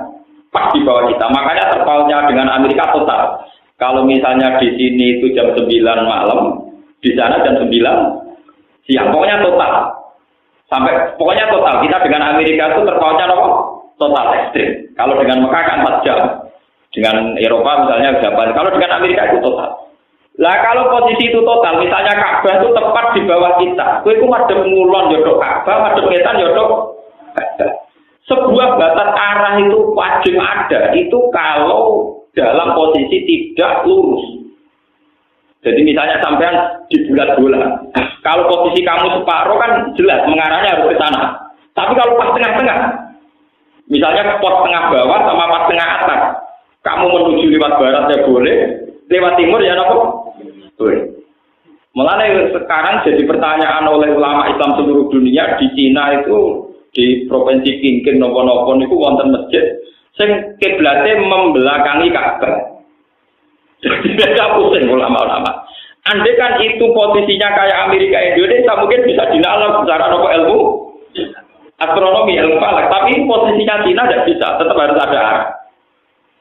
S4: Pas di bawah kita. Makanya terpautnya dengan Amerika total. Kalau misalnya di sini itu jam 9 malam, di sana jam 9 siang. Pokoknya total. Sampai pokoknya total. Kita dengan Amerika itu terpautnya apa? Total ekstrim. Kalau dengan Mekah kan 4 jam. Dengan Eropa misalnya Japan. Kalau dengan Amerika itu total. Lah kalau posisi itu total, misalnya Ka'bah itu tepat di bawah kita. Kowe iku madhep ngulon yo tok Ka'bah, madhep wetan yo tok Ka'bah. Sebuah batas arah itu wajib ada. Itu kalau dalam posisi tidak lurus. Jadi misalnya sampean di bulat-bulat. Kalau posisi kamu separuh kan jelas mengarahnya harus ke sana. Tapi kalau pas tengah-tengah, misalnya pos tengah bawah sama pas tengah atas, kamu menuju lewat barat ya boleh, lewat timur ya apa? Boleh. Mulanya sekarang jadi pertanyaan oleh ulama Islam seluruh dunia di Cina itu di provinsi Qingqing nopo-nopo itu wonten masjid sing kiblate membelakangi Ka'bah. Jadi beda pusing ulama-ulama. Andai kan itu posisinya kayak Amerika Indonesia mungkin bisa dinalar secara ilmu astronomi ilmu falak, tapi posisinya Cina tidak bisa, tetap harus ada arah.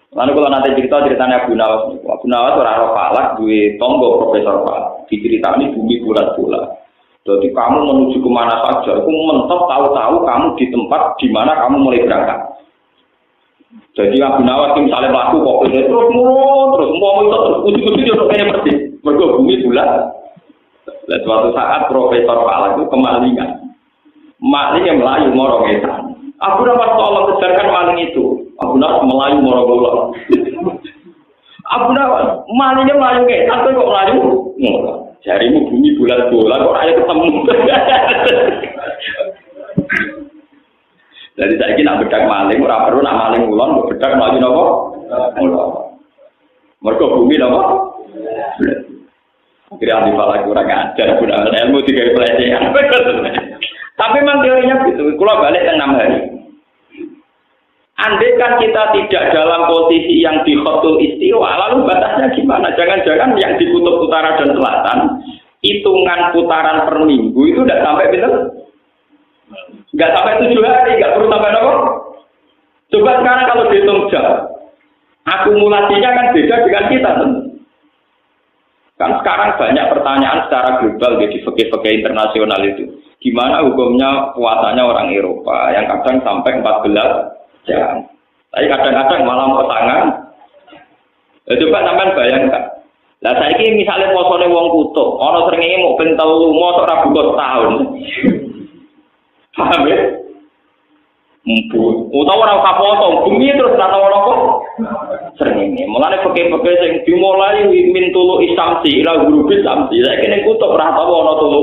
S4: Lalu kalau nanti ceritanya Abu Nawas orang falak, duwe tonggo profesor falak, diceritani bumi bulat-bulat. Jadi kamu menuju kemana saja, aku mentok tahu-tahu kamu di tempat di mana kamu mulai berangkat. Jadi Abu Nawas misalnya melaku kok terus mau itu terus ujung-ujung dia kayaknya persis, mergo bumi bulat. Dan suatu saat profesor falak itu kemalingan, malingnya melayu morongetan. Abu Nawas tolong kejarkan maling itu. Abu Nawas melayu moro-moro. Abu Nawas malingnya melayu kayak sampai kok melayu. Jarimu bumi bulat-bulat kok ayo ketemu. Jadi saya kira nak bedak maling ora perlu nak maling ulon bedak melayu napa? Mergo bumi napa? Kira di falak ora ngajar Abu Nawas ilmu digawe pelecehan. Tapi memang teorinya gitu. Kalau balik ke 6 hari. Andai kan kita tidak dalam posisi yang di Khatul Istiwa, lalu batasnya gimana? Jangan-jangan yang di kutub utara dan selatan, hitungan putaran per minggu itu tidak sampai betul? Nggak sampai 7 hari, nggak perlu sampai apa? Coba sekarang kalau dihitung jam, akumulasinya kan beda dengan kita. Kan sekarang banyak pertanyaan secara global di fikih-fikih internasional itu. Gimana hukumnya puasanya orang Eropa yang kadang sampai 14 jam. Tapi kadang-kadang malah mau tangan. Coba sampean bayangkan. Lah saiki misalnya posone wong kutub, ana srengenge mau ben 3 mosok ra buka tahun. Paham ya? Utawa ora usah potong, bumi terus ora tau apa. Mulane peke-peke sing dimulai min tulu isamsi ila gurubi samsi. Saiki ning kutub ora tau ana tulu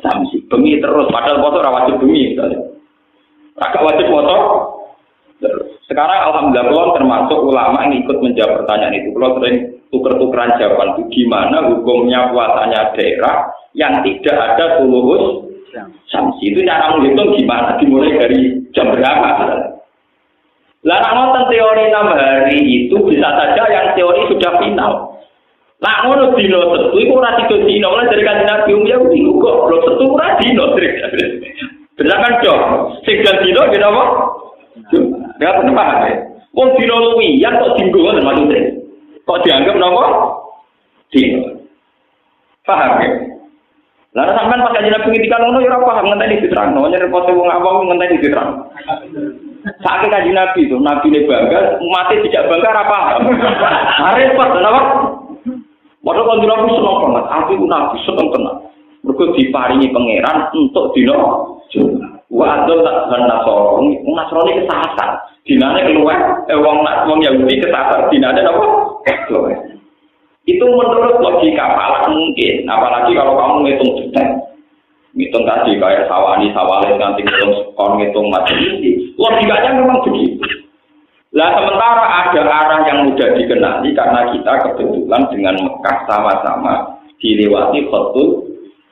S4: samsi. Bengi terus padahal foto ora wajib bengi misalnya. Agak wajib foto. Sekarang alhamdulillah kalau termasuk ulama yang ikut menjawab pertanyaan itu. Kalau sering tuker-tukeran jawaban itu gimana hukumnya puasanya daerah yang tidak ada tulu samsi. Itu cara menghitung gimana? Dimulai dari jam berapa? Lah ngoten teori 6 hari itu bisa saja yang teori sudah final. Lah ngono dino setu iku ora tiga dino, mulai dari kanjeng Nabi ya iku kok lho setu ora dino trik. Benakan dong. Sing dino gitu apa? Ya paham ya. Wong dino luwihan kok dinggo ngoten maksudnya. Kok dianggap napa? Dino. Paham ya? Lah sampean pas kanjeng Nabi ngendikan ngono ya ora paham ngenteni diterangno, nyen repot wong awam ngenteni diterangno. Saking kanjeng Nabi itu, Nabi ini bangga, umatnya tidak bangga, apa? Repot, kenapa? Padahal kanjeng Nabi senang banget, aku Nabi senang tenang. Mereka diparingi pangeran untuk dino. Wa adol tak nasoro, nasroni kesasar. Dinane keluar, wong Yahudi kesasar, dinane apa? Keluar. Itu menurut logika paling mungkin, apalagi kalau kamu ngitung detail. Ngitung tadi kayak sawani, sawales, nganti ngitung macam ini. Logikanya memang begitu. Lah sementara ada arah yang mudah dikenali karena kita kebetulan dengan Mekah sama-sama dilewati Khatul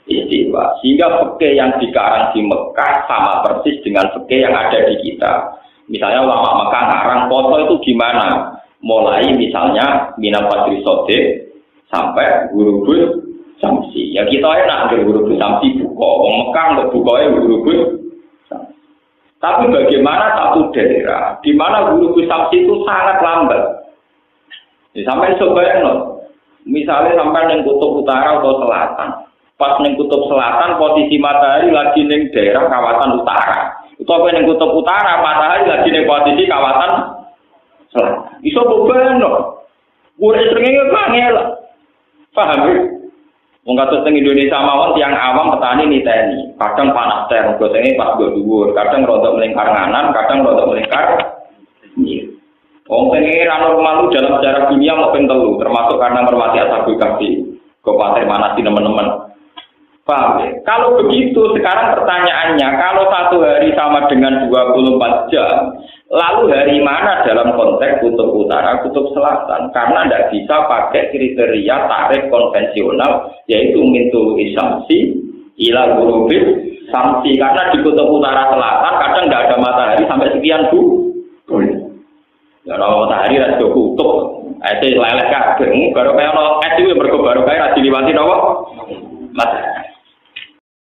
S4: Istiwa. Sehingga fikih yang dikarang di Mekah sama persis dengan fikih yang ada di kita. Misalnya ulama Mekah ngarang foto itu gimana? Mulai misalnya Minal Fadri Sodek sampai Gurubus Samsi. Ya kita enak Gurubus Samsi buka. Wong Mekah untuk bukanya Gurubus. Tapi bagaimana satu daerah di mana Gurubus Samsi itu sangat lambat. Ya, sampai sebayang misalnya sampai di kutub utara atau selatan. Pas di kutub selatan posisi matahari lagi di daerah kawasan utara. Itu apa di kutub utara matahari lagi di posisi kawasan selatan. Iso bebayang Gue seringnya bangel. Paham ya? Wong kados teng Indonesia mawon tiyang awam petani niteni, kadang panas ter, gotenge pas go dhuwur, kadang rontok melingkar nganan, kadang rontok melingkar kiri. Wong pengira normal dalam sejarah dunia mau ping 3, termasuk karena hormati ashabul kahfi. Kabupaten mana sih teman-teman? Paham ya? Kalau begitu sekarang pertanyaannya, kalau satu hari sama dengan 24 jam, lalu hari mana dalam konteks kutub utara, kutub selatan? Karena tidak bisa pakai kriteria tarikh konvensional, yaitu mintul isamsi, ila gurubis samsi. Karena di kutub utara selatan kadang tidak ada matahari sampai sekian bulan. Ya kalau matahari ada kutub, itu leleh kabeh. Baru kayak no es itu baru kayak rajin liwati nopo matahari.